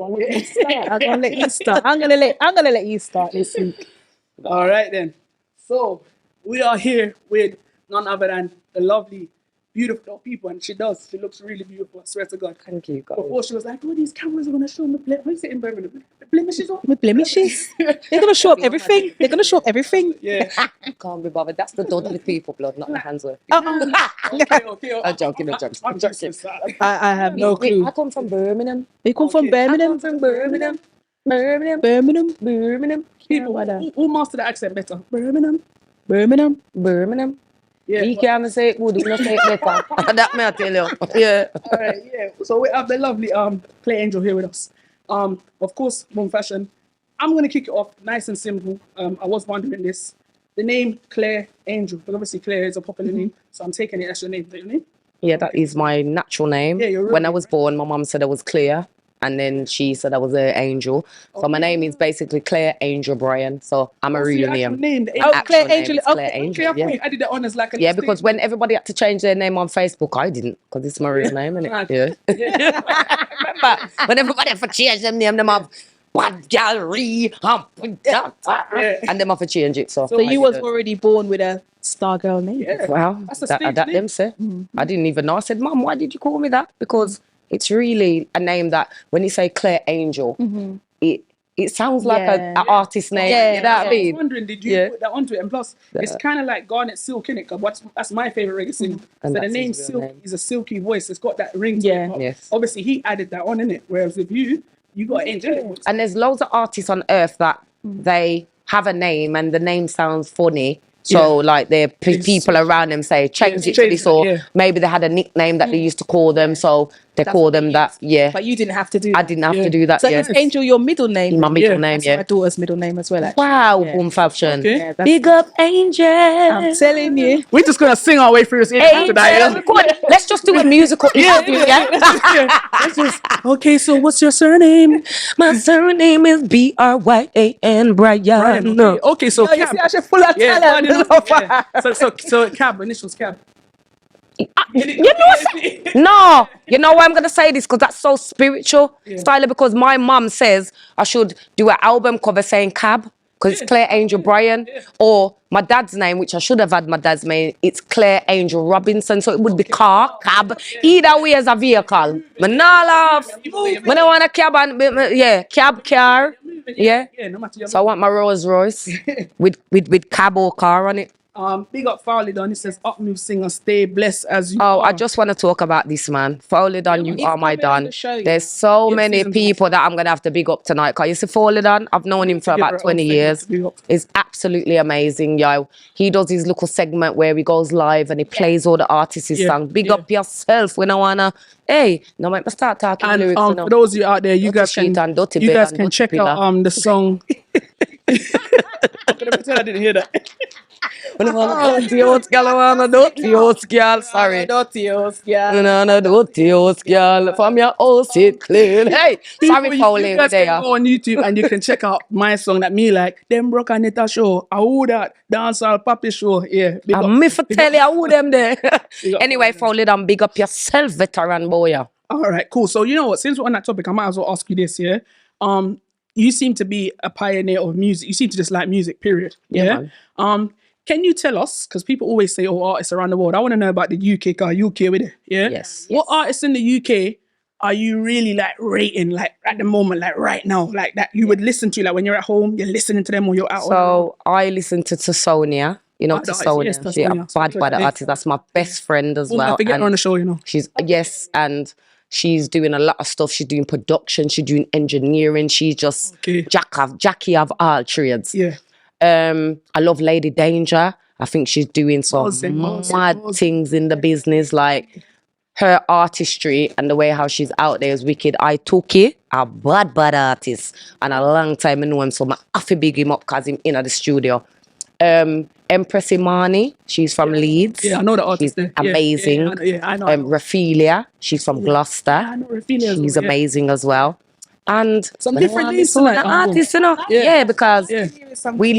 I'm gonna let you start. I'm gonna let you start this week. All right then. So we are here with none other than the lovely, beautiful people, and she does. She looks really beautiful. I swear to God. Thank you, guys. Before she was like, "Oh, these cameras are gonna show me what is it in Birmingham? The blemishes on." With blemishes, they're gonna show up everything. They're gonna show up everything. Yeah. Can't be bothered. That's the Dudley people blood, not the Handsworth. Okay. I'm joking. I'm joking. I have no clue. I come from Birmingham. You come from I Birmingham? come from Birmingham. Birmingham. People, who master the accent better? Birmingham. Birmingham. Yeah. He can't say it good, he not say it better. That may I tell you. Yeah. All right. Yeah. So we have the lovely Claire Angel here with us. Of course, Boom Fashion. I'm gonna kick it off nice and simple. I was wondering this. The name Claire Angel, because obviously Claire is a popular name, so I'm taking it as your name. Is that your name? Yeah, that is my natural name. Yeah, you're real when I name, was right? born, my mum said I was Claire, and then she said I was an angel. So my name is basically Claire Angel Bryan. So I'm a real name. Name, the Oh, Actual Claire name Angel. is Claire Okay. Angel. I Yeah. added that on as like a Yeah, because when everybody had to change their name on Facebook, I didn't, because it's my real name, innit? Yeah. Remember, when everybody have to change them name, them have one gallery, and them have to change it. So you was already born with a Stargirl name. Yeah. well, That's a that stage name. them say. I didn't even know. I said, Mum, why did you call me that? Because it's really a name that when you say Claire Angel, it sounds like an artist name. Yeah. You know what I I was mean? wondering, did you put that onto it? And plus, it's kind of like Garnet Silk, innit? That's my favorite reggae singer. And So the that's name his real Silk name. is a silky voice. It's got that ring. Yeah. To it. But Yes. Obviously, he added that on, innit? Whereas with you got angelic voice. And there's loads of artists on earth that they have a name and the name sounds funny. So like their people around them say, change it to this, or maybe they had a nickname that they used to call them. So they call them that. Yeah. But you didn't have to do that. I didn't have to do that. So Yeah. is Angel your middle name? My middle name, That's yeah. my daughter's middle name as well, actually. Wow, Yeah. Boom Fashion. Okay. Yeah, that's- Big up Angel. I'm telling you. We're just going to sing our way through this Hey, tonight. let's just do a musical interview, Okay, so what's your surname? My surname is Bryan. Brian. Okay, so Oh, you Cab. see, I should full of talent. So Cab, initials Cab. You know why I'm gonna say this, because that's so spiritual, Stylah, because my mum says I should do an album cover saying Cab, because it's Claire Angel Bryan, or my dad's name, which I should have had my dad's name, it's Claire Angel Robinson, so it would be car, cab, either way as a vehicle. Me nah laugh. Me don't want a cab and cab car. Yeah. No matter your So I want my Rolls Royce with cab or car on it. big up Farley Don. He says, up move singer, stay blessed as you Oh, are. I just want to talk about this man. Foley Don, you are my coming on Don. the show, There's so many season people that I'm going to have to big up tonight. Because you see Foley Don, I've known him for Give her about a 20 segment years. to big up. It's absolutely amazing, yo. He does his little segment where he goes live and he plays all the artists' songs. Big up yourself when I want to, hey, no make me start talking And lyrics. You know. for those of you out there, you Dirty guys can sheet and dirty you bed guys and can dirty check out pillar. the song. I didn't hear that. Dirty old girl, I want a dirty old girl. Sorry. Dirty old girl. No, dirty old girl. From your house it clean. Hey, sorry, You Foley. guys There. can go on YouTube and you can check out my song that me like. Them Brock and Netta show. I who that dancehall papi show. Yeah. Big up. Me for tell you who them there. Big up. Anyway, Foley, Don, big up yourself, veteran boy. Yeah. All right, cool. So you know what? Since we're on that topic, I might as well ask you this. Yeah. You seem to be a pioneer of music. You seem to just like music. Period. Yeah. man. Can you tell us? Because people always say, "Oh, artists around the world." I want to know about the UK. Cause UK with it. Yeah. Yes. What artists in the UK are you really like rating like at the moment, like right now, like that you would listen to, like when you're at home, you're listening to them or you're out. So I listen to Sonia. You know, Bad to artist, Sonia. yes, that's She's a Sonia. bad artist. That's my best friend as We'll well. have to get And her on the show, you know. she's she's doing a lot of stuff. She's doing production. She's doing engineering. She's just Okay. Jackie of all trades. Yeah. I love Lady Danger. I think she's doing some Awesome. mad things in the business. Like her artistry and the way how she's out there is wicked. I took it, a bad artist. And a long time I know him, so I have to big him up because he's in the studio. Empress Imani, she's from Leeds. Yeah, I know the artist She's there. amazing. I know. Raphaelia, she's from Gloucester. I know Raphaelia as She's well, yeah. amazing as well. And Some when I different want names listen to tonight, the Uncle. artists, you know? Yeah. Yeah, because Yeah. we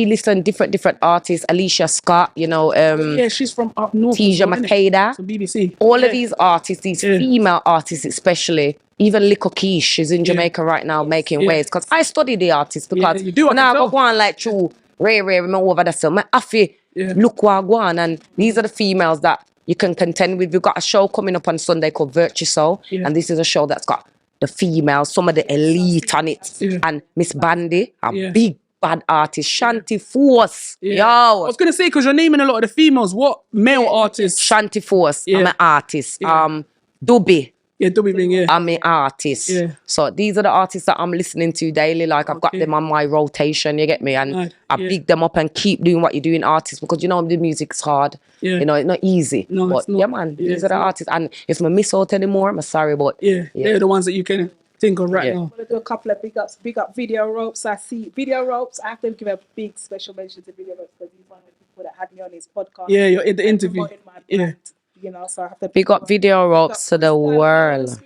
listen different artists. Alicia Scott, you know, Yeah, she's from up north. as Tisha well, innit? Makeda. Some BBC. All Yeah. of these artists, these Yeah. female artists especially, even Lico Keish, she's in Jamaica right now making Yeah. waves. Because I study the artists because you do, I when can I go tell. on like through Ray me over there, so my affy Yeah. look what I go on. And these are the females that you can contend with. We've got a show coming up on Sunday called Virtuoso, Yeah. and this is a show that's got the females, some of the elite on it, Yeah. and Miss Bandy, a Yeah. big bad artist, Shanti Force, Yeah. I was gonna say, because you're naming a lot of the females. What male artists? Shanti Force, I'm Yeah. an artist. Yeah. Dubi, Yeah, Dubby Bing, yeah. I'm an artist. Yeah. So these are the artists that I'm listening to daily. Like I've got Okay. them on my rotation, you get me? And Right, I yeah. big them up and keep doing what you're doing, artists, because you know the music's hard. Yeah. You know, it's not easy. No, but it's not. yeah, man, Yeah, these it's are the not. artists. And if I miss out anymore, I'm sorry, but Yeah, they're the ones that you can think of right Yeah. now. I'm gonna do a couple of big ups. Big up Video Ropes. I see Video Ropes. I have to give a big special mention to Video Ropes because he's one of the people that had me on his podcast. Yeah, you're in the and interview. promoted my Yeah. brand, you know, so I have to big up Video Ropes to the Crystal world.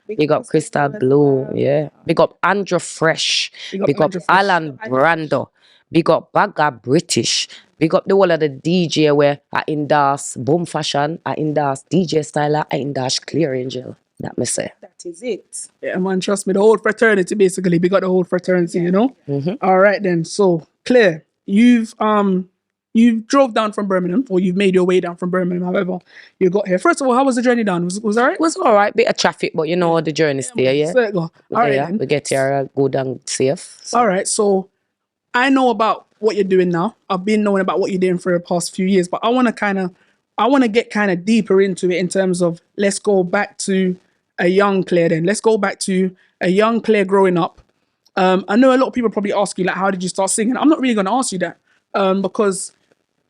Blue, Big up Crystal as Blue, well. yeah. Big up Andrew Fresh. Big up Big up Andrew Fresh. Alan Brando. Big up Bagga British. Big up the whole of the DJ where I endorse Boom Fashion, I endorse DJ Stylah, I endorse Clear Angel. That me say. That is it. Yeah, man, trust me, the whole fraternity basically. We got the whole fraternity, you know? All right then. So Claire, you've drove down from Birmingham, or you've made your way down from Birmingham, however you got here. First of all, how was the journey down? Was all right? It was all right, bit of traffic, but you know the journey's there, yeah. So, all right Yeah, then. we get here good and safe. So. All right, so I know about what you're doing now. I've been knowing about what you're doing for the past few years, but I want to get kind of deeper into it in terms of, let's go back to a young Claire then. Let's go back to a young Claire growing up. I know a lot of people probably ask you, like, how did you start singing? I'm not really going to ask you that because,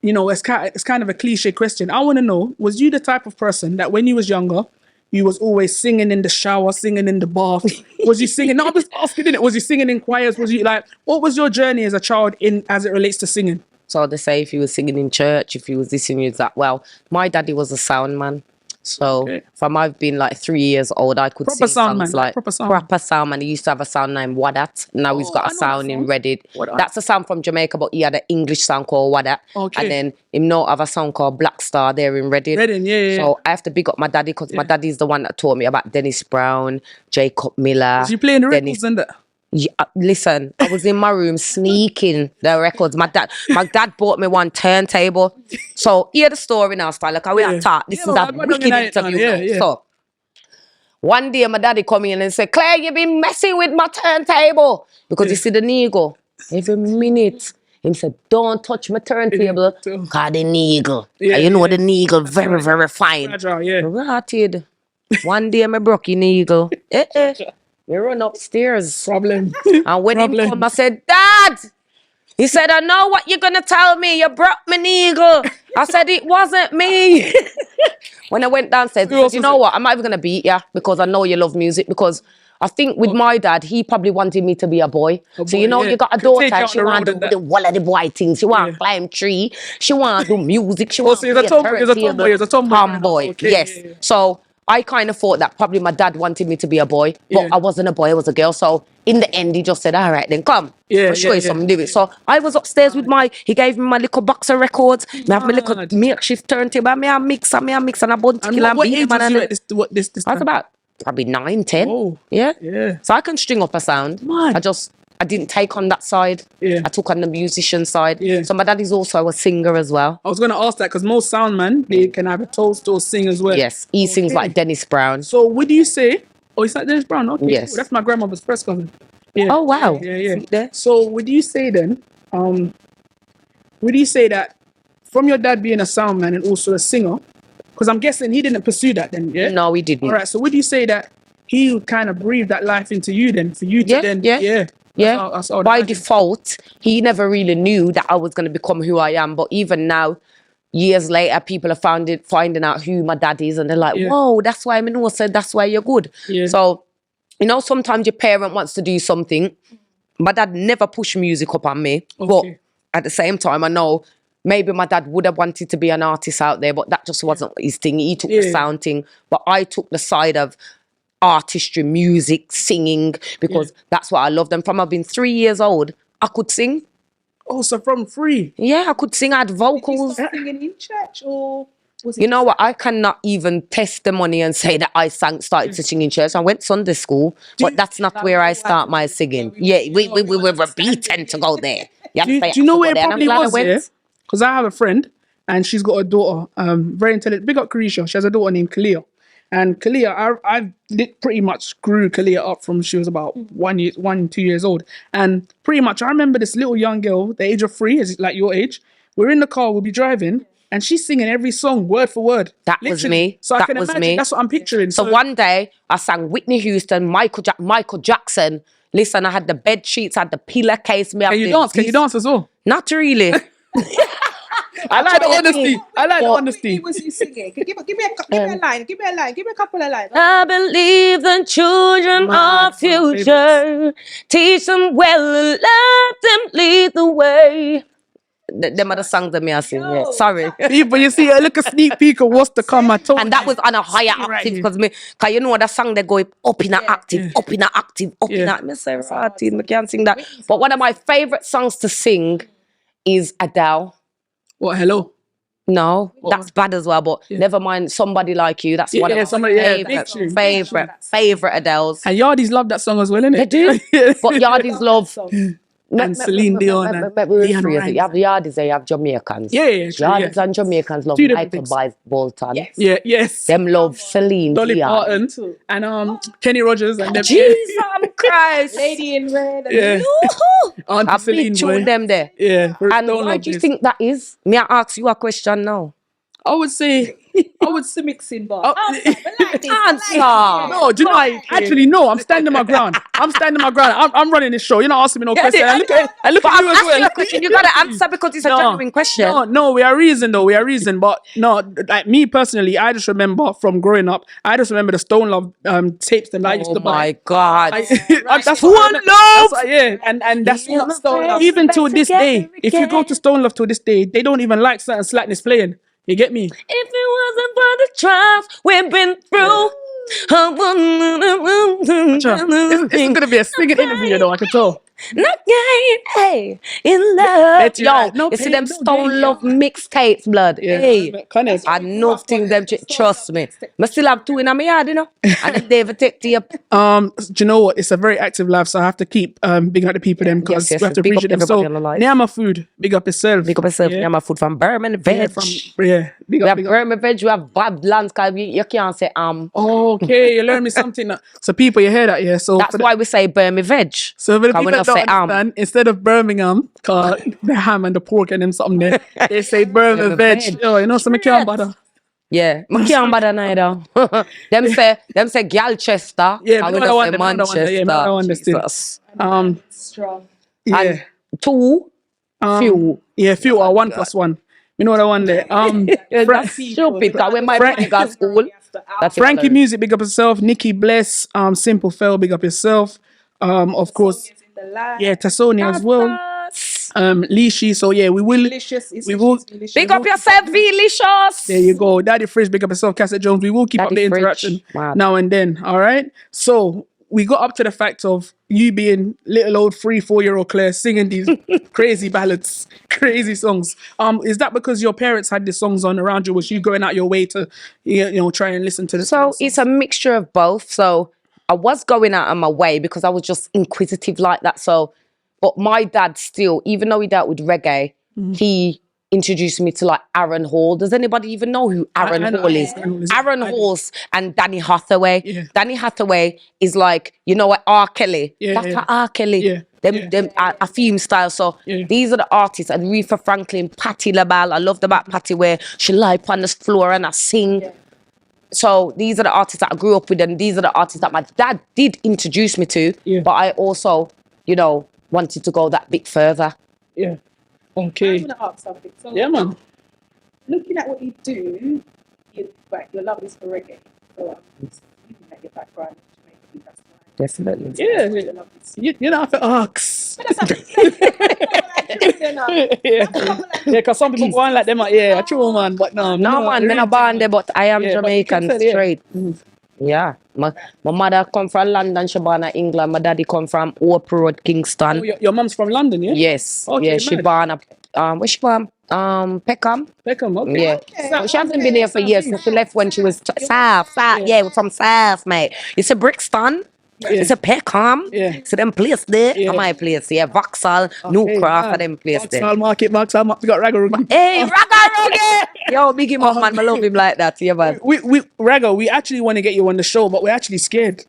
you know, it's kind of a cliche question. I want to know, was you the type of person that when you was younger, you was always singing in the shower, singing in the bath? Was you singing? No, I'm just asking, innit? Was you singing in choirs? Was you like, what was your journey as a child as it relates to singing? So they say if you was singing in church, if you was this and you was that. Well, my daddy was a sound man. So from I've been like 3 years old, I could Proper sing sound songs man, like proper sound. man. He used to have a sound named Wadat. Now he's got I a know sound that in song. Reddit. Wadat. That's a sound from Jamaica, but he had an English sound called Wadat. Okay. And then him now have a song called Black Star there in Reddit. Reading, yeah. So I have to big up my daddy because my daddy's the one that taught me about Dennis Brown, Jacob Miller. Was you playing the Dennis- records and that? Yeah, listen, I was in my room sneaking the records. My dad bought me one turntable. So hear the story now, Stylah. Like we have talked. This Yeah, is man, a I wicked know it, interview. man. Yeah, now. yeah. So one day my daddy come in and say, Claire, you been messing with my turntable. Because you see the niggle. Every minute. Him said, don't touch my turntable. Cause the niggle. Yeah, And you know the niggle very, very fine. Fragile, yeah. Rotted. One day I broke your niggle. We run upstairs. Problem. And when he come, I said, Dad! He said, I know what you're going to tell me. You broke my needle. I said, it wasn't me. When I went downstairs, he said, you know what? I'm not even going to beat you because I know you love music. Because I think with my dad, he probably wanted me to be a boy. So, you know, yeah. you got a Could take you daughter, out she on the want to road do and the wall of the boy things. She want to climb tree. She want to do music. She want so to he's be a tomboy, he's a tomboy, he's a tomboy. Tomboy, Okay, yes. yeah. So I kind of thought that probably my dad wanted me to be a boy, but Yeah. I wasn't a boy, I was a girl. So in the end, he just said, all right, then come. I'll show you something, do it. So I was upstairs with he gave me my little box of records. I have my little makeshift turntable. Me a mix and a bunch And kill and what beat age man. was you And at this I was time? about probably 9, 10. Oh. Yeah. Yeah. So I can string up a sound. Mad. I didn't take on that side. Yeah. I took on the musician side. Yeah. So my daddy's also a singer as well. I was going to ask that because most sound man, they can either toast or sing as well. Yes. He sings like Dennis Brown. So would you say, is that Dennis Brown? Okay, Yes. cool. That's my grandmother's first cousin. Yeah. Oh, wow. Yeah. See there? So would you say then, would you say that from your dad being a sound man and also a singer, because I'm guessing he didn't pursue that then, yeah? No, we didn't. All right, so would you say that he kind of breathed that life into you then, for you to Yeah, then, yeah. Yeah, That's how by imagine. default, he never really knew that I was going to become who I am. But even now, years later, people are finding out who my dad is, and they're like, "Whoa, that's why Minor said that's why you're good." Yeah. So, you know, sometimes your parent wants to do something. My dad never pushed music up on me, but at the same time, I know maybe my dad would have wanted to be an artist out there, but that just wasn't his thing. He took the sound thing, but I took the side of artistry, music, singing, because that's what I love. And from I've been 3 years old, I could sing. Oh, so from 3. Yeah, I could sing. I had Did you vocals. start singing in church or was it? You know what? I cannot even test the money and say that I started to sing in church. I went Sunday school, but that's not where I start my singing. Yeah, we were beaten to go there. You have to say, Do you know where it and I'm probably glad I was? went. Yeah, because I have a friend and she's got a daughter, very intelligent. Big up Carisha. She has a daughter named Kalia. And Kalia, I pretty much grew Kalia up from she was about 2 years old. And pretty much, I remember this little young girl, the age of 3, is like your age. We're in the car, we'll be driving, and she's singing every song word for word. That was me. So I That can was imagine. me. That's what I'm picturing. So one day I sang Whitney Houston, Michael Jackson. Listen, I had the bed sheets, I had the pillowcase. Can you dance? Can you dance as well? Not really. I like the honesty. I like the honesty. What was you singing? Give me a line. Give me a line. Give me a couple of lines. I believe the children My are future. Teach them well and let them lead the way. Them are the songs that me I sing. Yeah. Sorry. But you see, look a sneak peek of what's to come. I told And that was on a higher Right octave here. because you know that song they go up in a octave, up in a octave, up in Yeah. a. I say, right, I can't sing that. But one of my favorite songs to sing is Adele. What? Hello. No, that's bad as well. But never mind, Somebody Like You. That's one of my favorite Adele's. And Yardies love that song as well, innit? They do. But Yardies love. And Celine Dion and Leanne Rimes. You have Yardies and you have Jamaicans. Yeah, yeah, true, Yardies yeah. and Jamaicans love Two different Michael things. Bolton. Yes. Yeah, yes. Them love Celine Dolly Dion. Parton and Kenny Rogers and them. Jesus Christ. Lady in Red. And Yeah. Auntie I Celine, beat boy. them there. Yeah. And why do you think that is? May I ask you a question now? I would say. What's the mixing bar? Answer. No, do you know? Actually, no. I'm standing my ground. I'm running this show. You're not asking me no question. And look at But you I'm as asking well. you a question. You gotta answer because it's a genuine question. No, we are reason though. We are reason, but no, like me personally, I just remember from growing up. I just remember the Stone Love tapes that I used to Oh buy. my God. That's One what love. yeah, and that's Yeah, what Stone Love. friends, Even till back this day, together if you go again. to Stone Love to this day, they don't even like certain slackness playing. You get me? If it wasn't for the trials we've been through, It's gonna be a singing interview though, I can tell. not gain, hey, in love. Bet you Yo, right. No you see pain, them no Stone gain, Love mixtapes, blood. Yeah. Hey, Connect. I know things them trust me. I still have 2 in my yard, you know. And then they ever take to you. Do you know what? It's a very active life, so I have to keep big up the people them because Yes, we have to big up appreciate them. So, everybody on the line. Nyama Food, big up yourself. Big up yourself. Yeah. Yeah, my food from Birmingham Veg. Yeah, big We up, have big up. Birmingham Veg. We have Bob Lands. Cause you can't say Okay, you learned me something. Now. So people, you hear that, yeah? So That's for the, why we say Birmingham Veg. so for the 'Cause people we that not don't say understand, instead of Birmingham, cause the ham and the pork and them something there, they say Birmingham Birmingham veg. veg. Oh, you know, so me can't bother. Yeah, I can't bother neither. them say Galchester. Yeah, and me we know that just one, say yeah, me know that one, Manchester. that's it. Jesus. Strong. Yeah, And 2, few. yeah, few or 1 + 1. You know that one there. That's stupid. Cause when my brother got school, that's Frankie it. Music, big up yourself. Nikki Bless, Simple Fell, big up yourself. Of course, yeah, Tassoni as well. Lishi. So yeah, we will. Delicious. We will. Big up yourself, Delicious. There you go. Daddy Fridge, big up yourself, Cassette Jones. We will keep up Daddy the Fridge, interaction mad. now and then. All right. So we got up to the fact of you being little old 3-4-year-old Claire singing these crazy ballads, crazy songs. Is that because your parents had these songs on around you? Was you going out your way to, you know, try and listen to the So it's a mixture of both. So I was going out on my way because I was just inquisitive like that. So, but my dad still, even though he dealt with reggae, he introduced me to like Aaron Hall. Does anybody even know who Aaron I know Hall is? Aaron Hall is- Aaron Hall's and Danny Hathaway. Yeah. Danny Hathaway is like, you know what, R. Kelly. Yeah, That's yeah. like R. Kelly. Yeah, Them a theme style. So Yeah. these are the artists. And Aretha Franklin, Patti LaBelle. I love the back Patti where she lie on the floor and I sing. Yeah. So these are the artists that I grew up with, and these are the artists that my dad did introduce me to. Yeah. But I also, you know, wanted to go that bit further. Yeah. I'm Okay. going to ask something. So, Yeah, man. looking at what you do, your love is for reggae. So, looking at your background, maybe that's why. Definitely. Yeah. Your love is- You know, I feel ox. But that's a- Yeah, because some people go on like them. Yeah, true, man. But no, No, man, I'm not born there, but I am Yeah, but you can Jamaican tell, yeah. straight. Yeah. My mother come from London, she born in England. My daddy come from Oak Road, Kingston. Oh, your mum's from London, yeah? Yes. Okay, yeah, she mad. born up where she born? Peckham. Peckham, okay. Yeah. But she hasn't been here for years. So she left when she was South. Yeah, we're from South, mate. It's a Brixton. It's a Peckham. Yeah. It's them place there. Yeah. My place. Yeah, Vauxhall, Newcroft, them place there. Vauxhall Market, Vauxhall Market. We got Ragga. Hey, Ragga! Yo, big him up, man. I love him like that. Yeah, man. We Ragga, we actually want to get you on the show, but we're actually scared.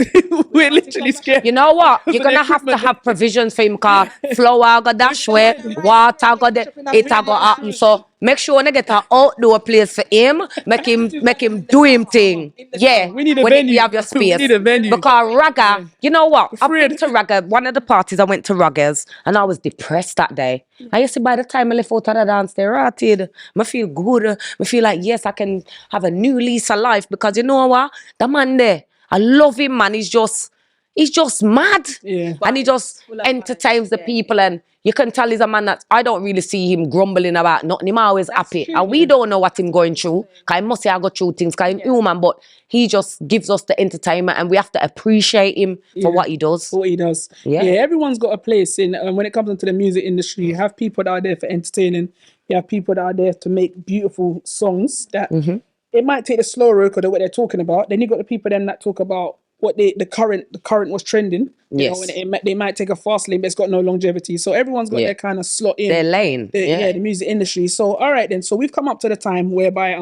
We're literally scared. You know what? You're For gonna the have to equipment. have provisions for him, cause flour go dash way, water go there, it a go happen. So make sure when you get an outdoor place for him, make him do him thing. Yeah, We need a when venue. you have your We space. need a venue. Because Ragga, you know what? I've Afraid. been to Ragga. One of the parties I went to Ragga's and I was depressed that day. I used to by the time I left out of the dance, they rotted. I feel good. I feel like yes, I can have a new lease of life because you know what? The man there, I love him, man. He's just mad. Yeah. And he just entertains the people and you can tell he's a man that I don't really see him grumbling about nothing. He's always happy. true, And we don't know what him going through. Because he must say I go through things because he's human, but he just gives us the entertainment and we have to appreciate him for what he does. For what he does. Yeah. Everyone's got a place in when it comes into the music industry. You have people that are there for entertaining. You have people that are there to make beautiful songs that it might take the slow road because of what they're talking about. Then you got the people then that talk about what the current was trending. You know, Yes. and they might take a fast lane, but it's got no longevity. So everyone's got their kind of slot in Their lane. the music industry. So all right then. So we've come up to the time whereby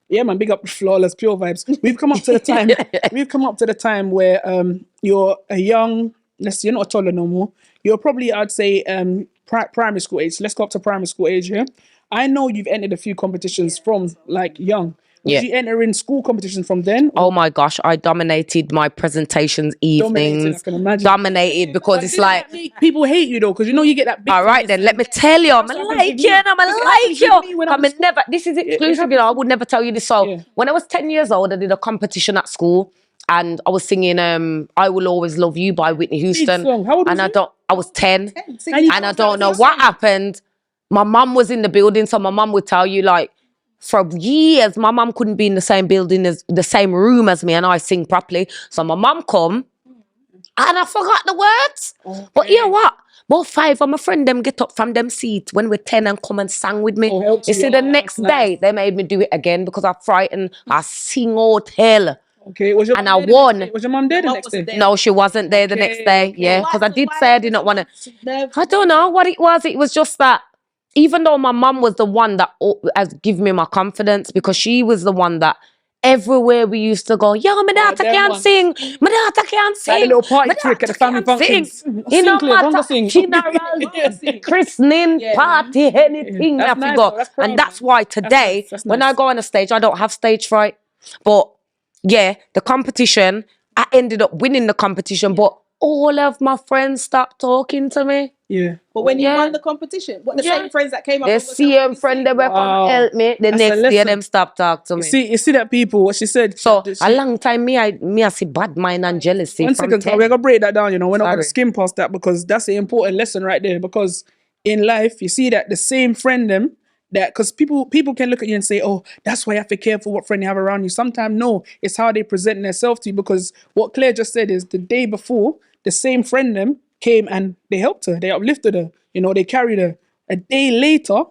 yeah man, big up Flawless, pure vibes. We've come up to the time. We've come up to the time where you're a young. You're not a toddler no more. You're probably I'd say primary school age. Let's go up to primary school age here. I know you've entered a few competitions from like young. Yeah. Did you enter in school competitions from then? Oh my gosh, I dominated my presentations evenings. I can imagine. Dominated because it's like, People hate you though, because you know you get that big. all right then, let me tell you, I'm like you and I'm like you. I'm never, this is exclusive, you know, I would never tell you this. So when I was 10 years old, I did a competition at school and I was singing I Will Always Love You by Whitney Houston. song. How old was And you? I was 10 And and I don't know what happened. My mum was in the building, so my mum would tell you like, for years, my mum couldn't be in the same building as the same room as me, and I sing properly. So my mum come, and I forgot the words. Okay. But you know what? About 5 of my friend them get up from them seats when we're 10 and come and sang with me. helped You you see, out. the next day they made me do it again because I frightened. I sing out hell. Okay, was your And mum I there the won. next day? Was your mum there the next day? No, she wasn't there the next day. Yeah, because I did say I did not want to. I don't know what it was. It was just that even though my mum was the one that has given me my confidence because she was the one that everywhere we used to go, yo, my daughter them can't ones. sing. My daughter can't sing. Like the little party my trick at the daughter family can't sing. functions. It no Sing, Claire, matter. sing. Funerals, christening, party, anything. That's I have to nice, go. though. That's proud, And that's man. why today, nice. That's when nice. I go on a stage, I don't have stage fright. But yeah, the competition, I ended up winning the competition, but all of my friends stopped talking to me. Yeah. But when you Yeah. won the competition, what the same friends that came up, The and was same helping friend you that sing? were come help me. The That's a next day, lesson. them stopped talking to me. You see that people, what she said. So she- a long time, I see bad mind and jealousy. One from second, 10. we're gonna break that down. You know, we're not gonna Sorry. skim past that because that's the important lesson right there. Because in life, you see that the same friend them that because people can look at you and say, oh, that's why you have to be careful what friend you have around you. Sometimes no, it's how they present themselves to you. Because what Claire just said is the day before, the same friend them came and they helped her, they uplifted her. You know, they carried her. A day later,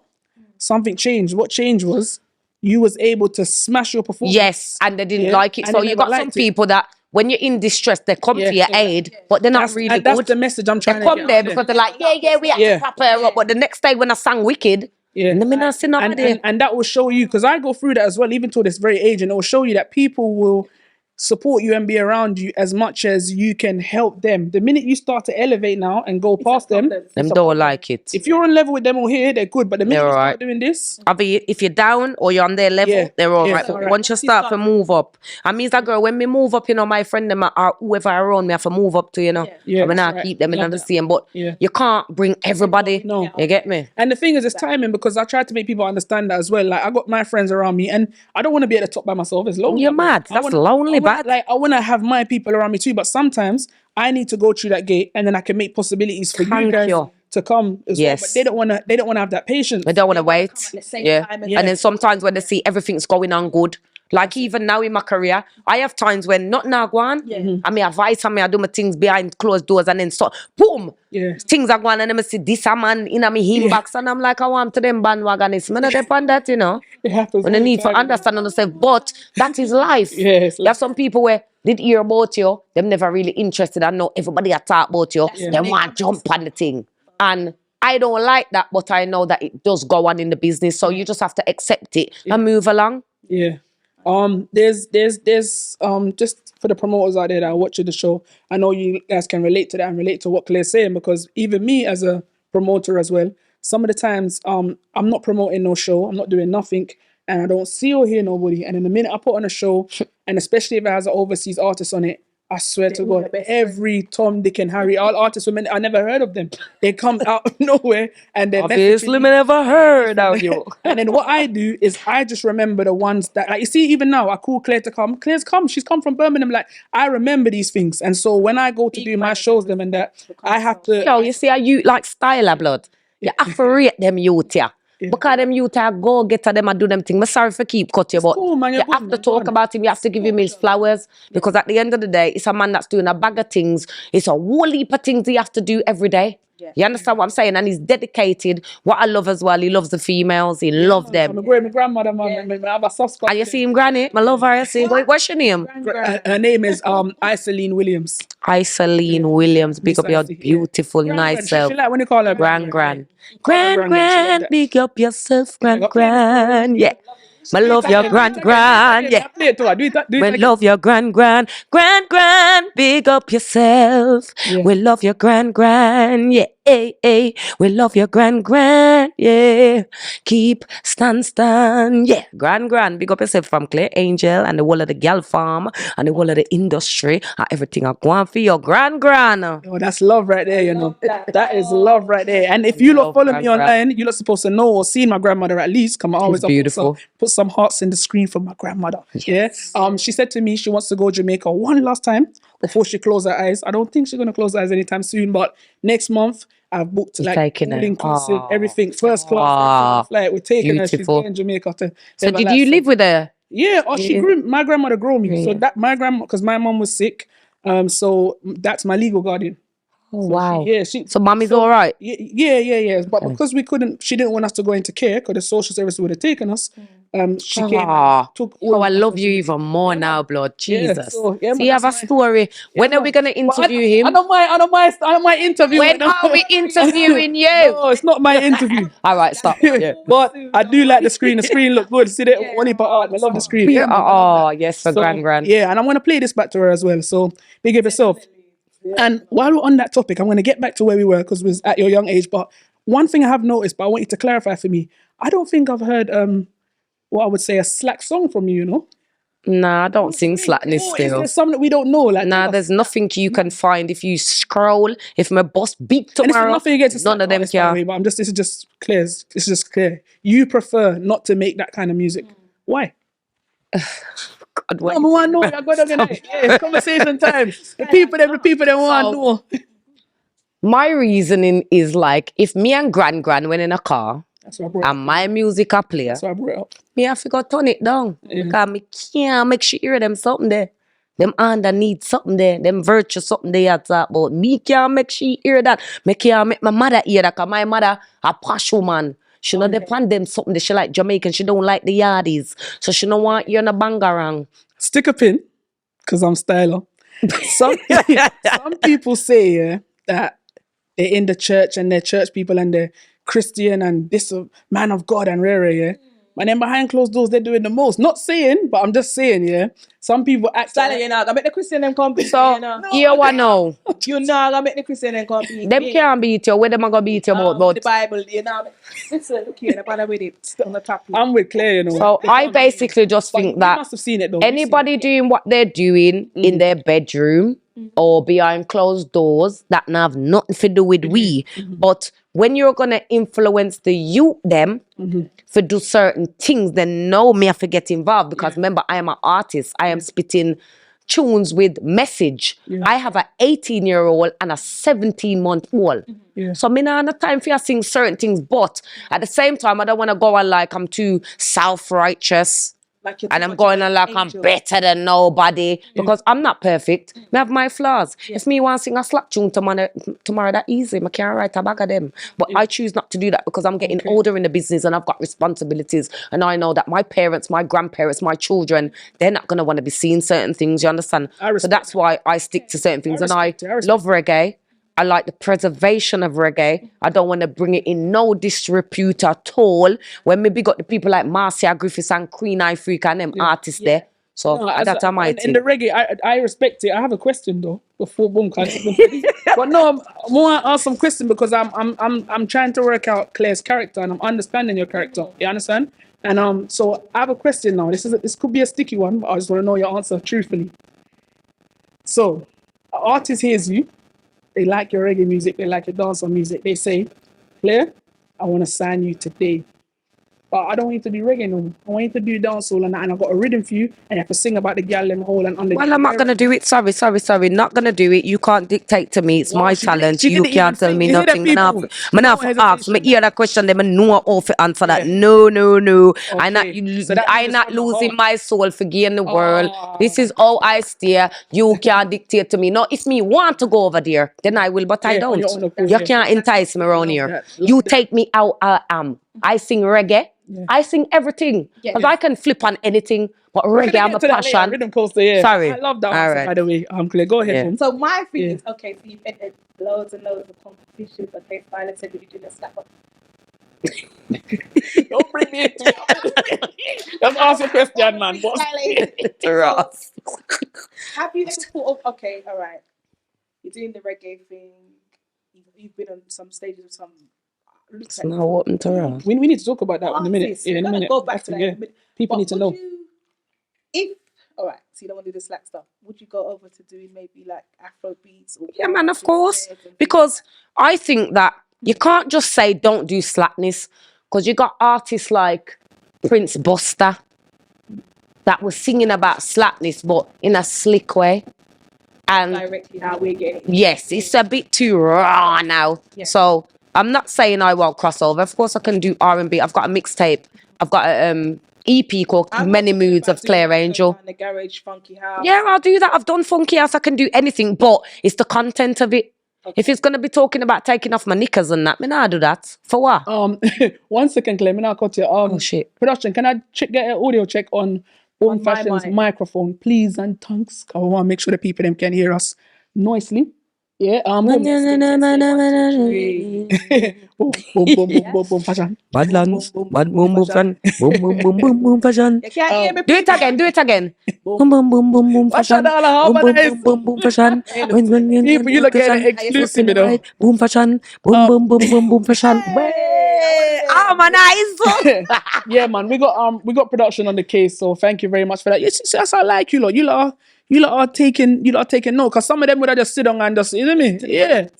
something changed. What changed was you was able to smash your performance. Yes, and they didn't Yeah, like it. and So they you never got some liked it. people that when you're in distress, they come Yeah, to your yeah. aid, but they're not really That's good. the message I'm They trying to come get there out because they're like, we have Yeah. to prop her up. But the next day when I sang Wicked, Yeah. and me not see nobody. And that will show you, because I go through that as well, even to this very age, and it will show you that people will support you and be around you as much as you can help them. The minute you start to elevate now and go past them, Them don't like it. if you're on level with them all here, they're good. But the minute They're you start alright. doing this, If you're down or you're on their level, Yeah, they're all yeah. right. But once you start to move up, I mean, that girl, when me move up, you know, my friend them are whoever around me, I have to move up to, you know. Yeah, I mean, I right. keep them in Love the that. same, but Yeah. you can't bring everybody. No. You get me? and the thing is, it's timing, because I try to make people understand that as well. Like, I got my friends around me, and I don't want to be at the top by myself. It's lonely. You're out there. mad. I That's wanna- lonely, I wanna- bad. Like, I want to have my people around me too, but sometimes I need to go through that gate, and then I can make possibilities for you Thank guys you. to come as Yes. well. But they don't want to. They don't want to have that patience. They don't want to wait. the same Yeah. time as And then sometimes when they see everything's going on good, Like even now in my career, I have times when not now go on. I mean advice and me I do my things behind closed doors and then so boom. Things are going and then I see this a man in my inbox and I'm like I want to them bandwagonists. Me not depend that, you know. It happens. When I need to understand on yourself, but that is life. Yes. You have some people where did hear about you, them never really interested and know everybody a talk about you. They want to jump on the thing. And I don't like that, but I know that it does go on in the business. So you just have to accept it and move along. Yeah. There's just for the promoters out there that are watching the show, I know you guys can relate to that and relate to what Claire's saying, because even me as a promoter as well, some of the times I'm not promoting no show, I'm not doing nothing, and I don't see or hear nobody. And in the minute I put on a show, and especially if it has an overseas artist on it, I swear to God, every Tom, Dick and Harry, all artists, women, I never heard of them. They come out of nowhere and they're Obviously, me never heard of you. And then what I do is I just remember the ones that, like, you see, even now, I call Claire to come. Claire's come. She's come from Birmingham. Like, I remember these things. And so when I go to do my shows, them and that, I have to... Yo, you see how you like Stylah blood? You have to rate them youth here. Because them youth are go get them and do them thing. I'm sorry for keep cut you, but cool, man, you have to talk about him. You have to give him his flowers, because at the end of the day, it's a man that's doing a bag of things. It's a whole heap of things he have to do every day. You understand what I'm saying? And he's dedicated. What I love as well, he loves the females. He loves them. My grandmother, man, I have a soft spot. And you see him, Granny? I love her. You see. What's your name? Her name is Iseline Williams. Iseline Williams. Big up your beautiful, nice self. She like when you call her Gran. Gran. Big up yourself, Gran. Yeah. I love your Gran. Yeah. We love your Gran. Big up yourself. We love your Gran. Yeah. Hey. We love your Gran. Yeah. Keep stand. Yeah. Gran. Big up yourself from Claire Angel and the whole of the gal farm and the whole of the industry and everything I going for your Gran. Oh, that's love right there, you know. That is love right there. And if you lot follow me online, you're not supposed to know or see my grandmother at least. Come on, always beautiful. Put some hearts in the screen for my grandmother. Yes. Yeah. She said to me she wants to go to Jamaica one last time before she closes her eyes. I don't think she's gonna close her eyes anytime soon, but next month I've booked like inclusive, everything, first class flight. We're taking her. She's going to Jamaica to. So did you live with her? Yeah. She grew. My grandmother grew me. Yeah. So that my grandma, because my mom was sick. So that's my legal guardian. Oh, wow. So mommy's all right. Yeah. But because she didn't want us to go into care because the social service would have taken us. She came and took all I love you even more now, blood. Jesus. So you have a story. When are we gonna interview him? I don't mind interviewing. When are we interviewing you? No, it's not my interview. All right, stop. But I do like the screen. The screen look good. See that one part art. I love the screen. Yes, for Gran. Yeah, and I'm gonna play this back to her as well. So big up yourself. And while we're on that topic, I'm going to get back to where we were because we was at your young age. But one thing I have noticed, but I want you to clarify for me, I don't think I've heard what I would say a slack song from you, you know? Nah, I don't sing slackness still. Is there something that we don't know? Like, there's nothing you can find if you scroll. If my boss beat tomorrow, nothing against none of them can. But this is just clear. It's just clear. You prefer not to make that kind of music. Why? God, wait. I know. I got to it's conversation time. The people that want to know. My reasoning is like, if me and Gran went in a car and my music a play, that's why I brought it up. Me have to go turn it down because me can't make she hear them something there. Them underneath something there. Them virtue something there you talk about. Me can't make she hear that. Me can't make my mother hear that because my mother a posh woman. She not depend them something that she like Jamaican. She don't like the yardies. So she don't want you in a bangarang. Stick a pin, because I'm Stylah. Some people say that they're in the church and they're church people and they're Christian and this man of God and rare. And then behind closed doors, they're doing the most. Not saying, but I'm just saying, Some people act Stylah, you know, I make the Christian them compete. So, you want to know. You know, I make the Christian them compete. Them can't beat you. Where them going to beat you about? The Bible, you know. It's okay, I'm with it. On the top. I'm with Claire, you know. So, I basically just think that must have seen it, though. Anybody doing what they're doing in their bedroom or behind closed doors, that have nothing to do with we. But when you're going to influence the youth them for do certain things, then no, me have to get involved because remember, I am an artist. I am spitting tunes with message. I have an 18-year-old and a 17-month-old. So me not have time for you to sing certain things, but at the same time, I don't want to go on like I'm too self-righteous. Like you're and too I'm much going of on an like I'm angel. better than nobody because I'm not perfect. I have my flaws. If me want to sing a slap tune tomorrow that easy, I can't write a bag of them. But I choose not to do that because I'm getting older in the business and I've got responsibilities. And I know that my parents, my grandparents, my children, they're not going to want to be seeing certain things, you understand? So that's why I stick to certain things. And I love reggae. I like the preservation of reggae. I don't want to bring it in no disrepute at all. When maybe got the people like Marcia Griffiths and Queen Ifrica and them artists there. So No, that's my in thing. the reggae, I respect it. I have a question though before boom can. But no, I want to ask some question because I'm trying to work out Claire's character and I'm understanding your character. You understand? And so I have a question now. This could be a sticky one, but I just want to know your answer truthfully. So, an artist hears you. They like your reggae music. They like your dancehall music. They say, Claire, I want to sign you today. But I don't want you to do reggae no more. I want you to do dancehall and I've got a rhythm for you and you have to sing about the gal them whole and under. Well, I'm not going to do it. Sorry. Not going to do it. You can't dictate to me. It's my talent. You can't tell me nothing. I'm not ask me hear that question. Them know how to answer that. No. I'm not losing my soul for gain the world. This is how I steer. You can't dictate to me. No, if me want to go over there, then I will, but I don't. You can't entice me around here. You take me out I am. I sing reggae. I sing everything because I can flip on anything, but reggae, I'm a passion. Rhythm coaster, yeah. Sorry. I love that answer, by the way. Claire, go ahead. Yeah. So my thing is, okay, so you've entered loads and loads of competitions. Okay, Stylah said that you do the slap up. Don't bring me into it. Just ask a question, man. Ross. Have you ever thought of, okay, all right, you're doing the reggae thing, you've been on some stages of some... It's not open to Ross. We need to talk about that in a minute. Artists, In a minute. go back to that in a minute. People need to know. All right, so you don't want to do the slack stuff. Would you go over to doing maybe like Afro beats? Or Yeah, man, of course. Because I think that you can't just say don't do slackness. Because you got artists like Prince Buster that was singing about slackness, but in a slick way. And directly how we're getting. Yes, it's a bit too raw now. Yeah. So I'm not saying I won't cross over. Of course, I can do R&B. I've got a mixtape. I've got a EP called Many Moods of Claire Angel. The garage funky house. Yeah, I'll do that. I've done funky house. I can do anything, but it's the content of it. Okay. If it's gonna be talking about taking off my knickers and that, I do that. For what? 1 second, Claire. I'll cut you. Oh shit. Production, can I get an audio check on Boom Fashion's microphone, please and thanks. I want to make sure the people them can hear us noisily. Yeah. Boom fashion. Badlands. Boom fashion. Do it again. Boom fashion. Boom fashion. People, you look at it exclusive, you know. Boom fashion. Boom fashion. Harmonize. Yeah, man. We got production on the case, so thank you very much for that. Yes, that's how I like you lot. You lot are taking note, because some of them would have just sit down and just, you know what I mean?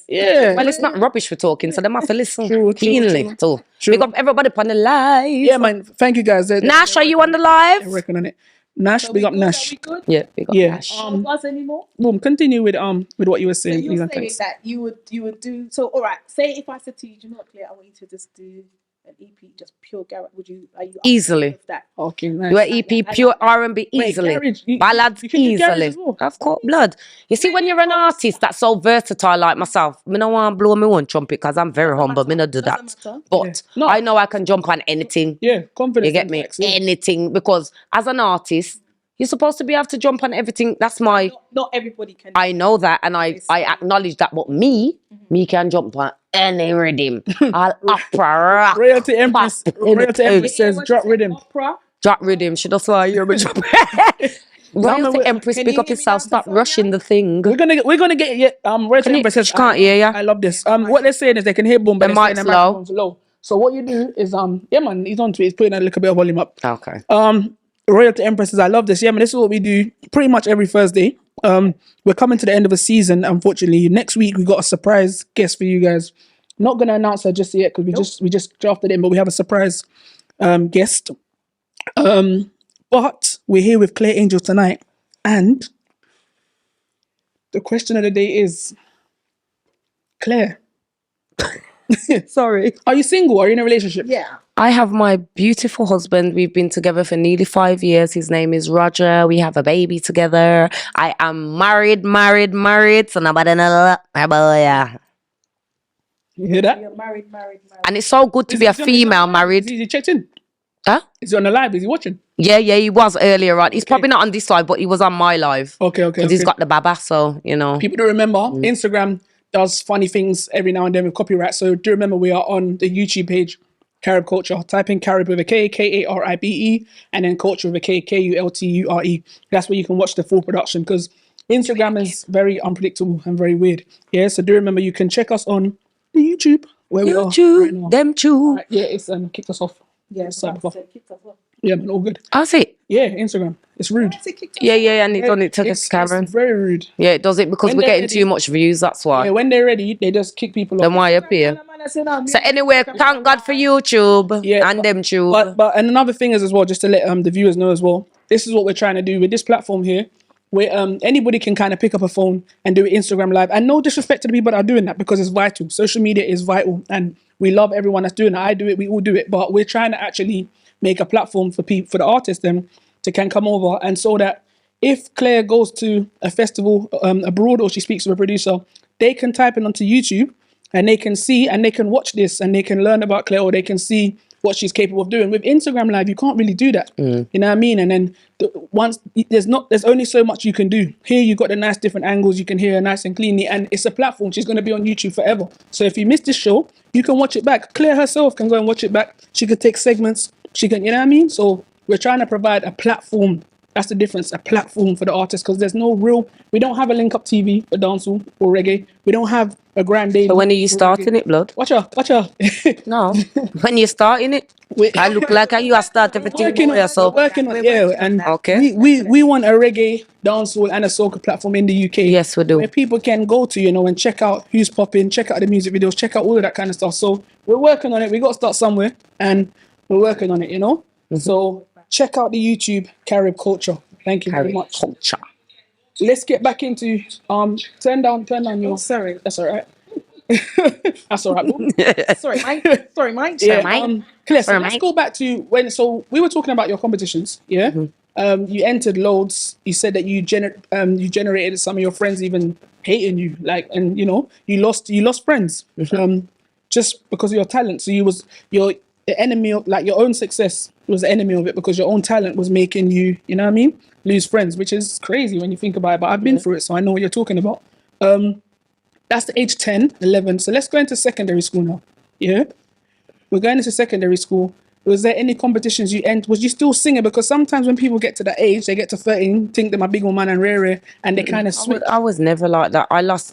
Yeah. Well, it's not rubbish for talking, so they have to listen cleanly. True. Big up everybody on the live. Yeah, man. Thank you, guys. Nash, are you on the live? I'm working on it. Nash, big up Nash. Yeah, big up Nash. Buzz anymore? Boom. Continue with what you were saying. So you're saying that you would do. So all right. Say if I said to you, do you know what, Claire? I want you to just do an EP, just pure garage. Are you easily? That? Okay, nice. Do an EP, pure R&B easily. Ballads easily. Of course, blood. You see, when you're an artist that's so versatile like myself, I don't want to blow my own trumpet because I'm very humble. I don't do that. But I know I can jump on anything. Yeah, confidence. You get me? Anything. Because as an artist, you're supposed to be able to jump on everything. That's my... Not everybody can. I know that, and I acknowledge that. But me can jump on any rhythm. All opera, rock. Royalty Empress says drop rhythm. Drop rhythm. She does like you're drop. Royalty Empress, pick up yourself. Stop rushing the thing. We're gonna get Royalty Empress says, she can't hear ya. I love this. What they're saying is they can hear boom, but the mic's low. So what you do is yeah, man, he's on to it. He's putting a little bit of volume up. Okay. Royalty Empresses, I love this. Yeah, man, this is what we do pretty much every Thursday. We're coming to the end of the season, unfortunately. Next week, we got a surprise guest for you guys. Not going to announce her just yet because we just drafted in, but we have a surprise guest. But we're here with Claire Angel tonight. And the question of the day is, Claire, Sorry. Are you single? Are you in a relationship? Yeah. I have my beautiful husband. We've been together for nearly 5 years. His name is Roger. We have a baby together. I am married. So nobody know my boy. You hear that? You're married. And it's so good to be a female married. Is he checked in? Huh? Is he on the live? Is he watching? Yeah, he was earlier on. He's probably not on this live, but he was on my live. Okay. Because he's got the baba, so, you know. People do remember, Instagram does funny things every now and then with copyright. So do remember we are on the YouTube page, Karibe Culture. Type in Karibe with a K, Karibe, and then Culture with a K, Kulture. That's where you can watch the full production because Instagram is very unpredictable and very weird. Yeah, so do remember you can check us on the YouTube where we are right now. Them chew. Right, yeah, it's kicked us off. Yeah. Yeah, man, all good. How's it? Yeah, Instagram. It's rude. Yeah, and it's on it to Karen. It's very rude. Yeah, it does it because When we're they're getting ready- too much views, that's why. Yeah, when they're ready, they just kick people off. Then why up here? So anyway, thank God for YouTube and them tube. But and another thing is as well, just to let the viewers know as well, this is what we're trying to do with this platform here, where anybody can kind of pick up a phone and do Instagram live. And no disrespect to the people that are doing that because it's vital. Social media is vital, and we love everyone that's doing it. I do it, we all do it. But we're trying to actually make a platform for people, for the artists, them to can come over, and so that if Claire goes to a festival abroad or she speaks to a producer, they can type in onto YouTube and they can see and they can watch this and they can learn about Claire or they can see what she's capable of doing. With Instagram Live, you can't really do that. You know what I mean? And then there's only so much you can do. Here you got the nice different angles, you can hear her nice and cleanly, and it's a platform. She's going to be on YouTube forever. So if you missed this show, you can watch it back. Claire herself can go and watch it back. She could take segments. She can, you know what I mean? So we're trying to provide a platform. That's the difference, a platform for the artists, because there's no real, we don't have a link up TV for dancehall or reggae. We don't have a grand day. So when are you starting it, blood? Watch out. No. When you starting it? I look like you are starting everything Working on it, yeah. And Okay. we want a reggae, dancehall and a soca platform in the UK. Yes, we do. Where people can go to, you know, and check out who's popping, check out the music videos, check out all of that kind of stuff. So we're working on it. We got to start somewhere and we're working on it, you know? So check out the YouTube Karibe Culture. Thank you very much. Culture. Let's get back into turn down your Sorry. That's all right. That's all right. Sorry, Mike. Yeah, Mike. Claire, so Sorry, let's Mike. go back to when. So we were talking about your competitions, yeah. You entered loads. You said that you generated some of your friends even hating you, like, and you know, you lost friends, just because of your talent. So the enemy of, like, your own success was the enemy of it because your own talent was making you, you know what I mean, lose friends, which is crazy when you think about it. But I've been through it, so I know what you're talking about. That's the age 10, 11. So let's go into secondary school now. Yeah, we're going into secondary school. Was there any competitions you entered? Was you still singing? Because sometimes when people get to that age, they get to 13, think they're my big woman and rare, and they kind of switch. I was never like that. I lost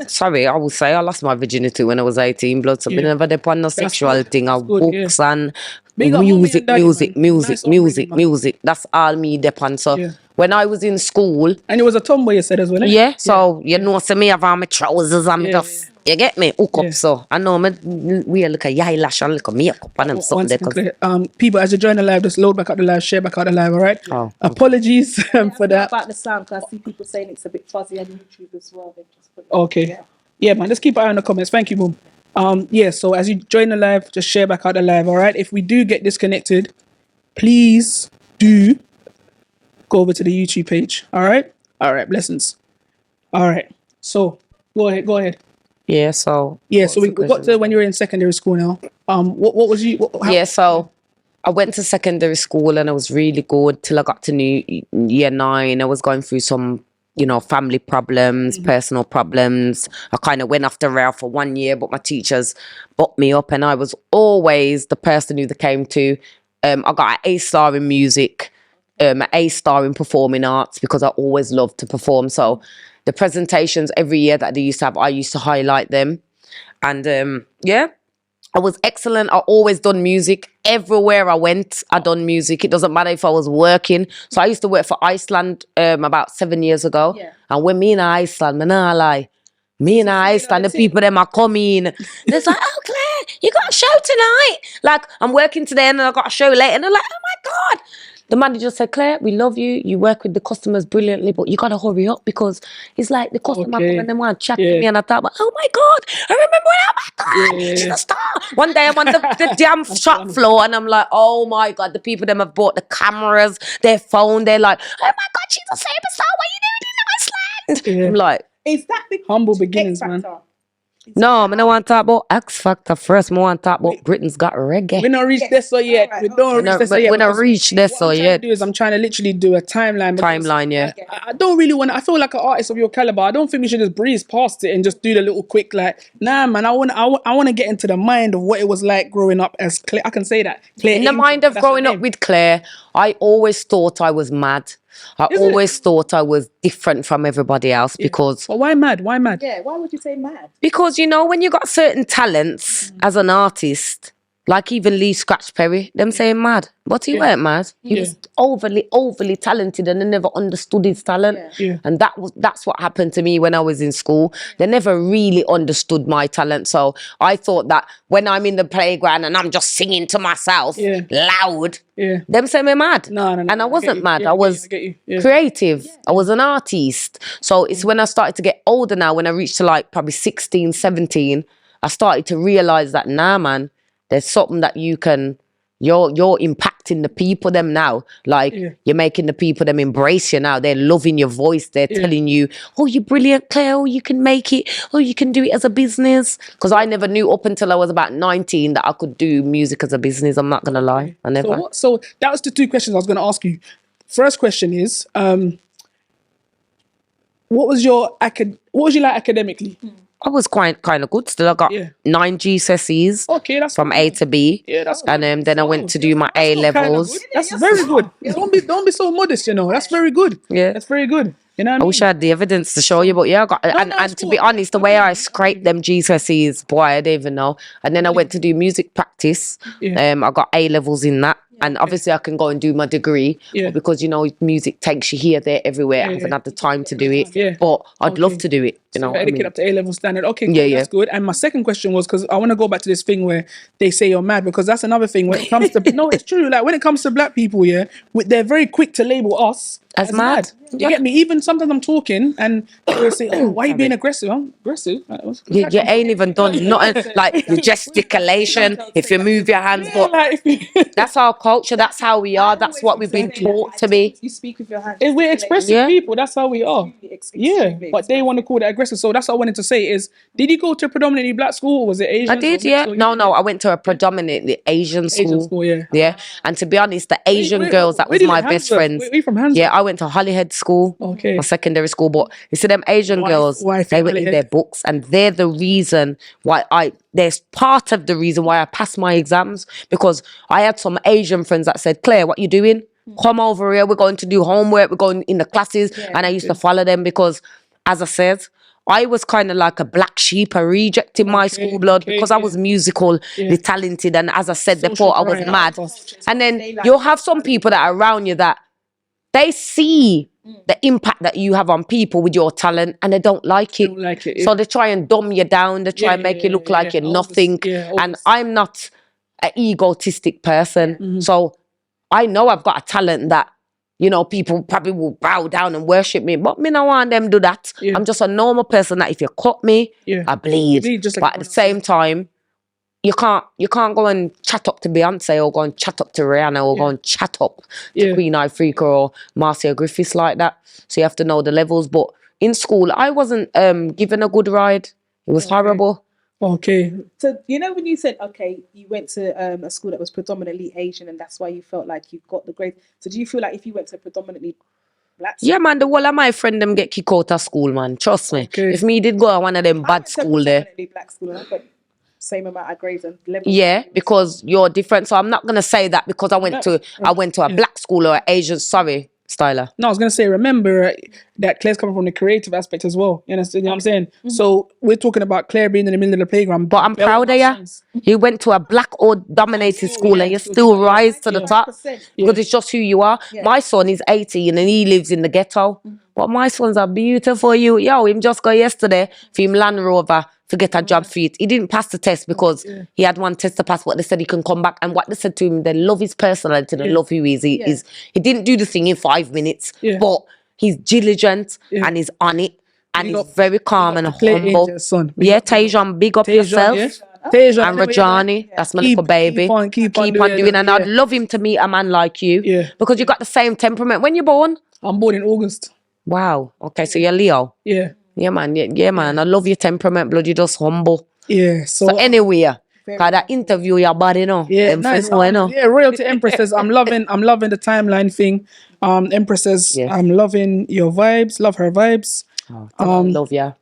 my virginity when I was 18, blood. So I never depend on no sexual thing or good, books and Big up mommy and daddy, man. Nice upbringing, man. music. That's all me depend. So when I was in school, And it was a tomboy, you said as well, eh? yeah, so you know, so me have on my trousers and just, you get me, hook up. So I know me, we look at eyelash and look at makeup and them something. One second, Claire. People, as you join the live, just load back up the live, share back out the live, all right? Oh. Apologies for that. About the sound, because I see people saying it's a bit fuzzy on YouTube as well. They just put it Okay. Yeah, man, just keep an eye on the comments. Thank you, Boom. So as you join the live, just share back out the live, all right? If we do get disconnected, please do go over to the YouTube page, all right? All right, blessings. All right, so go ahead. Yeah, so. Yeah, so we got to when you were in secondary school now. What was you? Yeah, so I went to secondary school and I was really good till I got to year 9. I was going through some, you know, family problems, personal problems. I kind of went off the rail for 1 year, but my teachers bucked me up and I was always the person who they came to. I got an A-star in music, an A-star in performing arts because I always loved to perform. So the presentations every year that they used to have, I used to highlight them. And I was excellent. I always done music. Everywhere I went, I done music. It doesn't matter if I was working. So I used to work for Iceland about 7 years ago. Yeah. And when me in Iceland, me nah lie. Me in Iceland, the people them are coming. They're like, oh Claire, you got a show tonight. Like, I'm working today and I got a show later. And they're like, oh my God. the manager said, Claire, we love you. You work with the customers brilliantly, but you got to hurry up because it's like the customer come and they want to chat to me. And I thought, oh my God, I remember when, oh my God, she's a star. One day I'm on the damn shop floor and I'm like, oh my God, the people them have bought the cameras, their phone. They're like, oh my God, she's a superstar. What are you doing in Iceland? Yeah. I'm like, Is that because Humble beginnings, man. X-Factor? no, I don't want to talk about XFactor first. I want to talk about Britain's Got Reggae. We not reached this so yet. Alright, We don't reach this so yet. We not because reached this what so I'm trying yet. to do is I'm trying to literally do a timeline. because Timeline, yeah. Okay. I don't really want to. I feel like an artist of your caliber. I don't think we should just breeze past it and just do the little quick like. Nah, man. I want to get into the mind of what it was like growing up as Claire. I can say that. Claire In the Angel, mind of that's her growing up name. with Claire, I always thought I was mad. I Is it? always thought I was different from everybody else because But why mad? Why mad? Yeah, why would you say mad? you know when you got certain talents as an artist, like even Lee Scratch Perry, them saying mad, but he weren't mad. He was overly talented, and they never understood his talent. Yeah. And that's what happened to me when I was in school. They never really understood my talent. So I thought that when I'm in the playground and I'm just singing to myself loud, them say me mad. No. And I wasn't you. mad. Yeah, I was I get you. Yeah. creative. I was an artist. So it's when I started to get older now, when I reached to like probably 16, 17, I started to realize that, nah, man, there's something that you can, you're impacting the people them now. Like you're making the people them embrace you now. They're loving your voice. They're telling you, oh, you're brilliant, Claire. Oh, you can make it. Oh, you can do it as a business. Because I never knew up until I was about 19 that I could do music as a business. I'm not going to lie. I never. So that was the two questions I was going to ask you. First question is, what was you like academically? I was kind of good. Still, I got 9 GCSEs Okay, that's from A to B. Yeah, that's and then I went to do my A levels. That's very good. Don't be so modest, you know. That's very good. Yeah. That's very good. You know what I I mean? wish I had the evidence to show you, but yeah, I got and to be honest, the way I scraped them GCSEs, boy, I don't even know. And then I went to do music practice. I got A levels in that. And obviously I can go and do my degree, but because, you know, music takes you here, there, everywhere. I haven't had the time to do it, but I'd love to do it. You know, etiquette get up to A-level standard. Okay, cool, Yeah. that's good. And my second question was, because I want to go back to this thing where they say you're mad, because that's another thing when it comes to no, it's true. Like when it comes to black people, they're very quick to label us as mad. You get me? Even sometimes I'm talking and they'll say, "Oh, why are you being aggressive?" I'm aggressive. Like, You ain't even done nothing like the gesticulation. If you move your hands, but that's our culture. That's how we are. That's what we've been taught to be. You speak with your hands. If we're expressive people, that's how we are. Extremely But they want to call that aggressive. So that's what I wanted to say is, did you go to a predominantly black school or was it Asian? I did, yeah. No, I went to a predominantly Asian school. Yeah. And to be honest, the Asian girls that was my best friends. Where you from, Handsworth? Yeah, I went to Holyhead School, my secondary school. But you see, them Asian girls, they were in their books, and they're the reason why there's part of the reason why I passed my exams, because I had some Asian friends that said, Claire, what you doing? Come over here. We're going to do homework. We're going in the classes. And I used to follow them because, as I said, I was kind of like a black sheep, a reject in my school blood because I was musically talented. And as I said, they thought I was mad. And then you'll have some people that are around you that they see the impact that you have on people with your talent and they don't like it. So they try and dumb you down. They try and make you look like you're nothing. And I'm not an egotistic person. So I know I've got a talent that, you know, people probably will bow down and worship me, but me no want them do that. I'm just a normal person that if you cut me, I bleed. But at the same time, you can't go and chat up to Beyonce or go and chat up to Rihanna or go and chat up to Queen Ifrica or Marcia Griffiths like that. So you have to know the levels. But in school, I wasn't given a good ride. It was horrible. Okay. So, you know, when you said, okay, you went to a school that was predominantly Asian and that's why you felt like you got the grade. So do you feel like if you went to a predominantly black school? Yeah, man, the whole of my friend them get kicked out of school, man. Trust me. If me did go to one of them bad school there. Black school and I got same amount of grades and levels. Yeah, because you're different. So I'm not going to say that because I went to a black school or Asian, sorry. Stylah. No, I was going to say, remember that Claire's coming from the creative aspect as well. You understand what I'm saying? So we're talking about Claire being in the middle of the playground. But I'm proud of you. You went to a black or dominated school and you still rise to the top because it's just who you are. My son is 18 and he lives in the ghetto. But my sons are beautiful. Yo, him just go yesterday for him Land Rover to get a job for it. He didn't pass the test because he had one test to pass, but they said he can come back. And what they said to him, they love his personality, they love who he is. He didn't do the thing in 5 minutes, but he's diligent and he's on it. And he's very calm and humble. Son. Tajon, big up yourself. Tajon, and Rajani, that's my little baby. Keep on doing and I'd love him to meet a man like you. Because you got the same temperament. When you born? I'm born in August. Wow. Okay, so you're Leo. Yeah. Yeah, man. Yeah, man. I love your temperament, blood. You're just humble. Yeah. So anyway, cause that interview your body, no. Yeah, nice. Yeah, royalty empresses. I'm loving the timeline thing. Empresses, I'm loving your vibes. Love her vibes. Love ya.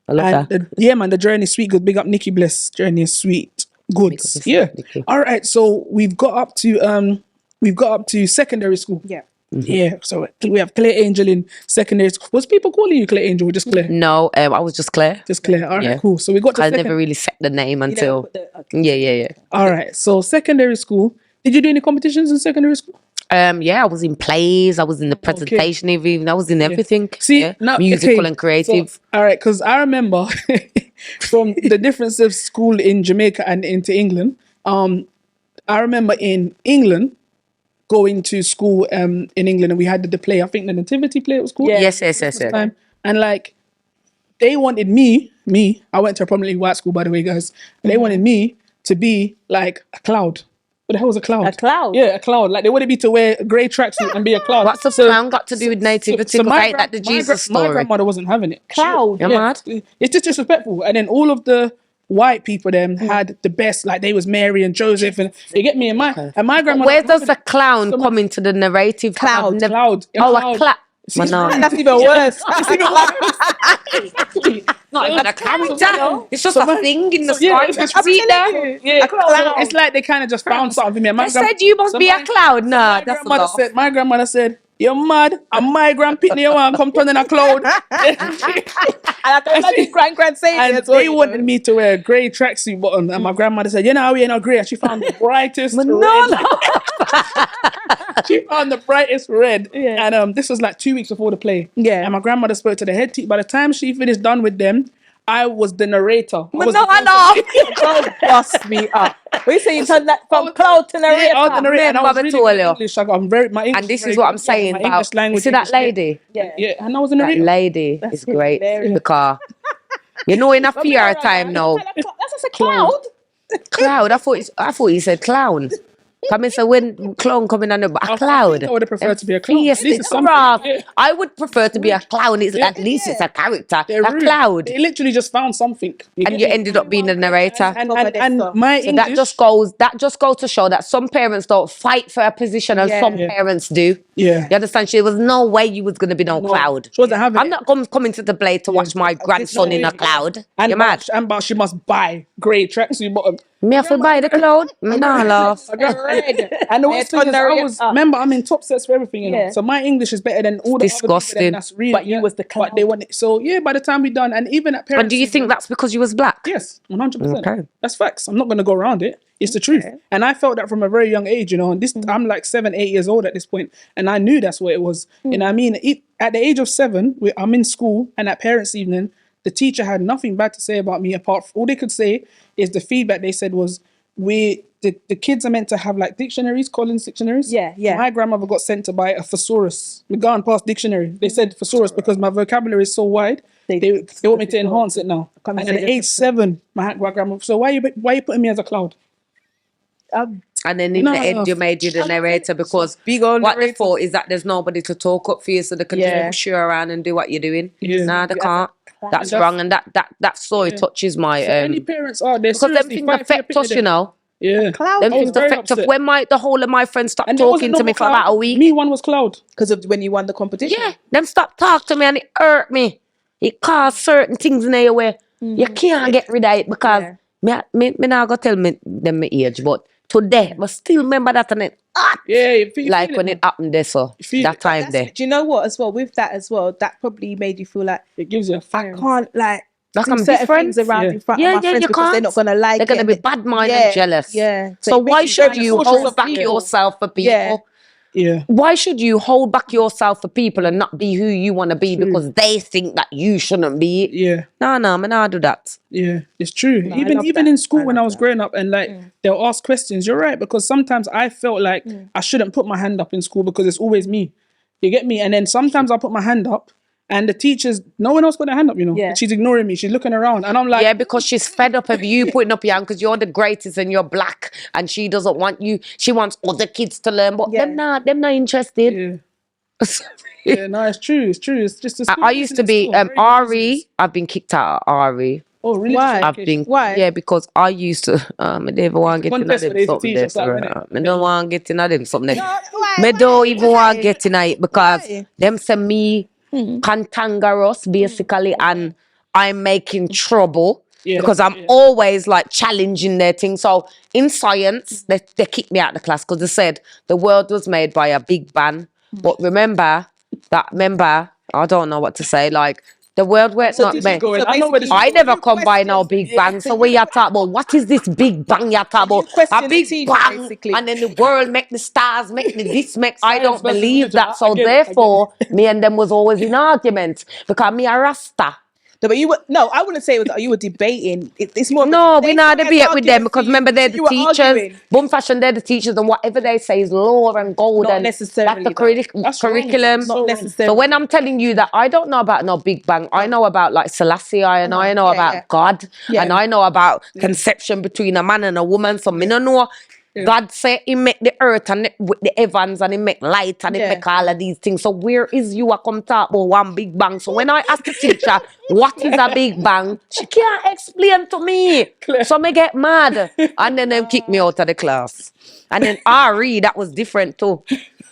I love that. Yeah, man, the journey is sweet. Good. Big up Nikki Bliss. Journey is sweet. Good. Yeah. All right. So we've got up to secondary school. Yeah. Yeah. So we have Claire Angel in secondary school. Was people calling you Claire Angel or just Claire? No, I was just Claire. Just Claire. All right. Cool. So we got to I never really set the name until. Yeah. All right. So secondary school. Did you do any competitions in secondary school? I was in plays, I was in the presentation even, I was in everything. See, now, musical and creative. So, all right, because I remember from the difference of school in Jamaica and into England, I remember in England going to school in England and we had the play, I think the nativity play it was called. Yes. Time. And like, they wanted me, I went to a prominently white school by the way, guys, and they wanted me to be like a cloud. What the hell was a cloud? A cloud? Yeah, a cloud. Like, they wanted me to wear a grey tracksuit and be a cloud. What's the clown got to do with nativity? So Ain't that the Jesus story? My grandmother wasn't having it. Cloud? You're mad? It's just disrespectful. And then all of the white people had the best, like they was Mary and Joseph, and you get me. And my grandmother. Where does the clown come into the narrative? Cloud. A cloud. That's even worse. Not even a character. It's just a thing in the sky. It's like they kind of just found something for me. They said you must be a cloud. Nah, that's my grandmother said, "You're mad. I'm my grandpitney. You want to come turn in a cloud?" And I can imagine grand saying and they wanted me to wear a grey tracksuit button, and my grandmother said, "You know, we ain't no grey." And she found the brightest red. She found the brightest red, and this was like 2 weeks before the play. Yeah, and my grandmother spoke to the head teacher. By the time she finished done with them, I was the narrator. Don't bust me up. We say you turned that from cloud to narrator. Yeah, I was the narrator. And I was really good English. I'm very, my English. And this is what I'm saying about English language. You see that lady? Yeah, and I was the narrator. That lady is great because you know in a fear time now. That's just a cloud. Cloud. I thought he said clown. Come and say when clown coming on a cloud. I would have preferred to be a clown. Yes, it's rough. I would prefer to be a clown. It's at least it's a character. A cloud. They literally just found something. And you ended up being the narrator. And my so English, that just goes to show that some parents don't fight for a position and some parents do. Yeah. You understand? There was no way you was gonna be no cloud. She wasn't having I'm not coming to the blade to watch my grandson in a cloud. You're mad. But she must buy grey tracksuit bottom. Me have to buy the cloud? Nah, laugh. And the worst thing is, remember, I'm in top sets for everything, you know. So my English is better than all the disgusting. Other people. That's really, but you was the clown. But they want it. So by the time we done, and even at parents. And do you think that's because you was black? Yes, 100%. Okay. That's facts. I'm not gonna go around it. It's the truth. And I felt that from a very young age, you know. And I'm like 7, 8 years old at this point, and I knew that's what it was. You know what I mean? At the age of 7, I'm in school, and at parents' evening, the teacher had nothing bad to say about me. Apart from all they could say is the feedback they said was. The kids are meant to have like dictionaries, Collins dictionaries. Yeah. My grandmother got sent to buy a thesaurus. We gone past dictionary. They said thesaurus because my vocabulary is so wide. They want me to enhance it now. And at age 7, my grandmother. So why are you putting me as a cloud? And then in the end, you made you the narrator because what they thought is that there's nobody to talk up for you, so they can just push you around and do what you're doing. Yeah. Nah, they can't. That's wrong, and that story touches my. So any parents are there because them things affect us, you know. Yeah, them things affect us. When the whole of my friends stopped talking to me for about a week. Me one was cloud because of when you won the competition. Yeah, them stopped talking to me and it hurt me. It caused certain things in your way. You can't get rid of it because me not gonna tell them my age, but today, but still remember that and it. You like when it happened there, so that time there. Do you know what? As well with that as well, that probably made you feel like it gives you a I can't like. Like I'm certain different. things around in front of my friends because they're not gonna like they're gonna be bad minded and jealous. Yeah. So why should you hold back yourself for people? Yeah. Why should you hold back yourself for people and not be who you want to be because they think that you shouldn't be? Yeah. No, I'm not do that. Yeah, it's true. I even love even that. in school I when I love was that. growing up and like they'll ask questions. You're right, because sometimes I felt like I shouldn't put my hand up in school because it's always me. You get me? And then sometimes I put my hand up and the teachers, no one else got their hand up, you know. Yeah. She's ignoring me. She's looking around and I'm like, Yeah, because she's fed up of you putting up your hand because you're the greatest and you're black and she doesn't want you. She wants other kids to learn, but Yeah. them not interested. yeah. Yeah, no, it's true. It's true. It's just a school, I used to be RE. I've been kicked out of RE. Oh, really? Why? I've been Why? yeah, because I used to I never want to get in Contest them where they used to something teach there. us that, Sir. innit? I don't want to get in them something. Why? Me don't even want to get in it because Why? them say me cantankerous basically and I'm making trouble. Yeah, Because that's I'm it, yeah. always like challenging their thing. So in science, they kicked me out of the class because they said the world was made by a big bang. But remember, I don't know what to say. Like the world where it's So not this is made. going. I know where this is I going. never come by no big bang. So where you talk about, what is this big bang you talk about? question A the big teacher, bang, basically. and then the world make the stars, make the this, make. I Science don't versus believe religion. that. So I get it, I get therefore, me and them was always in argument because me a Rasta. No, but you were I wouldn't say it was you were debating. It's more. No, they we not saw it as debate with them argument because for you, remember they're so the you were teachers. arguing. Boom fashion, they're the teachers, and whatever they say is law and gold. Not and necessarily, that's the though. That's wrong, curriculum. man. Not So necessarily. So when I'm telling you that I don't know about no Big Bang, I know about like Selassie, and I know about God, Yeah. and I know about conception between a man and a woman. So me don't know. God said He make the earth and the heavens and He make light and He make all of these things. So where is you a come talk about one Big Bang? So when I ask the teacher what is a Big Bang, she can't explain to me. So me get mad, and then them kick me out of the class. And then RE, that was different too.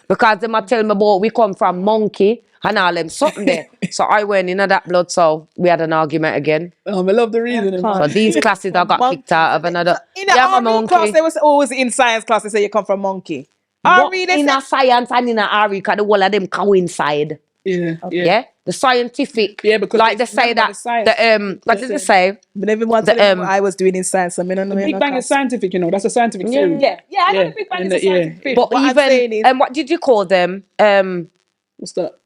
Because them a tell me about we come from monkey and all them something there. So I went in that blood, so we had an argument again. I love the reasoning. So these classes I got kicked out of another. In the RE class, they was always in science class. They say you come from monkey. RE, they in say a science and in a RE, because the whole of them coincide. Yeah. The scientific. Yeah, because like they they say remember that the science. what did they say? but everyone The, telling me what I was doing in science. I mean, The Big Bang is scientific, you know. That's a scientific theory. I know the Big Bang is a scientific theory. But What I'm saying even is, what did you call them? What's that?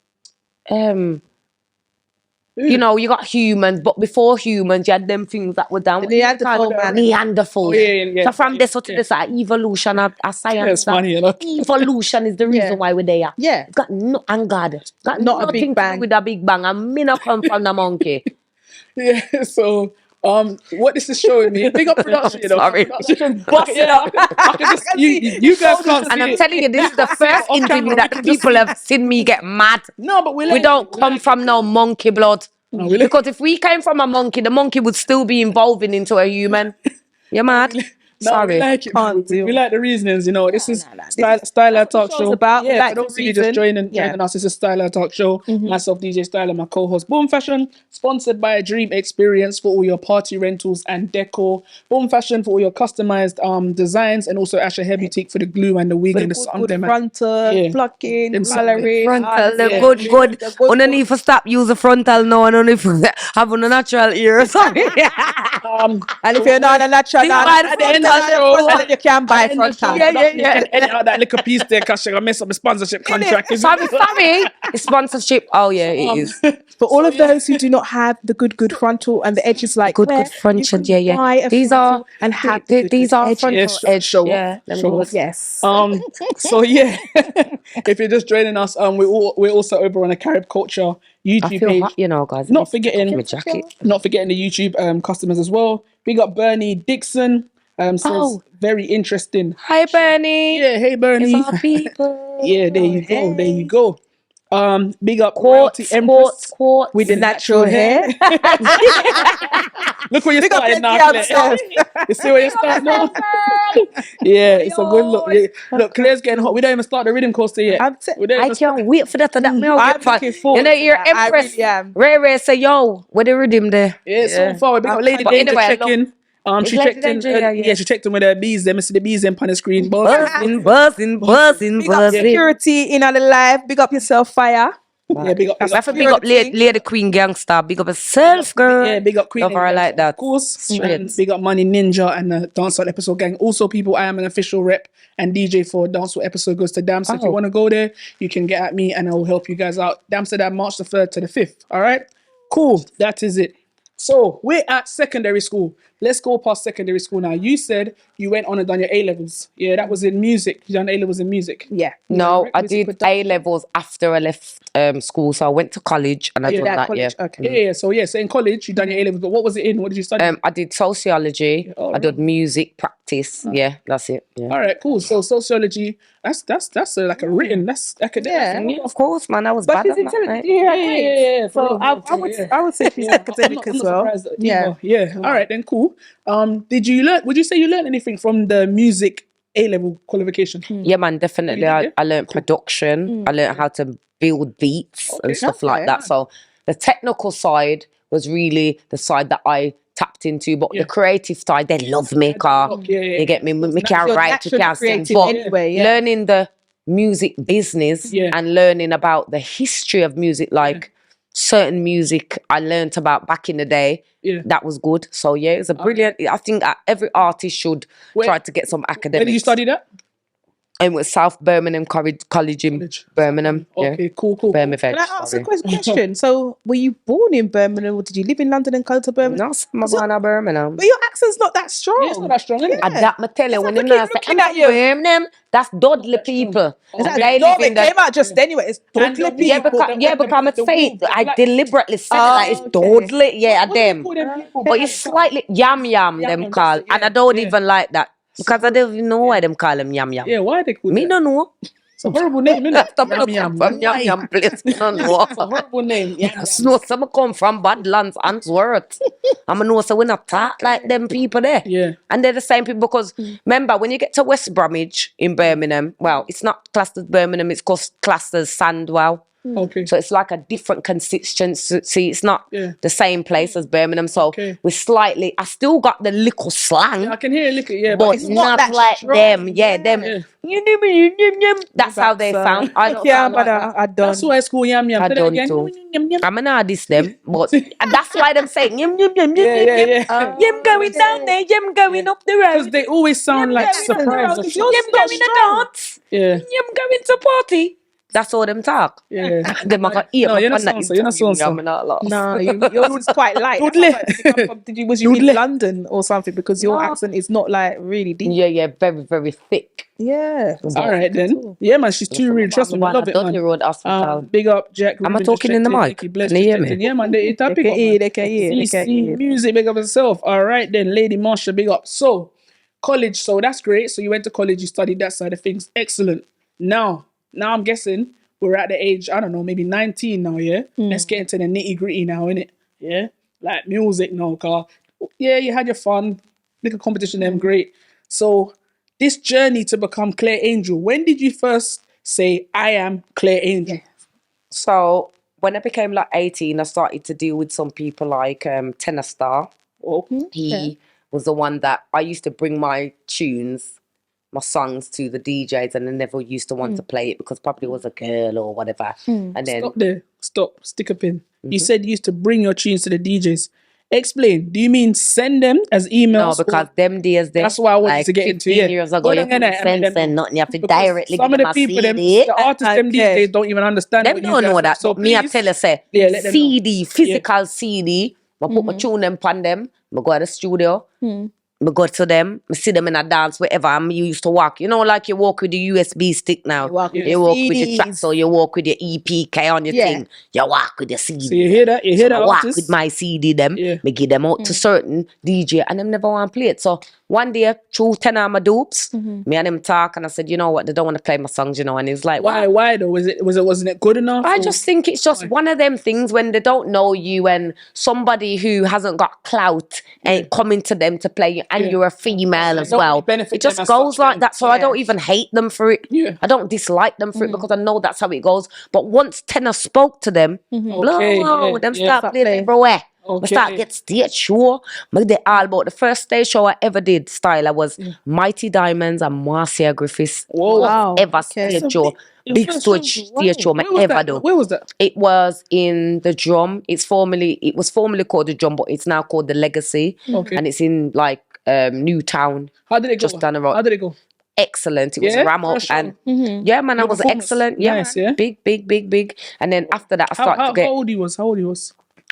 You know, you got humans, but before humans, you had them things that were down. The Neanderthal man. Neanderthals. Oh, yeah. So from this to this, evolution of science. It's funny, you know. Evolution is the reason why we're there. Yeah. It's got no, and God. It's got Not a nothing Big to Bang. do with a Big Bang. And me not come from the monkey. Yeah, so what this is showing me, big up production, you know. Sorry. Production, I can just, you guys can't see And I'm it. telling you, this is the first On interview camera, that we can just people see have seen me get mad. No, but We don't come from no monkey blood. No, we Because if we came from a monkey, the monkey would still be evolving into a human. You're mad? Sorry. We like it. Can't We do. like the reasonings, you know. This is This is- Stylah that's what Talk the show's Show. about. We Yeah, like for the those of you just reason. joining us, this is Stylah Talk Show. Myself, DJ Stylah, my co-host. Boom Fashion, sponsored by Dream Experience for all your party rentals and decor. Boom Fashion for all your customized designs, and also Asher Hair Boutique for the glue and the wig and the good something. frontal, plucking, coloring. Frontal, the good. I don't need to stop using frontal now. I don't need to have a natural ear. Sorry. And if you're not a natural, At the end of the show, you can buy frontal. You can edit out that little piece there because you're going to mess up the sponsorship contract. Sorry. It's sponsorship. Oh, yeah, it is. For all of those who do not have the good frontal and the edges like Good Claire, frontal, you can buy a These frontal are and have these are edges. frontal edge. show Yeah, them show good. Yes. So yeah, if you're just joining us, we're also over on the Karibe Kulture I YouTube feel page. hot, you know, guys. Not forgetting my jacket. Not forgetting the YouTube customers as well. We got Bernie Dixon. Says very interesting. Hi, Bernie. Yeah, hey Bernie. It's our people. Yeah, there you go. There you go. Big up Royalty Empress Quartz. with the natural hair. Look where you started now, Claire. You see where you start now? Yeah, it's a good look. Yeah. Look, Claire's getting hot. We don't even start the rhythm coaster yet. I can't wait for that. That I'm looking forward You know, to your that. I Empress. really am. Ray say, yo, where the rhythm there? Yeah, so far. Big up Lady But Danger anyway, checking. She Lady checked in. Danger, yeah. She checked in with her bees. Them see the bees them on the screen. Buzzing. Big up security in the live. Big up yourself, fire. Yeah, big up. I have to big up Lady Queen Gangster. Big up herself, girl. Yeah, big up Queen. Love her and like that. Of course. Straight. And big up Money Ninja and the Dancehall Episode Gang. Also, people, I am an official rep and DJ for Dancehall Episode Goes to Dam. So if you want to go there, you can get at me and I will help you guys out. Amsterdam, March the 3rd to the 5th. All right? Cool. That is it. So we're at secondary school. Let's go past secondary school now. You said you went on and done your A-levels. Yeah, that was in music. You done A-levels in music. Yeah. No, Direct I music did production. A-levels after I left school. So I went to college and I done that, college. yeah. Okay. Yeah. So in college, you done your A-levels, but what was it in? What did you study? I did sociology. I did music practice. Yeah, that's it. Yeah. All right, cool. So sociology, that's like a written, that's academic. Yeah, of course, man. I was But bad she's on that, intelligent. mate. Yeah. So I would say she's academic I'm as not well. surprised Yeah. either. Yeah. All right, then cool. Would you say you learned anything from the music A-level qualification? Yeah, man, definitely. You did, I learned production. I learned how to build beats and stuff like that. So the technical side was really the side that I tapped into, but the creative side, they love me, car. You get me? Me can't You're write, you naturally can't sing, creative but anyway, yeah. learning the music business and learning about the history of music, like certain music I learned about back in the day. That was good. So yeah, it's a brilliant. I think that every artist should try to get some academics. Where did you study that? I went South Birmingham College in Birmingham. Okay, cool. Birmingham. Can I ask a question? So, were you born in Birmingham or did you live in London and come to Birmingham? No, I'm born in Birmingham. But your accent's not that strong. Yeah, it's not that strong, is it? And that me tell you, when you keep know, say, looking I'm at you. Birmingham, that's Dudley people. They No, live it in the... came out just anyway. It's totally people. Yeah, because I'm saying, I deliberately said that it's Dudley. Yeah, them. But it's slightly yam, them call. And I don't even like that. Because I don't even know why them call them yam. Yeah, why they call Me that? don't know. It's a horrible name, isn't it? From yam place. Me don't know. It's a horrible name. No, some come from Badlands, Antwerp. I'm know so we not talk like them people there. Yeah. And they're the same people because remember when you get to West Bromwich in Birmingham, well, it's not classed as Birmingham, it's classed as Sandwell. Okay. So it's like a different consistency. It's not the same place as Birmingham. So we're slightly, I still got the little slang. I can hear a little, yeah, but it's not not that like strong. them. Yeah, them. Yeah. That's how they sound. I don't sound but like that. I don't. That's why it's called yam yam. I Say that don't again. too. Yam, yam. I'm an artist them, but and that's why them saying yum yum yum yum Yeah. yum going down there, yum going up the road, Because they always sound like surprised. or yum something. going to dance, Yeah. yum going to party. That's all them talk. Yeah. Them I got ear. No, you're not so. You're not so. No, yours was quite light. Dudley. Was you in Dudley. London or something? Because your accent is not like really deep. Yeah, very, very thick. Yeah. All right then. Yeah, man, she's too real. Trust me, I love it, Dudley man. Road Hospital. Big up, Jack. Am I Ruben, talking in the just mic? checked it. Bless Can you hear me? Yeah, man, they They can hear. Music, big up herself. All right then, Lady Marcia, big up. So, college, so that's great. So you went to college, you studied that side of things. Excellent. Now I'm guessing we're at the age, I don't know, maybe 19 now, yeah? Let's get into the nitty gritty now, innit? Yeah? Like music now, car. Yeah, you had your fun. Little competition, them great. So this journey to become Claire Angel, when did you first say, I am Claire Angel? So when I became like 18, I started to deal with some people like Tenor Star. He was the one that I used to bring my tunes, my songs to the DJs, and they never used to want to play it because probably was a girl or whatever. And then Stop there. Stop. Stick a pin. You said you used to bring your tunes to the DJs. Explain. Do you mean send them as emails? no, because them days, That's what I wanted like to get into, 15 yeah. years ago, Go you down there, couldn't send nothing. You have to because directly some give of the them a people, CD. the artists, them these days don't even understand. Them what don't you know guys that, so but me I please- tell you, say, Yeah, let them CD, physical CD, I put my tune them on them, I go to the studio, I go to them, I see them in a dance, wherever I'm used to walk. You know, like you walk with the USB stick now. You walk with You walk with your CDs. track, so you walk with your EPK on your thing. You walk with your CD. So you hear that? You hear that, I walk artists? with my CD them, Yeah. me give them out to certain DJ and them never want to play it. So one day, through 10 of my dupes, me and them talk and I said, you know what, they don't want to play my songs, you know, and he's like, Why? Why though? Wasn't it good enough? I or- just think it's just one of them things when they don't know you and somebody who hasn't got clout ain't coming to them to play you and you're a female as don't well. really benefit It just them as goes such, like then. that. So I don't even hate them for it. Yeah. I don't dislike them for it because I know that's how it goes. But once Tenor spoke to them, Okay, blow, yeah, them yeah. start playing everywhere. I Okay. start get stage show. I did all about the first stage show I ever did, Stylah, was Mighty Diamonds and Marcia Griffiths. Whoa. Wow. Ever Okay. stage show. Big first stage show me Where was ever that? do. Where was that? It was in the Drum. It was formerly called the Drum, but it's now called the Legacy. Okay. And it's in like Newtown. How did it go? Just down the road. How did it go? Excellent. It was Yeah? ram up First show. and yeah, man, I Your was performance? excellent. Yeah, Nice, man. yeah? Big. And then after that, I started to get. How old he was? I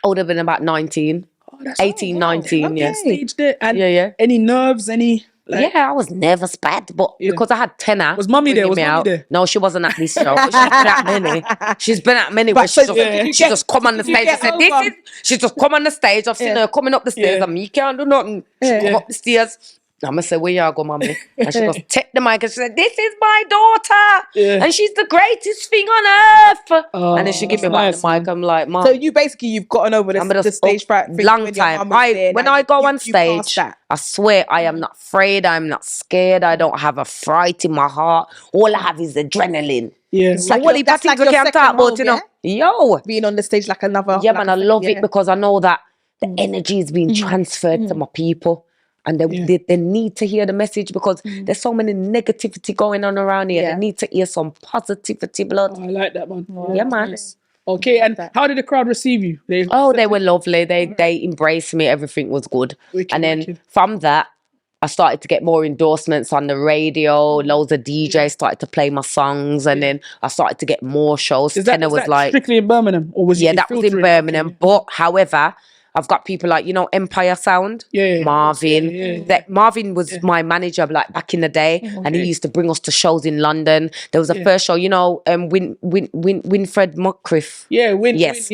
would have been about 19, That's 18, 19. Yeah. Stage there. And Yeah. any nerves? Any? Like, Yeah, I was nervous bad, but because I had tenor. Was mummy there? bringing Was me mummy out. there? No, she wasn't at this show. But she's been at many. She's been at many. But she just come on the stage and said, "This is." She just come on the stage. I've seen her coming up the stairs, and me can't do nothing. She come up the stairs. I'm gonna say, "Where y'all go, mummy?" And she goes, "Take the mic." And she said, "This is my daughter, and she's the greatest thing on earth." And then she gave me back the mic. I'm like, "Mom." So you've gotten over the stage fright thing long when your time. mum was there, When like, I go on you passed stage, that. I swear I am not afraid. I'm not scared. I don't have a fright in my heart. All I have is adrenaline. Yeah. So like what your- if that's things like we your can't talk second about, home, you know? Yo. being on the stage like another. Yeah, like man, a I love second- it because I know that the energy is being transferred to my people. And they need to hear the message because there's so many negativity going on around here. Yeah. They need to hear some positivity, blood. I like that, man. Yeah, man. Okay, and how did the crowd receive you? They Were lovely. They embraced me. Everything was good. Wicked. From that, I started to get more endorsements on the radio. Loads of DJs started to play my songs, and then I started to get more shows. Is that strictly in Birmingham, or was it? Yeah, that was in Birmingham. But however, I've got people like, Empire Sound, Marvin. That Marvin was my manager like back in the day, and he used to bring us to shows in London. There was a first show, Winfred Moncrief. Winifred Moncrief.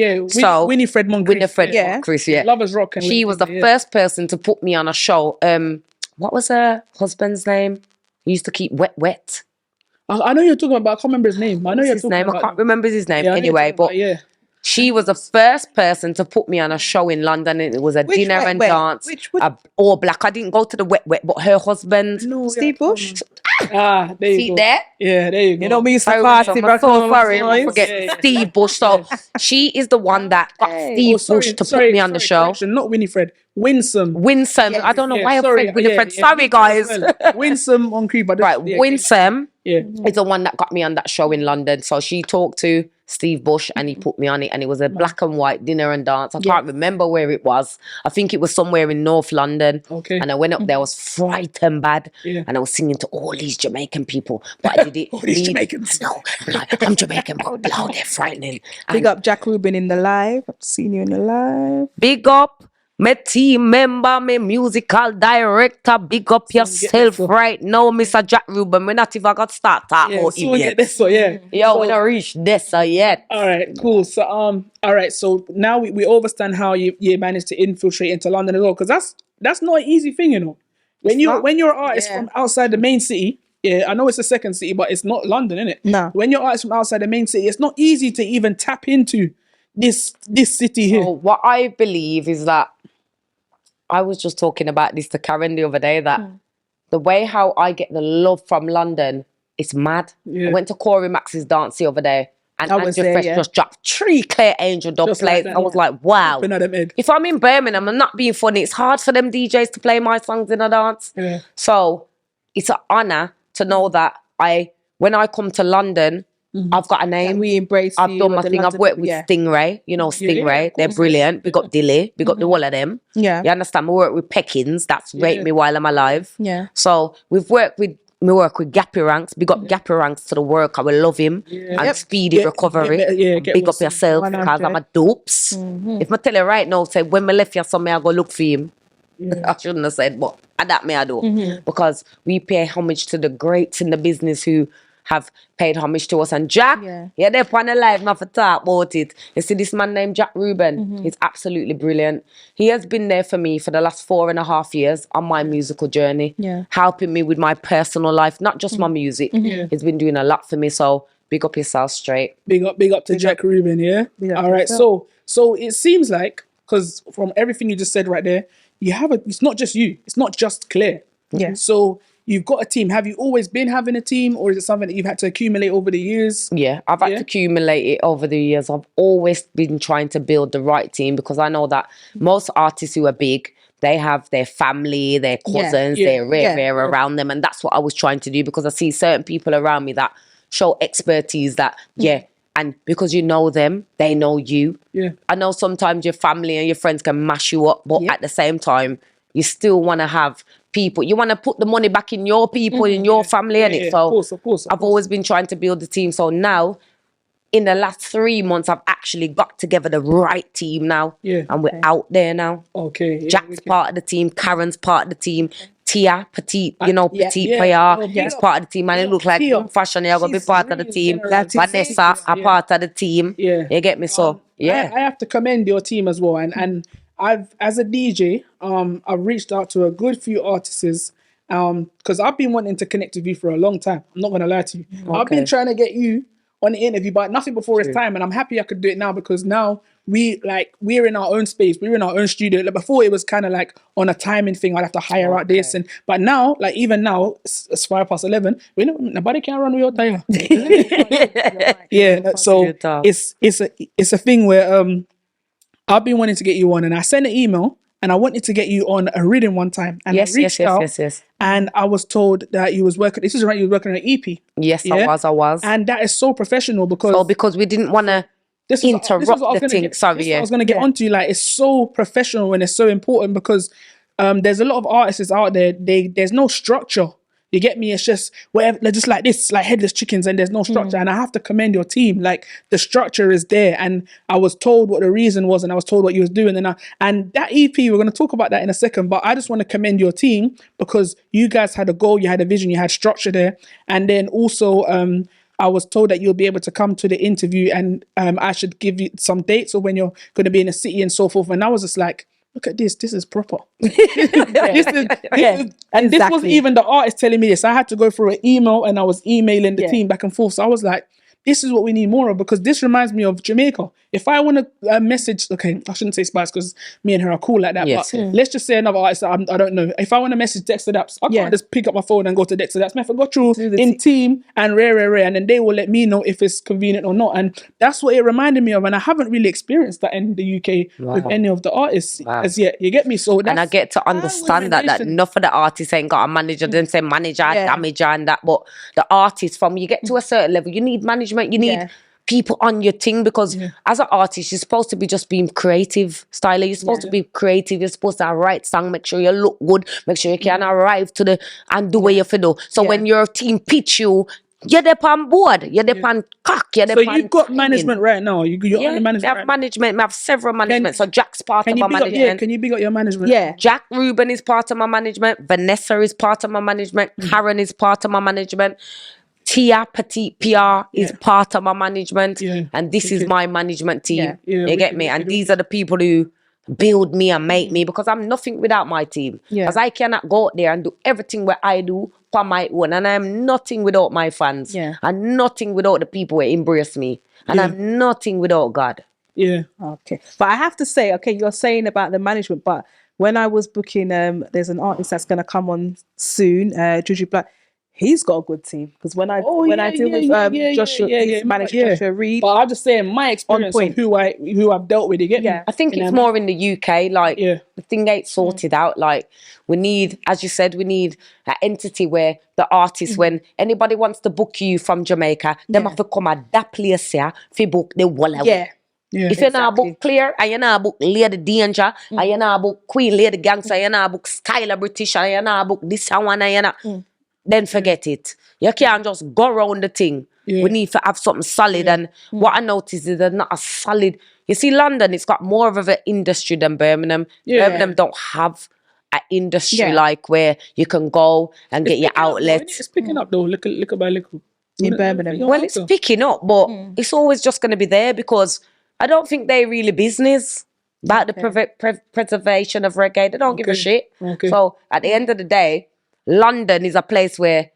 Winifred Moncrief, yeah. Lovers Rock. And she was the first person to put me on a show. What was her husband's name? He used to keep Wet. I know you're talking about. I can't remember his name. I know you're talking about. I can't remember his name Yeah, anyway, but. She was the first person to put me on a show in London, and it was a dinner and dance. All black. I didn't go to the wet, but her husband, Steve Bush. There you go. There? Yeah, there you go. You know me used to I'm party. so sorry, I forget Steve Bush. So she is the one that got Steve Bush to put me on the show. Correction, not Winifred. Winsome. I don't know why I said Winifred. Sorry, guys. Winsome on Creeper. Right, Winsome is the one that got me on that show in London. So she talked to Steve Bush and he put me on it, and it was a black and white dinner and dance. I can't remember where it was. I think it was somewhere in North London. Okay. And I went up there, I was frightened bad. Yeah. And I was singing to all these Jamaican people. But I did it. All these Jamaicans. No, I'm Jamaican, but loud, they're frightening. Big up Jack Rubin in the live. I've seen you in the live. Big up my team member, my musical director. Big up yourself right now, Mr. Jack Rubin. We're not even got start talk about him yet. Yo, we don't reach this yet. All right, cool. So all right. So now we understand how you managed to infiltrate into London as well, because that's not an easy thing, you know. When you're an artist from outside the main city, I know it's the second city, but it's not London, innit? No. When you're an artist from outside the main city, it's not easy to even tap into this city here. So what I believe is that I was just talking about this to Karen the other day, that the way how I get the love from London, it's mad. I went to Corey Max's dance the other day, and Andrew Fresh just dropped 3 Clear Angel dub plays. Like that, I was like, wow. If If I'm in Birmingham, I'm not being funny, it's hard for them DJs to play my songs in a dance. Yeah. So it's an honour to know that when I come to London, I've got a name. And we embrace I've you done my with the thing. I've London- worked with Stingray. You know Stingray. They're brilliant. We got Dilly. We got the all of them. Yeah. You understand? We work with Peckins. That's rate me while I'm alive. Yeah. So we work with Gappy Ranks. Big up Gappy Ranks to the work. I will love him. And speedy recovery. Big up yourself, because I'm a dopes. If I tell you right now, say when I left here, somewhere I go look for him. I shouldn't have said, but that me I do. Because we pay homage to the greats in the business who have paid homage to us. And Jack, they're on the live, not for talk about it. You see this man named Jack Rubin, he's absolutely brilliant. He has been there for me for the last 4.5 years on my musical journey, helping me with my personal life, not just my music. He's been doing a lot for me, so big up yourself straight. Big up to Jack Rubin, yeah? All right, so it seems like, because from everything you just said right there, it's not just you, it's not just Claire. Yeah. So you've got a team. Have you always been having a team, or is it something that you've had to accumulate over the years? Yeah, I've had to accumulate it over the years. I've always been trying to build the right team, because I know that most artists who are big, they have their family, their cousins, their rare around them. And that's what I was trying to do, because I see certain people around me that show expertise that, and because you know them, they know you. Yeah. I know sometimes your family and your friends can mash you up, but at the same time, you still want to have people. You want to put the money back in your people, in your family, innit? So of course. I've always been trying to build the team. So now, in the last 3 months, I've actually got together the right team now. Yeah. And we're out there now. Okay. Yeah, Jack's part of the team, Karen's part of the team, Tia, Petite, Petite Payar is part of the team. And it look like Tia. Fashion, you're going to be part of the team. generous. Vanessa are part of the team. Yeah. You get me? So, I have to commend your team as well. And I've, as a DJ, I've reached out to a good few artists, because I've been wanting to connect with you for a long time. I'm not going to lie to you. I've been trying to get you on the interview, but nothing before it's time. And I'm happy I could do it now, because now we're in our own space. We're in our own studio. Like before, it was kind of like on a timing thing. I'd have to hire out this, but now, like even now, it's 11:05. Nobody can run with your tire. So it's a thing where I've been wanting to get you on, and I sent an email, and I wanted to get you on a reading one time, and I reached out, and I was told that you was working. This is right. You were working on an EP. Yes, I was. And that is so professional, because we didn't want to interrupt the thing. Sorry, I was going to get onto you. Like, it's so professional and it's so important, because there's a lot of artists out there. There's no structure. You get me? It's just whatever, they're just like this, like headless chickens, and there's no structure. And I have to commend your team. Like, the structure is there, and I was told what the reason was, and I was told what you was doing, and that EP, we're going to talk about that in a second. But I just want to commend your team, because you guys had a goal, you had a vision, you had structure there, and then also I was told that you'll be able to come to the interview, and I should give you some dates of when you're going to be in a city and so forth. And I was just like, look at this is proper. And this wasn't even the artist telling me this. I had to go through an email, and I was emailing the team back and forth. So I was like, this is what we need more of, because this reminds me of Jamaica. If I want to message, okay, I shouldn't say Spice, because me and her are cool like that, but let's just say another artist that I don't know. If I want to message Dexter Daps, I can't just pick up my phone and go to Dexter Daps. I forgot you in team and rare, and then they will let me know if it's convenient or not. And that's what it reminded me of. And I haven't really experienced that in the UK with any of the artists as yet. You get me? So and I get to understand that enough of the artists ain't got a manager. Then say manager, damager, and that. But the artists, from you get to a certain level, you need management. You need people on your thing, because as an artist, you're supposed to be just being creative. Stylah, you're supposed to be creative. You're supposed to write song, make sure you look good, make sure you can arrive to and do what you have to do. So when your team pitch you, you're there on board, you're there on cock, you're there. So you've got management right now. You're on the management. I have management. I have several management. So Jack's part of my management. Can you big up your management? Yeah. Jack Ruben is part of my management. Vanessa is part of my management. Karen is part of my management. Tia Petite PR is part of my management, and this is my management team. You get me? And these are the people who build me and make me, because I'm nothing without my team. Because I cannot go out there and do everything what I do for my own, and I'm nothing without my fans. And nothing without the people who embrace me. And I'm nothing without God. Yeah. Okay. But I have to say, okay, you're saying about the management, but when I was booking, there's an artist that's going to come on soon, Juju Black. He's got a good team, because when I deal with Joshua, manager Joshua Reed. But I'm just saying my experience of who I've dealt with. You get me? I think it's more in the UK. Like the thing ain't sorted out. Like we need, as you said, we need an entity where the artist, when anybody wants to book you from Jamaica, them have to come at that place here for book the whole away. If you're not book Clear, and you're not book Lady Danger, and you're not book Queen Lady Gangster, and you're not book Stylah British, and you're not book this and one, and you're not. Then forget it. You can't just go around the thing. We need to have something solid. And what I noticed is there's not a solid. You see, London, it's got more of an industry than Birmingham. Birmingham don't have an industry like where you can go and get your outlets. It's picking up though, little by little. In Birmingham. Well, it's picking up, but it's always just going to be there, because I don't think they really business about the preservation of reggae. They don't give a shit. So at the end of the day, London is a place where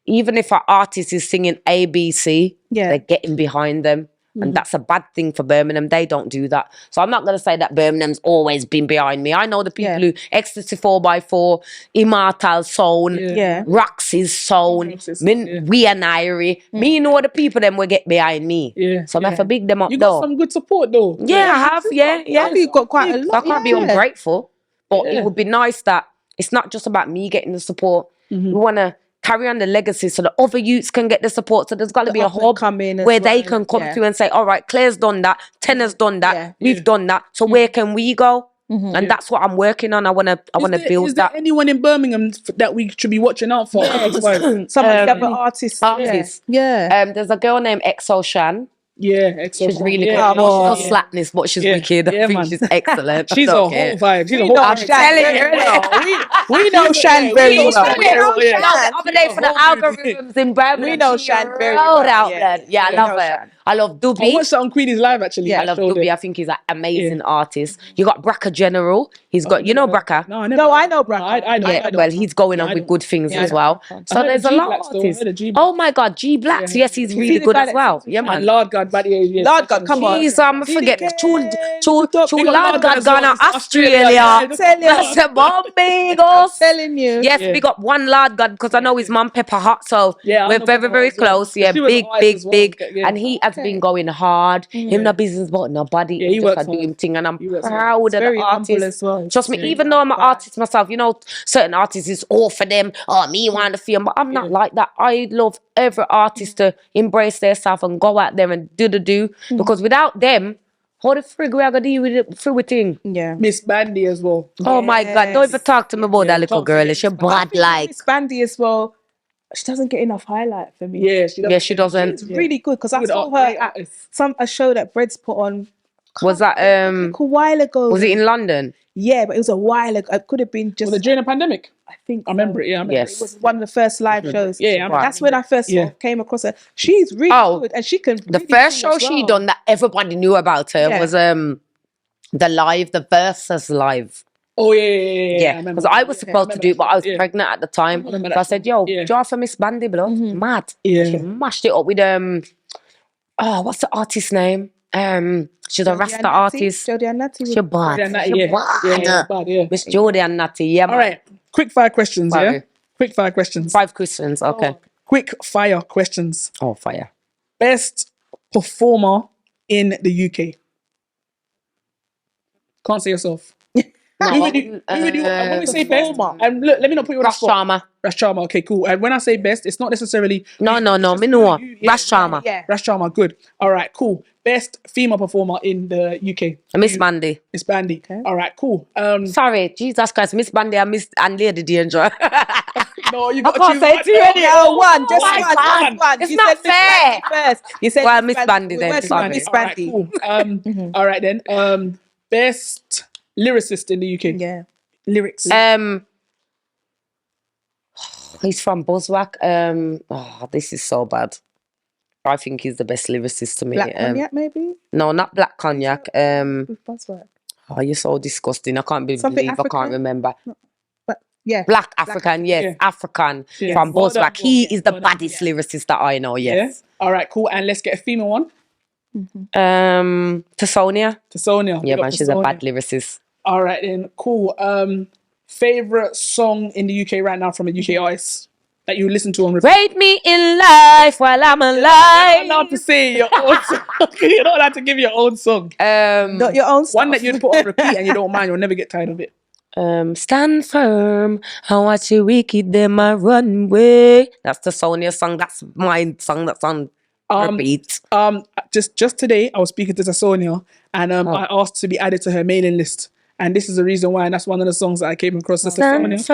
even if an artist is singing ABC, they're getting behind them. And that's a bad thing for Birmingham. They don't do that. So I'm not going to say that Birmingham's always been behind me. I know the people who, Ecstasy 4x4, Immortal Sound, Roxy's Sound, We and Irie. Me know the people them will get behind me. So I have to big them up. You got some good support though. Yeah, I have. Yeah. You've got quite a lot. I can't be ungrateful. But it would be nice that it's not just about me getting the support. We want to carry on the legacy so the other youths can get the support. So there's got to be a up and hub coming as where they well, can come yeah. to and say, all right, Claire's done that, Tenor's done that, Yeah. we've done that. So where can we go? And that's what I'm working on. I want to build Is that. there anyone in Birmingham that we should be watching out for? Some of the other artists. Yeah. There's a girl named XO Shan. Yeah, She's really good. yeah, She's not yeah. slackness, but she's Yeah. wicked. I Yeah, think man. she's excellent. She's I a don't whole care. vibe. She's a We whole know vibe. Shan very well. We know Shan very know well. Shan We very know well, yeah. Shan. No, the other day for the algorithms in Birmingham. We know she Shan very rolled well, out, yeah. blood. Yeah, I We love know her. Shan. I love I Doobie. watched that on Queenie's Live actually. I love showed Doobie. it. I think he's an amazing artist. You got Bracca General. He's got, you know Bracca? No, I never. No, I know Bracca. I know. Yeah, I don't. well, he's going on I with don't. good things Yeah, as I well. don't. So I heard there's the a lot G-Blacks of though. I artists. heard the G-Blacks. Oh my God, G Blacks. Yeah. Yes, he's see really the good guy as that well. sings Yeah, And man. Lord God, but yeah. Lord God, come on. He's forget Chul Big up Lord Lord God God as gone well. to He's Australia. Yeah, Tell you. I said, Bombigos. Telling you. Yes, Yeah. we got one Lord God because I know his mum Pepper Hot, so Yeah, I we're know very, Pepper very Hot as well. close. Yeah, She was big, an artist big, as well. big, Yeah. and he has been going hard. Him no business, but nobody. Yeah, he just works a doing hard. thing, and I'm He works hard. proud of the very humble artist as well. Trust me, Yeah. even though I'm an artist myself, you know, certain artists is all for them. Oh, me want to feel, but I'm not like that. I love every artist to embrace their self and go out there and do because without them, how the frig we are gonna deal with it through a thing? Yeah. Miss Bandy as well. Oh my God! Don't even talk to me about that little can't girl. forget She Miss bad like. Miss Bandy as well. She doesn't get enough highlight for me. Yeah, she does. Yeah, she doesn't. It's really good because I Good saw art, her great at artist. a show that Bread's put on. Was that a little while ago. Was it in London? Yeah, but it was a while ago. It could have been just. Was it during the pandemic? I think I remember it. Yeah, I remember Yes. It was one of the first live shows. Yeah, I That's when I first Yeah. came across her. She's really good, and she can. The really first sing show as she well. done that everybody knew about her Yeah. was the Versus live. Oh yeah. Yeah, because I was supposed to do it, but I was pregnant at the time. So remember I said, "Yo, Yeah. do you for Miss Bandy, blood? Mad." Yeah. She mashed it up with what's the artist's name? She's a Rasta artist. Jodie and Natty. She bad. Yeah, She bad. yeah, bad, yeah. Miss Jodie and Natty. Yeah. All right, quick fire questions. Yeah, Fire. quick fire questions. 5 questions. Okay. Quick fire questions. Oh, fire. Best performer in the UK. Can't say yourself. Who would you, when we say best, and look, let me not put you on the Rash spot. Charmer. Rash Charmer, okay, cool. And when I say best, it's not necessarily No, me know. Rash Charmer. Yeah. Rash Charmer, good. All right, cool. Best female performer in the UK. Miss Bandy. Miss Bandy. All right, cool. Sorry, Jesus Christ, Miss Bandy and Lady Danger. No, you got to Can't choose say one. two anyhow. One, just my one, God. just one. It's You not said Miss fair. Bandy first. You said Well, Miss Bandy We then, went to sorry. Miss All right, Bandy. cool. All right then. Best lyricist in the UK. Yeah. Lyrics. He's from Buzzwhack. This is so bad. I think he's the best lyricist to me. Black Cognac, maybe? No, not Black Cognac. With Buzzword. Oh, you're so disgusting. I can't believe Something I can't African? remember. But yeah. Black African, yes, Yeah. African Yeah. from Well done, Buzzwhack. He is the well done. baddest lyricist that I know. Yes. Yeah. All right, cool. And let's get a female one. To Sonia. To Sonia. Yeah, Big up man, to she's Sonia. a bad lyricist. All right then, cool. Favorite song in the UK right now from a UK artist that you listen to on repeat? Rate me in life while I'm You're alive. not allowed to say your own song. You're not allowed to give your own song. Not your own stuff. One that you'd put on repeat and you don't mind. You'll never get tired of it. Stand firm and watch your wicked them a runway. That's the Sonia song. That's my song that's on repeat. Just today, I was speaking to Sonia and I asked to be added to her mailing list. And this is the reason why, and that's one of the songs that I came across. Sonia. She'll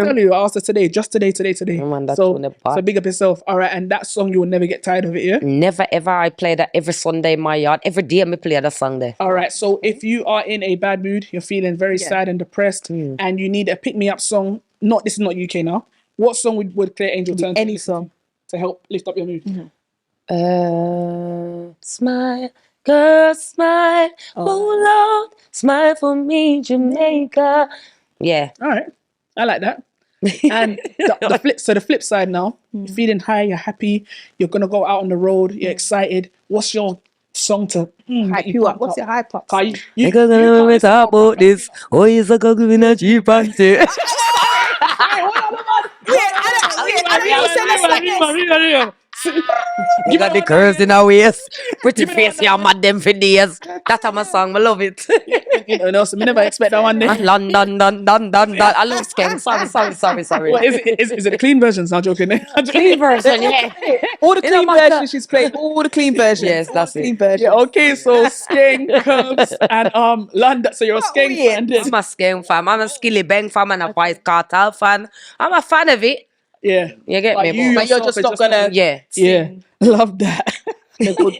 tell you, I asked her today, just today. Oh man, that's so one of bad. big up yourself. All right, and that song, you will never get tired of it, yeah? Never ever. I play that every Sunday in my yard. Every day I play that song there. All right, so if you are in a bad mood, you're feeling very sad and depressed, and you need a pick-me-up song, this is not UK now, what song would Claire Angel turn to? Any song. To help lift up your mood? Smile, girl, smile. Oh Lord, smile for me, Jamaica. Yeah. All right, I like that. And the flip side now, you're feeling high, you're happy, you're gonna go out on the road, you're excited. What's your song to Hype you up. What's your hype up? You can talk about this. Oh, you're so good in a cheap party. You got the curves in our waist. Pretty face, yeah, mad them for days. That's my song. I love it. You know, no, so me never expect that one day. London, dun, dun, dun, dun. I love Skank. Sorry. What, is it the clean versions? I'm joking. Clean version, yeah. All the You know, clean Martha- versions she's played. All the clean versions. Yes, All that's the clean it. versions. Yeah, okay, so Skank, Curves, and London. So you're a Skank weird. fan then. I'm a Skank fan. I'm a Skilly Bang fan and a Vice Cartel fan. I'm a fan of it. Yeah. You get me, But you boy? But you're yourself just are not gonna. Yeah. Yeah. Love that. The good,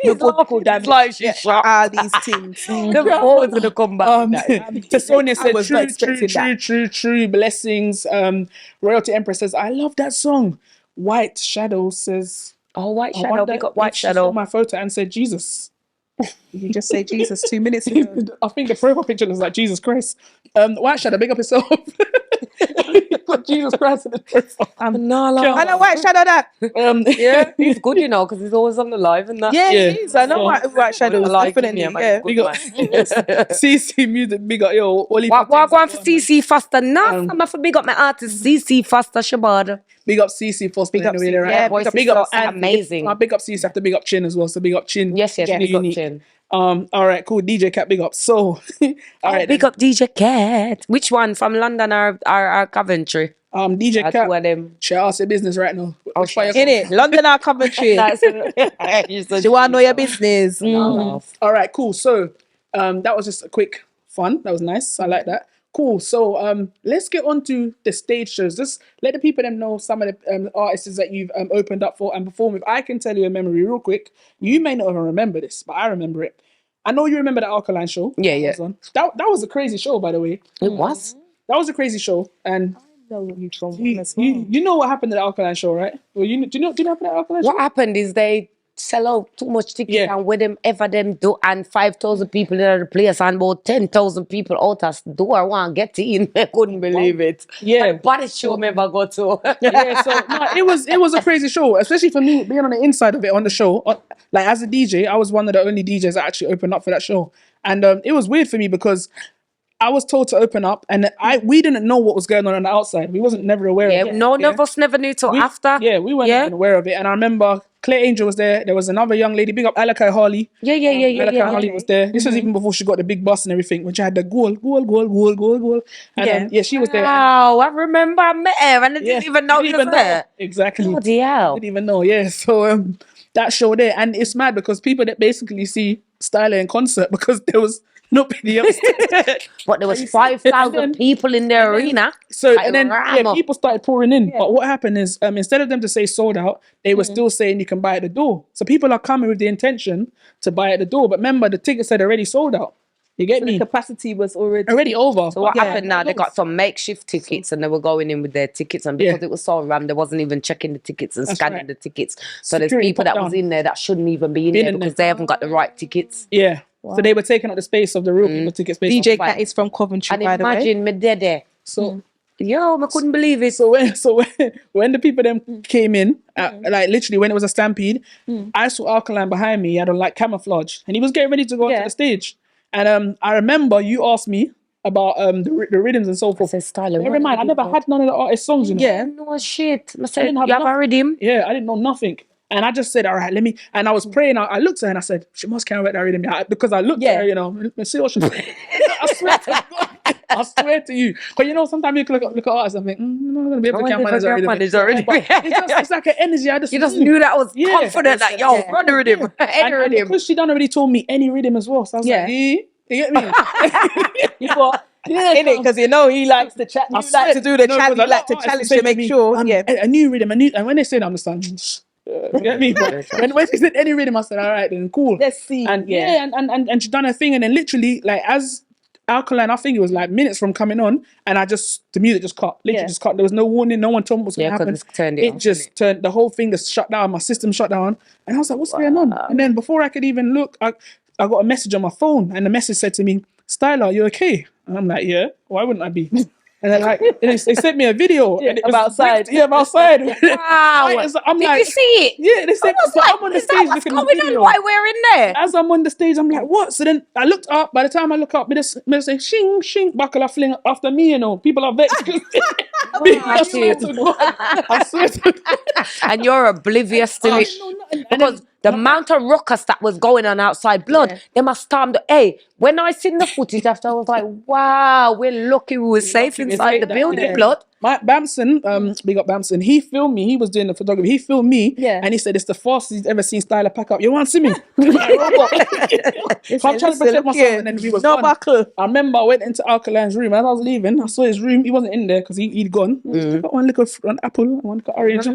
It's like she's shot. all these things. They're always going to come back. with that. To Sonia I said, was not true, expecting that. blessings. Royalty Empress says, I love that song. White Shadow says, Oh, White I Shadow. wonder Big up White if she saw Shadow. my photo and said Jesus. You just say Jesus 2 minutes ago. I think the profile picture looks like Jesus Christ. White Shadow, big up yourself. Put Jesus Christ in the profile. No, love. I know White Shadow that. Yeah, he's good, you know, because he's always on the live and that. Yeah, Yeah. it is. I know White Shadow I like him, definitely. yeah, man. Yeah. Big up CC Music, big up yo. What going for CC Foster? No, I'm going to big up my artist, CC Foster Shabada. Big up CC Foster. Big up anyway, CC. right? Yeah, voice big is up so amazing. Big up CC after big up Chin as well. So big up Chin. Yes, Chin big up Unique. Chin. All right, cool. DJ Cat, big up. So, all right, Big up DJ Cat. Which one from London or Coventry? DJ That's Cat. two of them. Share us your business right now. Oh, Fire- In it, London or Coventry. You want to know your business? All right, cool. So, that was just a quick fun. That was nice. I like that. Cool. So, let's get on to the stage shows. Just let the people them know some of the artists that you've opened up for and performed with. I can tell you a memory real quick. You may not even remember this, but I remember it. I know you remember the Alkaline show. Yeah, that yeah. was on. That was a crazy show, by the way. It was? That was a crazy show, and you know what happened to the Alkaline show, right? Well, do you know what happened to the Alkaline What show? happened is they sell out too much tickets Yeah. and with them ever them do and 5,000 people in the place and about 10,000 people out as door want get in. I couldn't believe it. Yeah. Body show me ever go to. Yeah, so no, it was a crazy show, especially for me being on the inside of it on the show. Like as a DJ, I was one of the only DJs that actually opened up for that show, and it was weird for me because I was told to open up, and we didn't know what was going on the outside. We wasn't never aware Yeah, of it. none of us never knew till after. Yeah, we weren't even aware of it. And I remember Claire Angel was there. There was another young lady, big up Alakai Harley. Yeah. Alakai Harley was there. This was even before she got the big bus and everything, which had the goal. And she was there. Wow, I remember I met her and I didn't even know Didn't she was there. Exactly. Bloody hell. Didn't even know. Yeah. So that show there, and it's mad because people that basically see Stylah in concert because there was nobody else. But there was 5,000 people in the arena. So Like, and then ram up. people started pouring in. But what happened is instead of them to say sold out, they were still saying you can buy at the door. So people are coming with the intention to buy at the door. But remember, the tickets had already sold out. You get me? The capacity was already over. So what happened now? They got some makeshift tickets and they were going in with their tickets, and because it was so rammed, they wasn't even checking the tickets and scanning right. the tickets. So there's Security people put that was down. in there that shouldn't even be in there because they haven't got the right tickets. Yeah. Wow. So they were taking up the space of the real people tickets. DJ Cat is from Coventry, And by the way. imagine me there. So Yo, I couldn't believe it. So when the people them came in, like literally when it was a stampede, I saw Alkaline behind me. He had on like camouflage, and he was getting ready to go onto the stage. And I remember you asked me about the rhythms and so forth. I said, Stylah, Bear in mind, I never had none of the artist songs. You know? Yeah. No shit. I said, didn't have you have a nothing. rhythm? Yeah, I didn't know nothing. And I just said, all right, let me. And I was praying. I looked at her and I said, she must carry that rhythm. Because I looked at her, you know, and see what she's doing. I swear to God. I swear to you. Because you know, sometimes you can look at artists and think, I'm not going to be able to carry that rhythm. But it's like an energy. You just knew that I was confident that, yo, run the rhythm. Any And rhythm. because she done already told me any rhythm as well. So I was like, you get me? You thought, In it, because you know he likes to chat. He likes to do the challenge. He likes to challenge to make sure. A new rhythm, and when they said, I'm just like, you get me? When she said any rhythm, I said, all right, then cool. Let's see. And and she done her thing, and then literally, like as Alkaline, I think it was like minutes from coming on, and the music just cut. Literally just cut. There was no warning. No one told me what's going to happen. it's turned it off, just turned the whole thing. Just shut down. My system shut down, and I was like, what's going on? And then before I could even look, I got a message on my phone, and the message said to me, Stylah, you okay? And I'm like, yeah. Why wouldn't I be? And then like they sent me a video and it was outside. Yeah, I'm outside. Wow. I'm Did like, you see it? yeah, they said, I was but like, I'm on the is that stage what's looking at going the on video. while we're in there? As I'm on the stage, I'm like, what? So then I looked up. By the time I look up, me say, shing, shing, buckle fling after me, you know. People are vexed. I swear to God. I swear to God. And you're oblivious to it. No, nothing. And Because then, the amount of ruckus that was going on outside, blood, they must storm the. Hey, when I seen the footage after, I was like, wow, we're lucky we were safe inside the building, blood. My Bamson, big up Bamson, he filmed me. He was doing the photography. He filmed me, and he said it's the fastest he's ever seen Stylah pack up. You want to see me? I'm trying to protect myself, and then we was no gone. buckle. I remember I went into Alkaline's room. As I was leaving, I saw his room. He wasn't in there because he'd gone. I got one little apple, one little orange.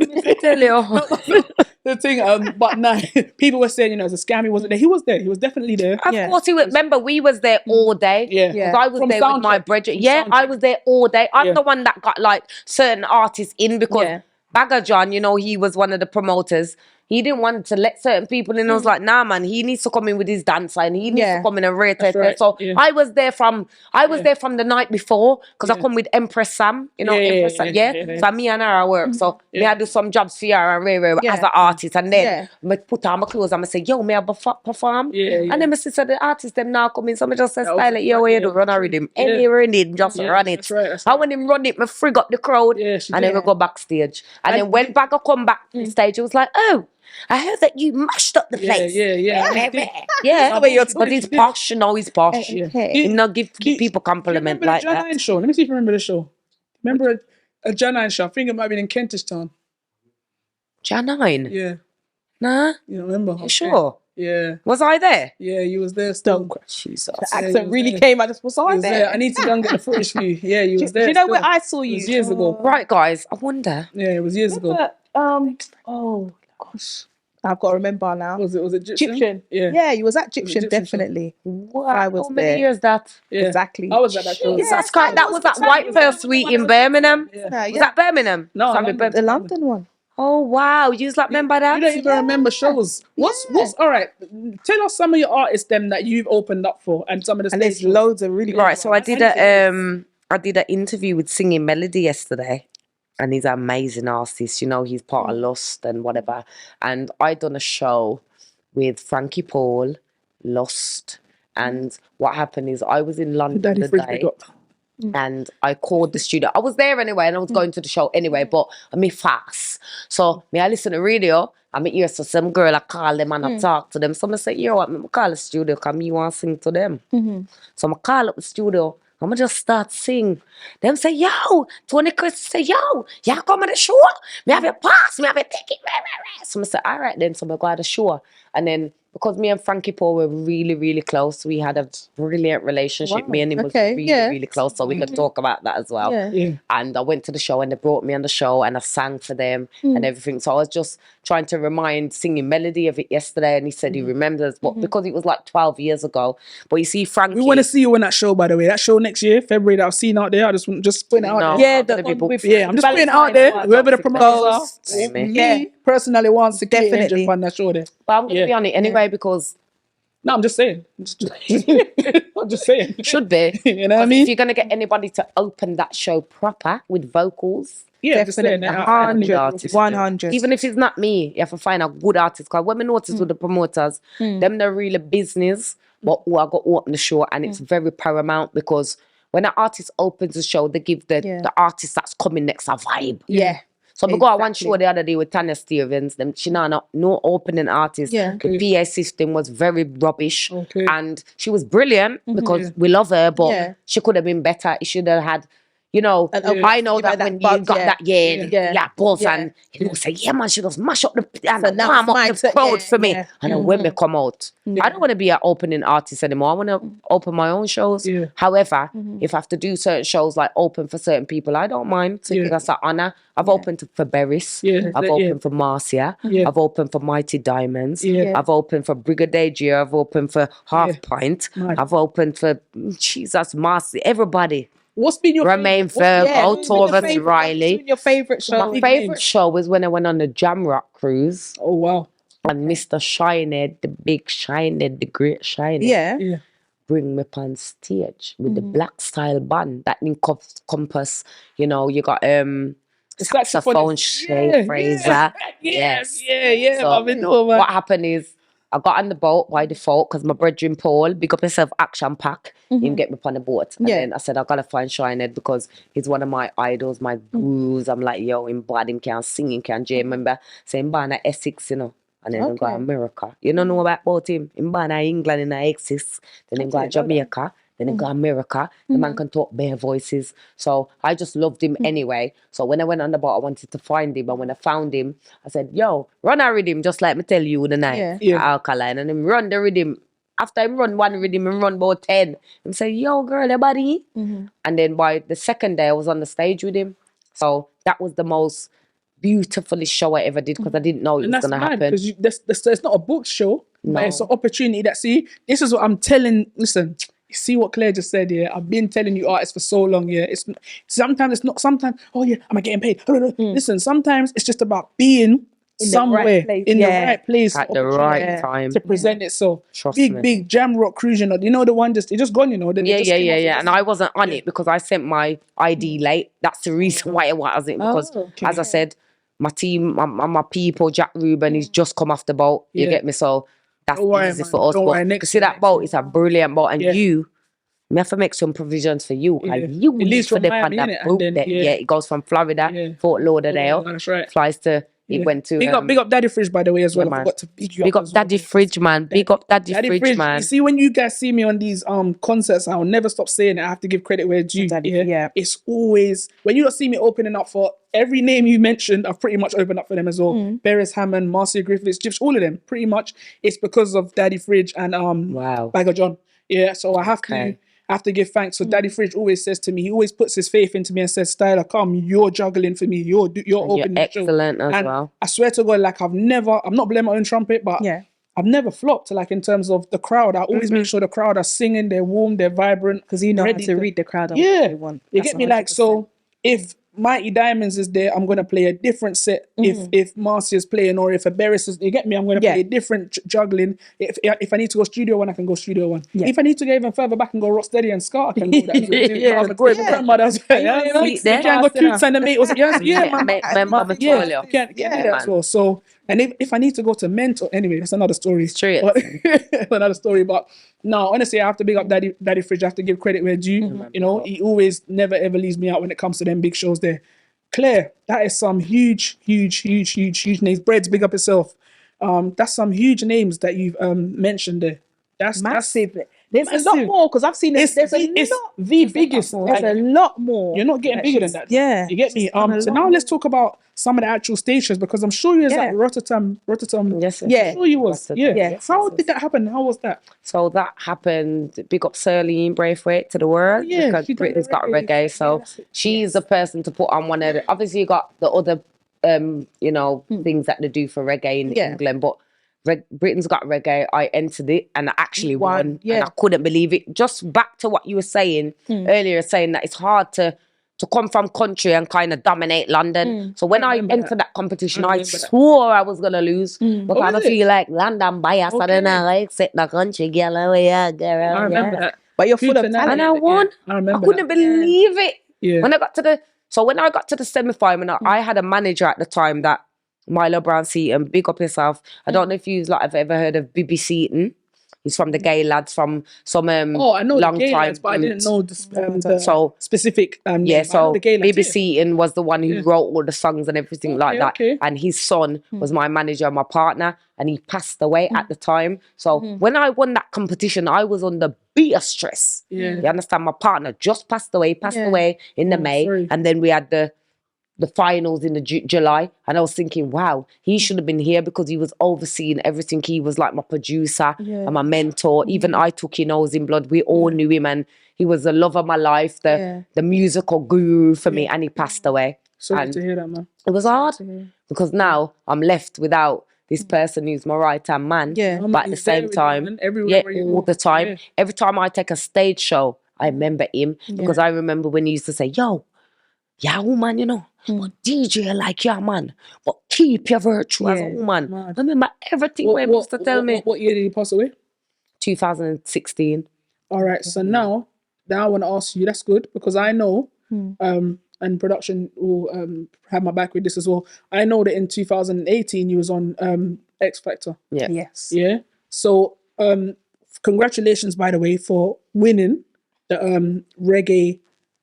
Tell you. The thing, but nah, people were saying, it's a scam. He wasn't there. He was there. He was definitely there. Of course he would. Remember, we was there all day. Yeah. Because I was From there with my soundtrack. brethren. Yeah, I was there all day. I'm Yeah. the one that got like certain artists in because Bagger John, he was one of the promoters. He didn't want to let certain people in. I was like, nah, man, he needs to come in with his dancer and he needs to come in and rate it. right. So Yeah. I was there from the night before because I come with Empress Sam, Empress Sam, So me and her work. So me I do some jobs for her and Ray as an artist. And then I put on my clothes and I say, yo, may I perform? And then my sister, the artist, them now come in. So I just say, Stylah, yo, what you do? Run a rhythm. Anywhere in it, just run it. That's right. And when him run it, me frig up the crowd. Yeah, she And did. then we go backstage. And then when Bagger come back to the stage, it was like, oh, I heard that you mashed up the place. Yeah. But he's posh, he's posh. He not give people compliment like John that. Hine show? Let me see if you remember the show. Remember a John Hine show? I think it might have been in Kentish Town. Janine? Yeah. Nah? You don't remember? You sure? Yeah. Was I there? Yeah, you was there still. Jesus. The accent really came. I just was You on was there. there. I need to go and get the footage for you. Yeah, you was there. Do you know still. where I saw It you? was years ago. Right, guys, I wonder. Yeah, it was years ago. Oh gosh, I've got to remember now. Was it Egyptian? Egyptian. Yeah. You was at Egyptian, Egyptian definitely. What? I was How many there. years that? Yeah. Exactly. I was at that show. Jesus Christ, that was that White Pearl Suite in Birmingham. Was that Birmingham? No, Sorry, London. The London one. Oh wow, you like remember that? You don't even remember shows. What's all right? Tell us some of your artists them that you've opened up for and some of the And there's stage shows. loads of really Right, so I did an interview with Singing Melody yesterday, and he's an amazing artist. He's part of Lost and whatever. And I done a show with Frankie Paul, Lost, and what happened is I was in London Daddy the Fridge day. big up. And I called the studio. I was there anyway, and I was going to the show anyway, but me fast. So me I listen to radio, and me hear some girl, I call them and I talk to them. So I say, yo, what, me call the studio, because me want to sing to them. So I call up the studio, I'm just start sing. Them say, yo, Tony Chris say, yo, y'all come on the show? Me have a pass, me have a ticket. So I say, all right then, so I go to the show. And then, because me and Frankie Paul were really, really close, we had a brilliant relationship. Me and him was really, really close, so we could talk about that as well. Yeah. And I went to the show and they brought me on the show and I sang for them and everything. So I was just trying to remind Singing Melody of it yesterday, and he said he remembers, but because it was like 12 years ago. But you see, Frankie... We want to see you in that show, by the way. That show next year, February, that I've seen out there. I just putting it out No. there. Yeah, I'm the gonna be one booked with for it. Yeah, I'm just putting it out there. Whoever the promoters are, Amy. me personally wants to Definitely. definitely fund that show there. But I'm going to be on it anyway because... No, I'm just saying. I'm just saying. Should be. You know what I If mean? you're going to get anybody to open that show proper with vocals... Yeah, just saying. Definitely. that. 100. 100. Even if it's not me, you have to find a good artist. Because what we notice with the promoters, them they're really business, but who are going to open the show, and it's very paramount because when an artist opens the show, they give the artist that's coming next a vibe. Yeah. So we got one show the other day with Tanya Stevens. Them she no opening artist. Yeah. The PA system was very rubbish, Okay. and she was brilliant because we love her, but she could have been better. She should have had. I know that when you got that, boss, and say, yeah, man, she goes mash up the palm up the crowd for me. And then when we come out, I don't want to be an opening artist anymore. I want to open my own shows. Yeah. However, if I have to do certain shows, like open for certain people, I don't mind taking us an honour. I've opened for Beris. Yeah. I've opened for Marcia. Yeah. I've opened for Mighty Diamonds. Yeah. I've opened for Brigadier. I've opened for Half Pint. Right. I've opened for Jesus, Marcia, everybody. What's been your Remain Virgo, Taurus, Riley. Your favourite show? My favourite show was when I went on the Jamrock cruise Oh, wow. and Mr. Shinehead, the big Shinehead, the great Shinehead. Yeah. Yeah. bring me on stage with the black style band that encompass, you know, you got saxophone, Shay Fraser. Yes. So I've been doing what happened is I got on the boat by default because my brethren Paul, big up himself, action pack, him get me on the boat. And then I said, I gotta find Shinehead because he's one of my idols, my gurus. I'm like, yo, him bad, him can sing, him can jam. Remember saying born at Essex, you know. And then him go to America. You don't know about him. Him born at England in Essex. Then him go to Jamaica. Then him go to America. The man can talk bare voices. So I just loved him anyway. So when I went on the boat, I wanted to find him. And when I found him, I said, yo, run a rhythm, just like me tell you the night. Alkaline. And him run the rhythm. After him run one rhythm, him run about 10. Him say, yo, girl, your body. And then by the second day, I was on the stage with him. So that was the most beautiful show I ever did because I didn't know it was going to happen. Because it's not a book show, but it's an opportunity that, see, this is what I'm telling, listen, you see what Claire just said, yeah? I've been telling you artists for so long, yeah? Sometimes, oh yeah, am I getting paid? Listen, sometimes it's just about being somewhere in the right place at the right time to present itself. Trust me. Big jam rock cruise, you know, the one it just gone, you know. Yeah. And I wasn't on it because I sent my ID late. That's the reason why it wasn't, because as I said, my team, my people, Jack Rubin, he's just come off the boat. You get me? So that's easy for us. But see that boat, it's a brilliant boat, and you have to make some provisions for you. And you leave for the boat. It goes from Florida, Fort Lauderdale, flies to. It went to big up Daddy Fridge, by the way, as well. I forgot to big up Daddy Fridge, man. Big up Daddy Fridge, man. You see, when you guys see me on these concerts, I'll never stop saying it. I have to give credit where it's due. It's always when you don't see me opening up for every name you mentioned, I've pretty much opened up for them as well. Beres Hammond, Marcia Griffiths, Gyps, all of them. Pretty much, it's because of Daddy Fridge and Bagger John. Yeah, so I have to give thanks. So Daddy Fridge always says to me, he always puts his faith into me and says, Stylah, come, you're juggling for me. You're opening the show. Excellent as well. I swear to God, like I'm not blaming my own trumpet, but I've never flopped, like in terms of the crowd. I always make sure the crowd are singing, they're warm, they're vibrant. Because you know how to read the crowd. They want. You get me? 100%. Like, so if Mighty Diamonds is there, I'm going to play a different set. If Marcia's playing, or if a Beres is, you get me, I'm going to play a different juggling. If I need to go studio one, I can go studio one. If I need to go even further back and go Rocksteady and Scar, I can go that. I'm a great grandmother as well. You can't go 2 centimeters. You can't get me that as well. So, and if I need to go to mentor, anyway, that's another story. Another story. But no, honestly, I have to big up Daddy Fridge. I have to give credit where due. You know, he always never ever leaves me out when it comes to them big shows there. Claire, that is some huge names. Breads, big up yourself. That's some huge names that you've mentioned there. That's massive. There's a lot more because I've seen it. There's the biggest. There's a lot more. You're not getting bigger than that. Yeah, you get me. So now let's talk about some of the actual stations, because I'm sure you was at Rotterdam. Yes. I'm sure you was. How did that happen? How was that? So that happened. Big up Celine Braithwaite to the world, because Britain's got reggae. So she's the person to put on one of the. Obviously, you got the other, things that they do for reggae in England, but. Britain's got reggae. I entered it and I actually won. And I couldn't believe it. Just back to what you were saying earlier, saying that it's hard to come from country and kind of dominate London. So when I entered that competition, I swore I was gonna lose. But I don't feel like London bias. I don't know, like set the country girl away, girl. I remember that. But you're full of talent. And I won. I couldn't believe it. Yeah. When I got to the semi-final, I had a manager at the time that Milo Brown Seaton, big up yourself. I don't know if you have ever heard of Bibby Seaton. He's from the Gay Lads from some I know long the Gay time. Lads, but I didn't know the specific name. So Bibby Seaton was the one who wrote all the songs and everything like that. And his son was my manager, my partner, and he passed away at the time. So when I won that competition, I was under bigger stress. You understand? My partner just passed away in the May, and then we had the finals in the July, and I was thinking, wow, he should have been here because he was overseeing everything. He was like my producer and my mentor. Even I took He Knows in Blood. We all knew him, and he was the love of my life, the musical guru for me, and he passed away. Sorry to hear that, man. It was hard because now I'm left without this person who's my right-hand man. But at the same time, all the time, every time I take a stage show, I remember him because I remember when he used to say, yo, yeah, woman, but DJ like your man, but keep your virtue as a woman. I remember everything he used to tell me. What year did he pass away? 2016. All right. So now I want to ask you. That's good because I know, and production will have my back with this as well. I know that in 2018 you was on X Factor. Yeah. Yes. Yeah. So congratulations, by the way, for winning the reggae.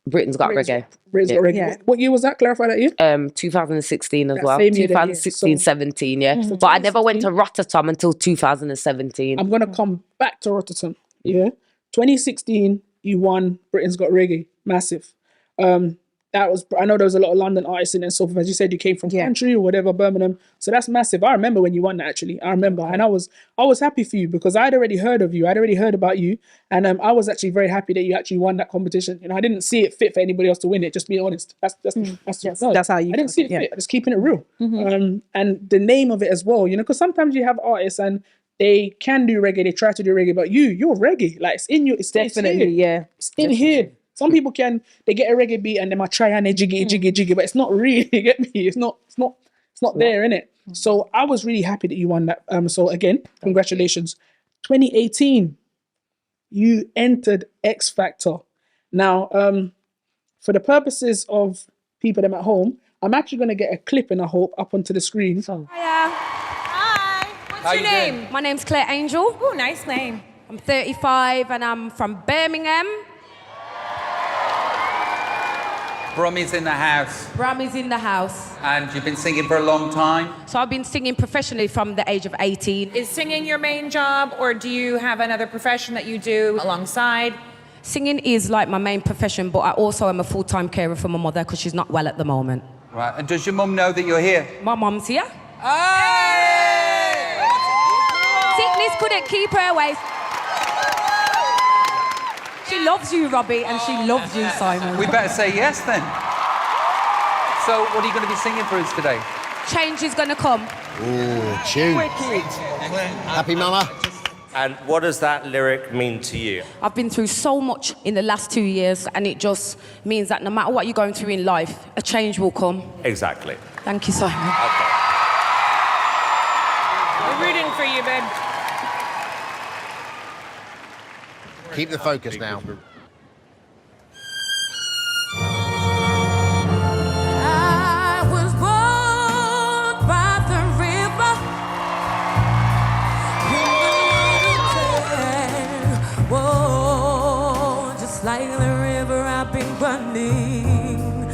Britain's Got Reggae. Britain's Got Reggae. Yeah. What year was that? Clarify that year. 2016 as That well. same year then, yeah. 2016, So- 17, yeah. But I never went to Rotterdam until 2017. I'm gonna come back to Rotterdam. Yeah. 2016, you won Britain's Got Reggae. Massive. That was, I know there was a lot of London artists in it and so forth. As you said, you came from country or whatever, Birmingham. So that's massive. I remember when you won that actually. I remember. And I was happy for you because I'd already heard of you. I'd already heard about you. And I was actually very happy that you actually won that competition. You know, I didn't see it fit for anybody else to win it, just being honest. That's how you I didn't see it fit. Just keeping it real. And the name of it as well, you know, because sometimes you have artists and they can do reggae, they try to do reggae, but you're reggae. Like it's in you, it's Definitely, yeah. It's in here. Some people they get a reggae beat and they might try and they jiggy, but it's not really, you get me? It's not there, innit? So I was really happy that you won that. So again, congratulations. 2018, you entered X Factor. Now, for the purposes of people that are at home, I'm actually going to get a clip and I hope up onto the screen. Hi. What's your name? My name's Claire Angel. Oh, nice name. I'm 35 and I'm from Birmingham. Brummy's in the house. Brummy's in the house. And you've been singing for a long time? So I've been singing professionally from the age of 18. Is singing your main job, or do you have another profession that you do alongside? Singing is like my main profession, but I also am a full-time carer for my mother because she's not well at the moment. Right. And does your mum know that you're here? My mum's here. Hey! Sickness couldn't keep her away. She loves you, Robbie, and she loves you, Simon. We better say yes then. So what are you going to be singing for us today? Change is going to come. Ooh, tune. Happy mama? And what does that lyric mean to you? I've been through so much in the last 2 years, and it just means that no matter what you're going through in life, a change will come. Exactly. Thank you, Simon. Okay. We're rooting for you, babe. Keep the focus now. I was born by the river. Whoa, just like the river I've been running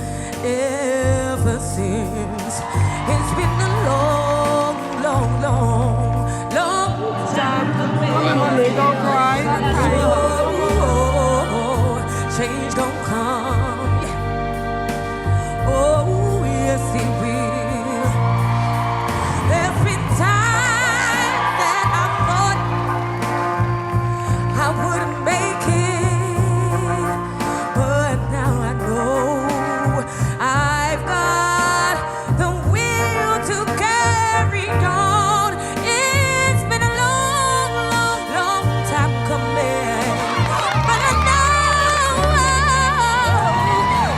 ever since. It's been a long time. Don't cry. Change gon' come. Oh, yes, it will. There's been times that I thought I wouldn't make it, but now I know I've got the will to carry on. It's been a long time coming, but I know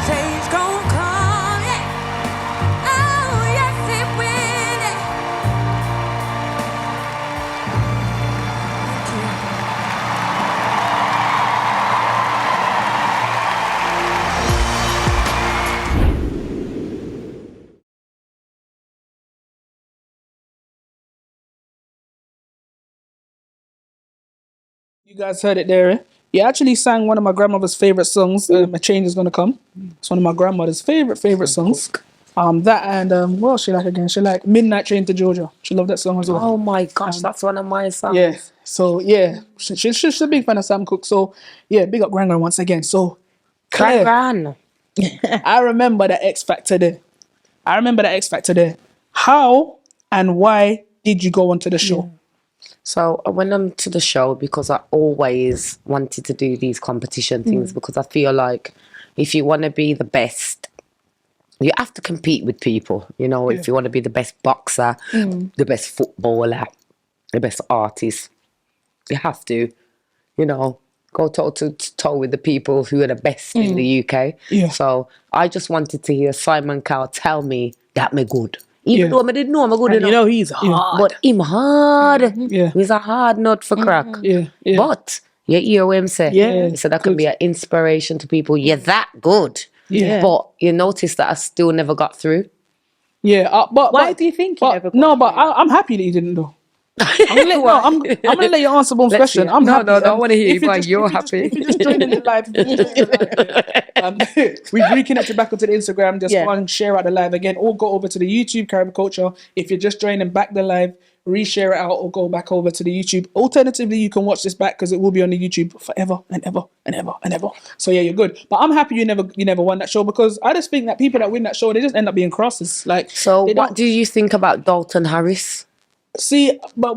change gon' come. Yeah. Oh, yes, it will. You guys heard it there. You actually sang one of my grandmother's favorite songs. A Change Is Gonna Come. It's one of my grandmother's favorite songs. That and what else she like again? She like Midnight Train to Georgia. She loved that song as well. Oh my gosh, that's one of my songs. Yeah. So yeah, she's a big fan of Sam Cooke. So yeah, big up Gran once again. So Claire, Gran. I remember the X Factor there. How and why did you go onto the show? So I went on to the show because I always wanted to do these competition things because I feel like if you want to be the best, you have to compete with people. You know, if you want to be the best boxer, the best footballer, the best artist, you have to, you know, go toe to toe with the people who are the best in the UK. Yeah. So I just wanted to hear Simon Cowell tell me that me good. Even though I didn't know I'm good enough. You know he's hard. But him hard. Yeah. He's a hard nut for crack. Yeah. But You hear what I'm saying? Yeah. He said that can be an inspiration to people. You're that good. Yeah. But you notice that I still never got through. Yeah, Why do you think you never got No, but I'm happy that you didn't though. I'm gonna let you answer one question. I'm No, happy. no, I want to hear you, but you're If happy. you're just joining the live, we've reconnected back onto the Instagram. Just go and share out the live again, or go over to the YouTube Karibe Culture. If you're just joining back the live, reshare it out, or go back over to the YouTube. Alternatively, you can watch this back because it will be on the YouTube forever and ever and ever and ever. So yeah, you're good. But I'm happy you never won that show, because I just think that people that win that show, they just end up being crosses. Like, So what do you think about Dalton Harris? see, but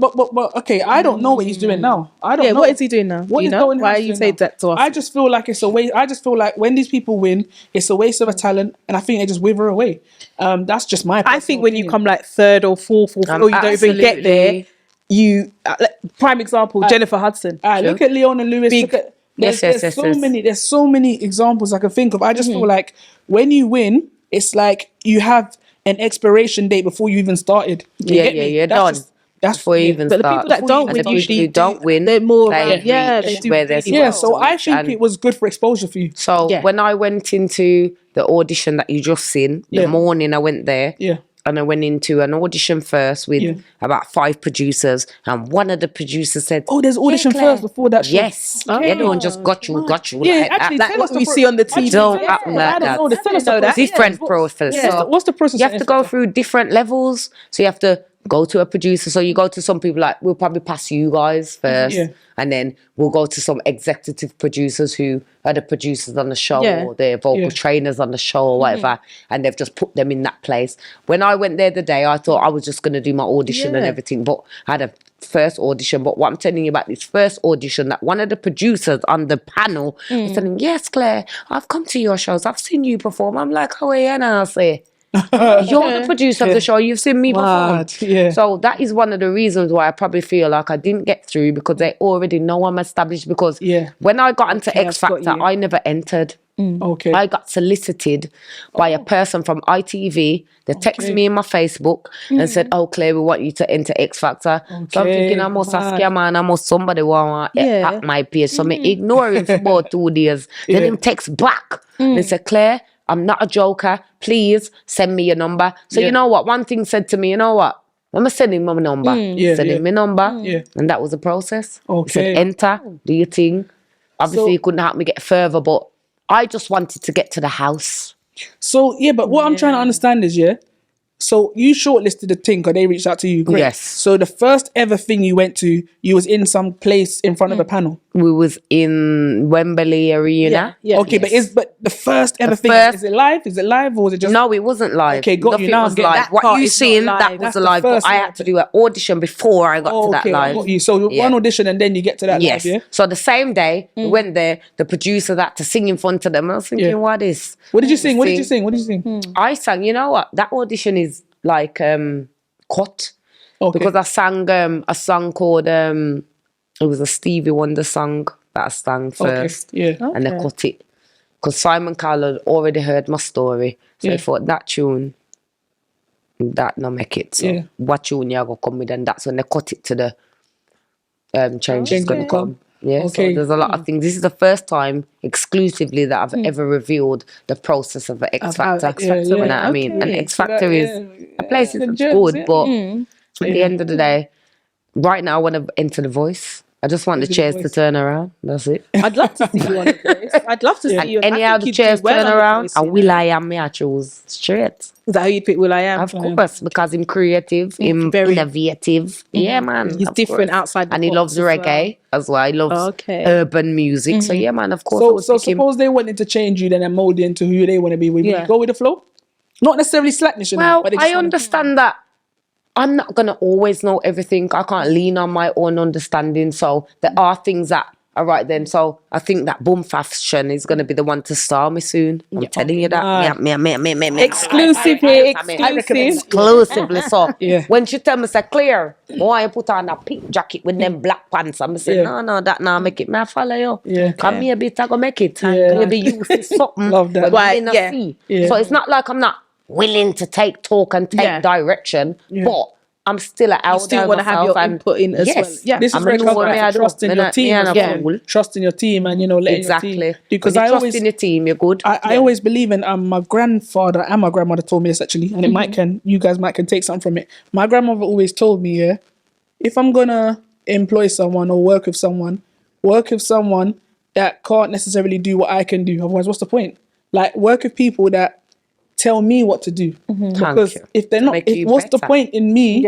okay, I don't know what he's doing now. I don't know. What is he doing now? What you is know? Dalton Why Harris you doing say now? that to us? I just feel like it's a waste. I just feel like when these people win, it's a waste of a talent, and I think they just wither away. That's just my. I think when you come like third or fourth or fifth, or you don't even get there, you prime example Jennifer Hudson. Look at Leona Lewis. Big- Look at, Yes. there's so many examples I can think of. I just feel like when you win, it's like you have an expiration date before you even started. Do you get me? You're That's done. just- that's Before you even But the start. people that don't And win the people usually who don't win, they're more they around, they reach do where they're really yeah. well. So I think And- it was good for exposure for you. So when I went into the audition that you just seen, the morning I went there, and I went into an audition first with about 5 producers, and one of the producers said, "Oh, there's audition first before that show." Yes, everyone just got you. Yeah, like actually, that. tell us What the we see on the TV. Don't happen like I don't that. know. Tell us the know that. process. Different process. Yeah, So what's the process? you have to go through different levels. So you have to go to a producer. So you go to some people like, we'll probably pass you guys first. And then we'll go to some executive producers who are the producers on the show or their vocal trainers on the show or whatever. And they've just put them in that place. When I went there the day, I thought I was just going to do my audition and everything. But I had a first audition. But what I'm telling you about this first audition, that one of the producers on the panel was telling, yes, Claire, I've come to your shows. I've seen you perform. I'm like, how are you? And I say, you're the producer of the show. You've seen me perform. So that is one of the reasons why I probably feel like I didn't get through, because they already know I'm established. Because when I got into X Factor, I never entered. I got solicited by a person from ITV. They texted me in my Facebook and said, "Oh, Claire, we want you to enter X Factor." So I'm thinking, I must ask you, man. I must somebody want to at my page. So me ignore him for about 2 days. Then him text back and said, "Claire, I'm not a joker. Please send me your number." So you know what? One thing said to me, you know what? I'm going to send him my number. Send him my number. And that was the process. He said, enter, do your thing. Obviously, he couldn't help me get further, but I just wanted to get to the house. So, but what I'm trying to understand is, so you shortlisted the thing because they reached out to you. Great. Yes. So the first ever thing you went to, you was in some place in front of a panel. We was in Wembley Arena. Okay, but the first ever thing, is it live? Is it live or was it just... No, it wasn't live. Okay, got you. Nothing Now was I'm getting live. that What part you is seen, not that live. was That's the the live. But first I one. had to do an audition before I got to that I live. got you. So one audition and then you get to that Yes. live, yeah? So the same day, we went there, the producer had to sing in front of them. I was thinking, what is? What did you sing? What did you sing? I sang, you know what? That audition is like cut. Okay. Because I sang a song called, it was a Stevie Wonder song that I sang first. And they cut it. Because Simon Cowell had already heard my story. So he thought that tune, that no make it. So what tune you go come with? And that's when they cut it to the change is going to come. Yeah, so there's a lot of things. This is the first time exclusively that I've ever revealed the process of the X Factor. You know what I mean? And X Factor is a place that's good, but at the end of the day, right now I want to enter The Voice. I just want the chairs to turn around. That's it. I'd love to see you on The Voice. I'd love to see you. Any other chairs turn around, and Will.i.am me I choose straight. Is that how you pick Will.i.am? Of course, because I'm creative, I'm innovative. Yeah, man. He's different outside the and he box loves as well. reggae as well. He loves urban music. So yeah, man, of course. I was So picking- suppose they wanted to change you then and mold you into who they want to be. Would you go with the flow? Not necessarily slackness, you know, Well, but they just I wanna- understand that I'm not going to always know everything. I can't lean on my own understanding. So there are things that are right then. So I think that Boom Fashion is going to be the one to star me soon. I'm telling you that. Me. Exclusive here, Exclusively. So when she tell me, say, Claire, why you put on a pink jacket with them black pants? I'm say, no, that now make it. May I follow you? Come here, bit, I go make it. Maybe you see something. Love that. But me not see. So it's not like I'm not willing to talk and take direction, but I'm still an elder. You still want to have your input in as well. Yeah, This is I'm where it comes know what back I to do. trusting your team, as well. Trusting your team, and letting your team. Because when you trust in your team, you're good. I always believe in my grandfather and my grandmother told me this actually, and you guys might can take something from it. My grandmother always told me, if I'm gonna employ someone or work with someone that can't necessarily do what I can do. Otherwise, what's the point? Like, work with people that tell me what to do. Because if they're not, what's the point in me?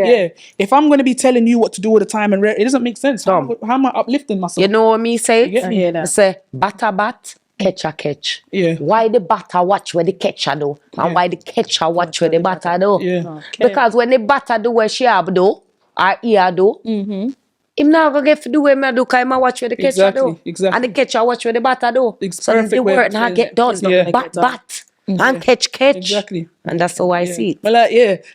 If I'm going to be telling you what to do all the time and it doesn't make sense. How am I uplifting myself? You know what me say? You get me? I hear that. I say, batter bat, catcher catch. Yeah. Why the batter watch where the catcher do? And why the catcher watch where the batter do? Yeah. Because when the batter do where she have do, or he do, him now go get to do where me do, because I watch where the catcher do. Exactly. And the catcher watch where the batter do. So then the work now get done. Bat. And catch. Exactly. And that's how I see it. But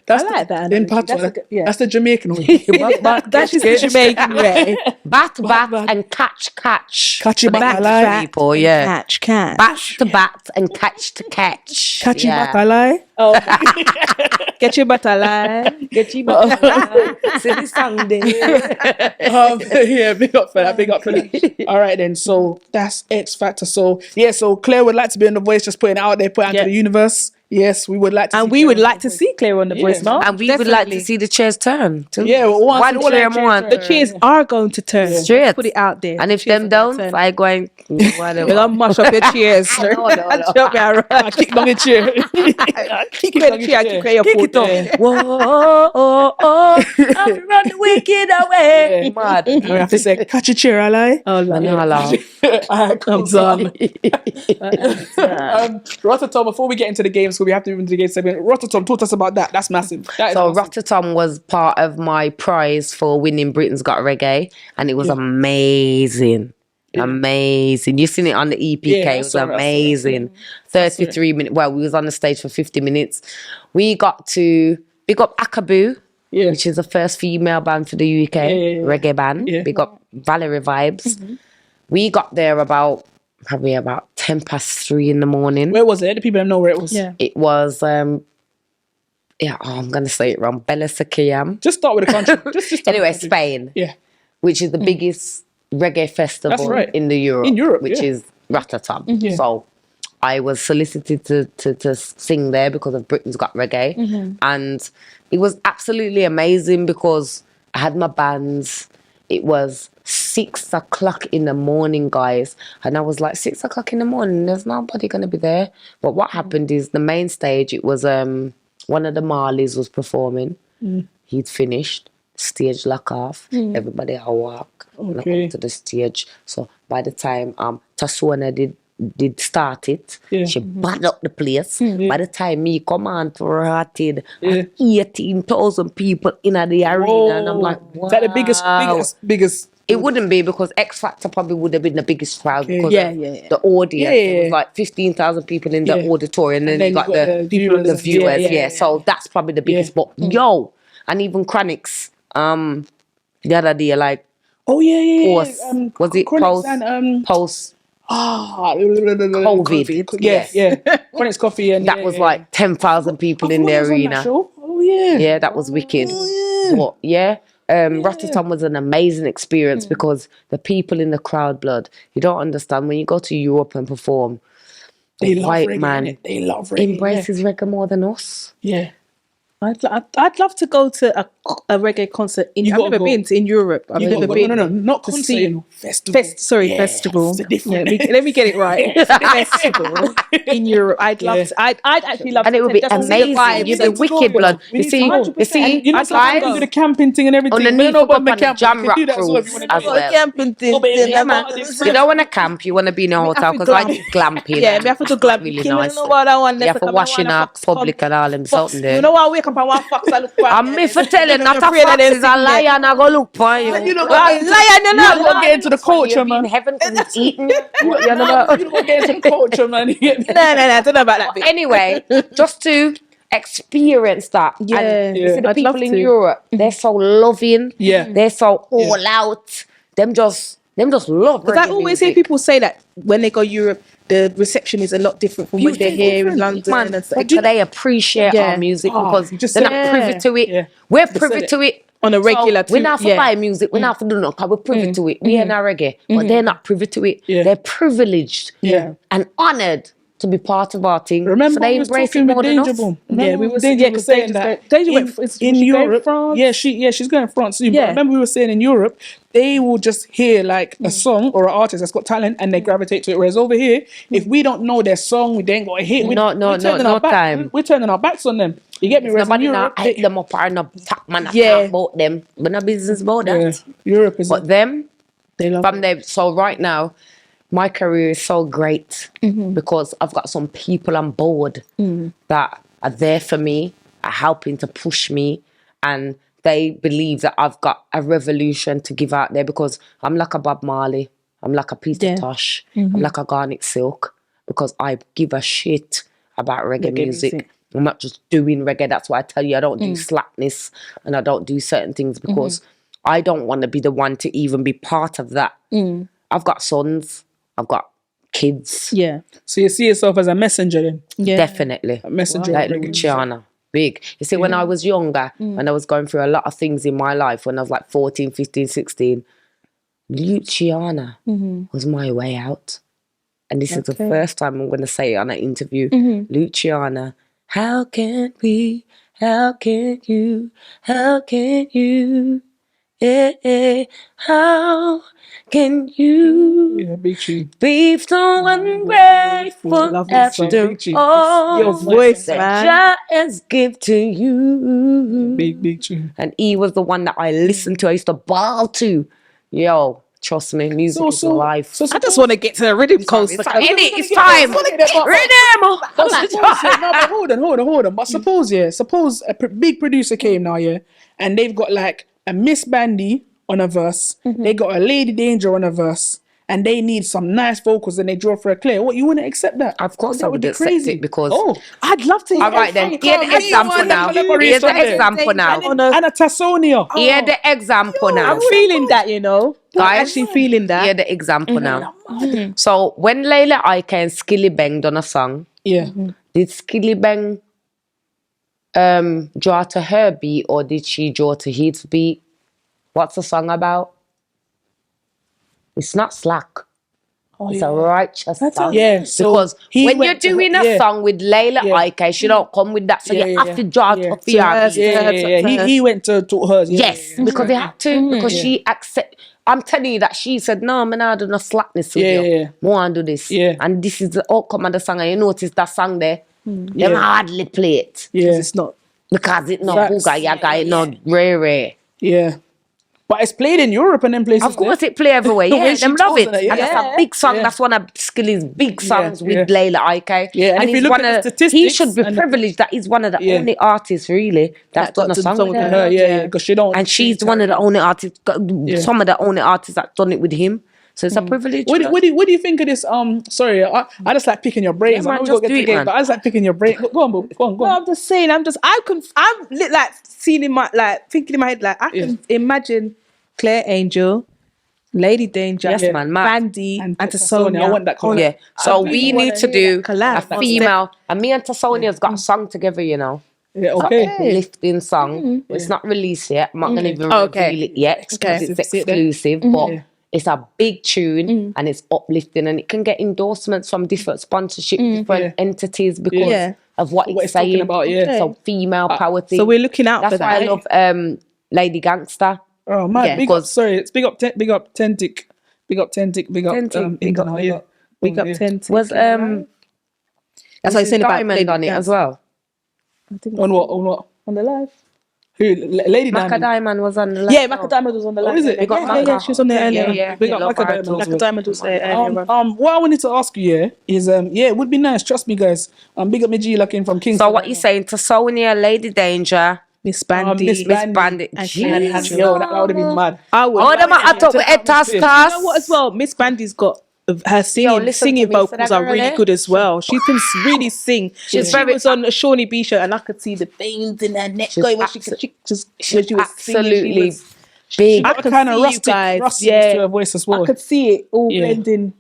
that's I like that in analogy. That's the Jamaican way. That is the Jamaican way. Bat and catch. Catch it back alive. People, yeah. Catch. Bat to bat and catch to catch. Catch it Yeah. back alive. Oh. Get your butt alive. Get your butt alive. See the song there. Big up for that. All right then, so that's X Factor. So Claire would like to be on The Voice, just putting it out there, put it out to the universe. Yes, we would like to. And we would like to see Claire on The Voice, no? And we would like to see the chairs turn. Too. Yeah, one chair more. The chairs are going to turn. Straight. Put it out there. And if them don't, I going whatever. We're gonna mash up your chairs. No. Kick down the chair. Kick the chair. Kick your foot. Whoa, I'm run the wicked away. Mad. We have to say, catch a chair, alive. Oh, I'm done. Rototom, before we get into the games, we have to move into the game segment. Rototom, talk to us about that. That's massive. So Rototom was part of my prize for winning Britain's Got Reggae, and it was amazing. Amazing. You seen it on the EPK. It was amazing. 33 minutes. Well, we was on the stage for 50 minutes. We got to big up Akabu, which is the first female band for the UK, reggae band. Big up Valerie Vibes. We got there probably about 3:10 in the morning. Where was it? The people don't know where it was. It was I'm gonna say it wrong. Belasakiyam. Just start with the country. Just anyway, Spain. Yeah. Which is the biggest reggae festival in Europe, which is Rototom. So I was solicited to sing there because of Britain's Got Reggae. And it was absolutely amazing because I had my bands. It was 6 o'clock in the morning, guys. And I was like, 6 o'clock in the morning, there's nobody going to be there. But what happened is the main stage, it was one of the Marleys was performing. He'd finished. Stage lock off. Everybody I walk. And I come to the stage. So by the time Taswana did start it, she bad up the place. By the time me come on to Rotted, 18,000 people in the arena, and I'm like, wow. Is that the biggest? It wouldn't be, because XFactor probably would have been the biggest crowd because the audience. There was like 15,000 people in the auditorium, and then you got the viewers. So that's probably the biggest. But and even Chronics, the other day, like, was it post COVID? Yeah. Chronics Coffee, and that was like 10,000 people in the arena. Yeah, that was wicked. But Rototom was an amazing experience because the people in the crowd, blood, you don't understand when you go to Europe and perform. They love white reggae, man they love reggae, embraces reggae more than us. Yeah. I'd love to go to a reggae concert. I've never been to in Europe. I've never been. No, not concert. Festival. Festival. Let me get it right. Festival in Europe. I'd love to. I'd actually love to. And it would be amazing. You'd be wicked, blood. You see, you know, I do the camping thing and everything. On the jam rock cruise as well. Camping thing. You don't want to camp. You want to be in a hotel, because I do glamping. Yeah, we have to do glamping. Really nice. You have to washing up public and all them something there. You know what? I wake up and one fox I look for. I'm me for telling, not a fox is a lion. I go look for you. You know, lion, you're not going to get into the culture, man. In heaven because it's eating you. You know, you don't get into the culture, man. No, I don't know about that bit. Anyway, just to experience that. Yeah. And you see the people in Europe, they're so loving. Yeah. They're so all out. Them just love. Because I always hear people say that when they go Europe, the reception is a lot different from when they're here in London. Man, and stuff. but they appreciate our music because they're not privy to it. Yeah. We're privy to it. On a regular So we're not for buy music, we're not for do nothing, we're privy to it. We in our reggae, but they're not privy to it. Yeah. They're privileged and honoured to be part of our thing. Remember, so they we was embrace it talking with more than Danger us. Boom. Yeah, we were Danger was saying that Danger went in was she going Europe. France? She's going to France soon. Yeah. But remember, we were saying in Europe, they will just hear like a song or an artist that's got talent and they gravitate to it. Whereas over here, if we don't know their song, we ain't got a hit. We're turning our backs on them. You get me? Whereas in Nobody Europe, not hype them up or not talk man talk about them. We're not business about that. Europe is. But them, They love from them. So right now, my career is so great because I've got some people on board that are there for me, are helping to push me, and they believe that I've got a revolution to give out there because I'm like a Bob Marley, I'm like a Peter Tosh, I'm like a Garnet Silk because I give a shit about reggae music. I'm not just doing reggae. That's why I tell you I don't do slackness and I don't do certain things because I don't want to be the one to even be part of that. I've got sons. I've got kids. Yeah. So you see yourself as a messenger then? Yeah. Definitely. A messenger. Like of reggae. Luciana. Big. You see, when I was younger, when I was going through a lot of things in my life, when I was like 14, 15, 16, Luciana was my way out. And this is the first time I'm going to say it on an interview. Luciana, how can you, how can you, how can you Yeah, big tune. be so ungrateful Love this song. after Big tune. all Your voice, that man. Jah has give to you? Big tune. And he was the one that I listened to. I used to bawl to. Yo, trust me, music is life. I just want to get to the rhythm coast. It's time. Rhythm. No, but hold on. But suppose a big producer came now, and they've got like a Miss Bandy on a verse, they got a Lady Danger on a verse, and they need some nice vocals, and they draw for a Claire. What, you wouldn't accept that? Of course That I would would be accept crazy. it because... I'd love to hear All right then, it. hear the example now. Here's the example now. And a Tassonia. Hear the example now. I'm feeling that, you know. I'm Guys, actually feeling that. Hear the example now. So when Layla Ike and Skilly Bang done a song, Yeah. did Skilly Bang draw to her beat or did she draw to his beat? What's the song about? It's not slack. It's a righteous song. Yeah, so because he when you're went to doing her- a yeah. song with Layla Ike, she don't come with that, so you have to draw to for your beat. Yeah. He went to hers. Yes, because they had to, because she accept. I'm telling you that she said, no, man, I do no slackness with you. Yeah. More and do this. Yeah. And this is the outcome of the song, and you notice that song there, them hardly play it. Yeah. It's not. Because it's not Facts. booga yaga, it's not rare. Yeah. But it's played in Europe and them places. Of course, it play everywhere. The way Yeah, she them love tells it. it, And that's a big song. That's one of Skilly's big songs with Layla Ike. Yeah, and if you he's look one at the of- he statistics should be and- privileged that he's one of the only artists really that's done a song with her. Yeah, because she don't. And she's one of the only artists, some of the only artists that done it with him. So it's a privilege. What do you think of this? Sorry, I just like picking your brains. Yeah, I man, know we just gotta do get it, to the game, man. but I just like picking your brain. Go on, bro. Go on. No, I'm just saying. I'm like seeing in my thinking in my head like I can imagine Claire Angel, Lady Danger, Yes, man, mad. Bandy, and Tassonia. Tassonia. I want that collab. Yeah. So I we really need wanna to hear do that collab. a female. And me and Tassonia's got a song together, you know. Yeah, It's okay. an uplifting song. It's not released yet. I'm not going to even reveal it yet because it's exclusive. But it's a big tune and it's uplifting and it can get endorsements from different sponsorship, different entities because of what it's saying. talking about, yeah. So female power thing. So we're looking out for That's why that. I love Lady Gangster. Oh man, Yeah. big up. Sorry, it's big up Tentic. Big up Tentic, big up big England. Yeah. Big up 10. Was That's what I was saying about Diamond Lady on it Gaga. as well. On what? On the live. Who? Lady Macca Diamond. Diamond was on the live. Yeah, Macca Diamond was on the live. is it? Yeah, yeah, she was on there earlier. Yeah. Big up Macca Diamond. Macca Diamond was there earlier. What I wanted to ask you is it would be nice. Trust me, guys. Big up my G looking from Kingston. So what you saying? Tassonia, Lady Danger, Miss Bandy. Miss Bandit. And Jeez. Yo, that would have been mad. I would. Oh, them are top with head task. You know what as well? Miss Bandy's got her singing listen singing to me, so vocals that are girl, really eh? good as well. She can really sing. She very- was on a Shawnee B show and I could see the veins in her neck going when she was singing. Absolutely She was, big. I Got a could kind of see you rustic guys. to Yeah, her voice as well. I could see it all Yeah. blending.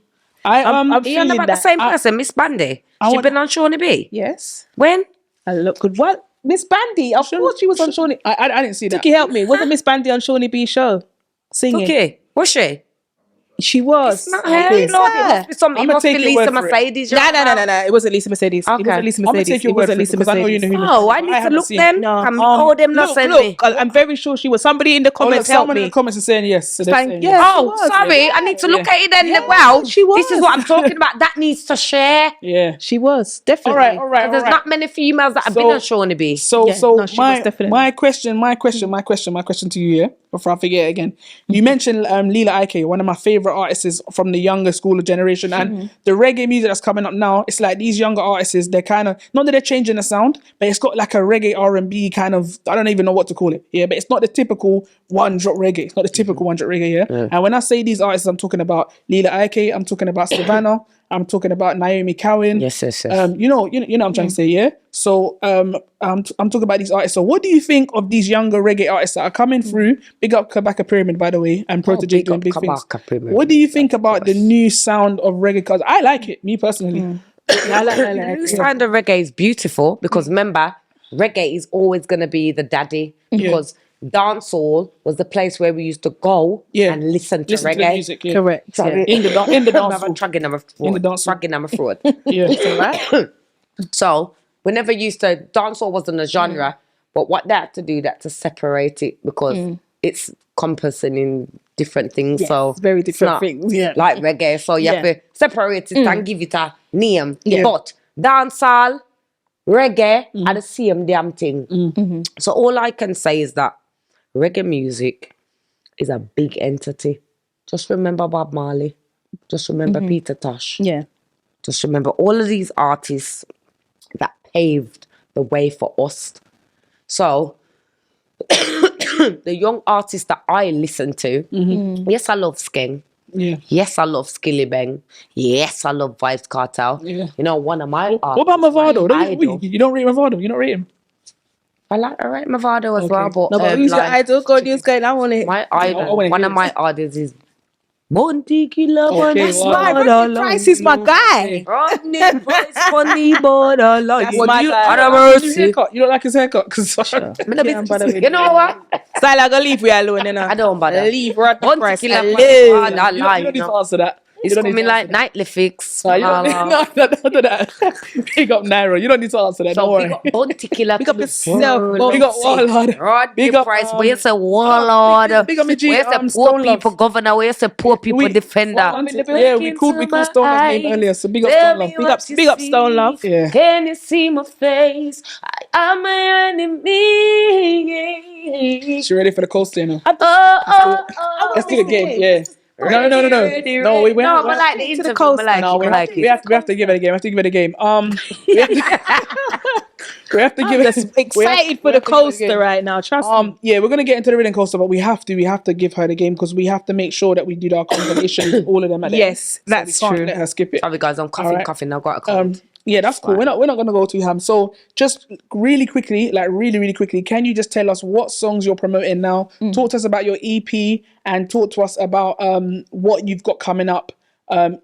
I'm Are you on feeling about the that. same person, Miss Bandy? She been on Shawnee B? Yes. When? I look good. What? Miss Bandy? Of course she was on Shawnee. I didn't see that. Tiki, help me. Wasn't Miss Bandy on Shawnee B show? Singing. Okay. Was she? She was. It's not her. Lord, it must be some. It I'ma must be take your Lisa word for it. Mercedes. No. It wasn't Lisa Mercedes. It Okay. wasn't Lisa I'm gonna Mercedes. take your It word wasn't for it Lisa because I know you Mercedes. know who. Oh, I I need to haven't look seen them. it. No. Can all them not send me. I'm very sure she was. Somebody in the Oh, comments look, help someone in me. the comments is saying yes. So they're Thank- saying yeah. yes. she Oh, was, sorry. I need to look at it then. Yeah, Well, she this is was. what I'm talking about. That needs to share. Yeah. She was definitely. All right. Because there's not many females that have been on Shawnee B. So, Yeah, no, she was my definitely. question to you, yeah, before I forget again. You mentioned Lila Ike, one of my favorite artists from the younger school of generation, and the reggae music that's coming up now. It's like these younger artists, they're kind of not that they're changing the sound, but it's got like a reggae R&B kind of. I don't even know what to call it. Yeah, but it's not the typical one drop reggae. It's not the typical one drop reggae. Yeah, and when I say these artists, I'm talking about Lila Ike. I'm talking about Savannah. I'm talking about Naomi Cowan. Yes. You know what I'm trying to say, yeah. So I'm talking about these artists. So what do you think of these younger reggae artists that are coming through? Big up Kabaka Pyramid, by the way, and Protege big doing up big things. Kabaka Pyramid, What do you think of about the course. new sound of reggae? Because I like it, me personally. I like The new sound of reggae is beautiful because remember, reggae is always going to be the daddy because dancehall was the place where we used to go and listen to reggae. the music, yeah. Correct. So Yeah. In the dance I'm dragging them In the dance hall. dragging them fraud. Yeah. Right? So we never used to dancehall wasn't a genre, but what they had to do that to separate it because it's compassing in different things. Yes, so very it's different not things, yeah. like reggae. So you have Yeah. to separate it and give it a name. Yeah. But dancehall, reggae are the same damn thing. So all I can say is that reggae music is a big entity. Just remember Bob Marley. Just remember Peter Tosh. Yeah. Just remember all of these artists that paved the way for us. So, the young artists that I listen to, yes, I love Skeng. Yeah. Yes, I love Skilly Bang. Yes, I love Vibes Cartel. Yeah. You know, one of my What artists, about Mavado? my idol. You don't rate Mavado? You don't rate him? I like Mavado as well, but, No, but who's your like, idol? Go on, who's going? I want it. my I idol, wanna one hear of it. my idols is Monty Killer. Okay, That's wow. my Randy Price is my guy. Rodney Price, funny borderline. That's my guy. I don't His mercy. haircut. You don't like his haircut? Because You know what? Stylah, go leave we alone, you know. I don't bother. Leave Rodney Monty Price Killer, alone. I you lie. don't need You to know. answer that. It's You don't need coming to like answer that. nightly fix. No, you don't, no, do that. Big up Naira. You don't need to answer that. So Don't big worry. up Bounty Killer. Big up yourself. Big up Warlord. Rodney Big up, Price, where you say warlord, big up me G, where you say poor Stone Love. people governor, where you say poor people defender. Yeah, we called Stone Love's name earlier, so big up Stone Love. Big up Stone Love. Yeah. Can you see my face? I am my enemy. She ready for the coaster, you know? Oh. Let's do the game. Yeah. No. No, we No, but like the interview, but like No, it, we but like we have to give it a game. We have to give it a game. We have to give it. Just excited for the coaster right now. Trust me. Yeah, we're gonna get into the rhythm coaster, but we have to give her the game because we have to make sure that we do our combination with all of them at the end. Yes, that's We can't true. let her skip it. Sorry guys, I'm coughing, Alright. coughing. I've got a cold. Yeah, that's cool. We're not gonna go too ham. So just really quickly, can you just tell us what songs you're promoting now? Talk to us about your EP and talk to us about what you've got coming up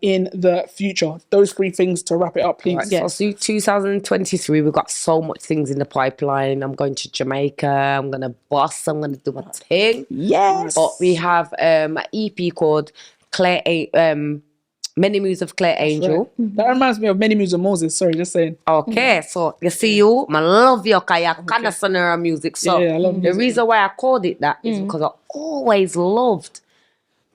in the future. Those three things to wrap it up, please. Right, so 2023, we've got so much things in the pipeline. I'm going to Jamaica. I'm gonna bust. I'm gonna do my thing. Yes. But we have an EP called Many Moods of Claire Angel. That reminds me of Many Moods of Moses. Sorry, just saying. Okay, so you see you, I love you because you kind of sonora music. So Yeah, I love the music. reason why I called it that is because I always loved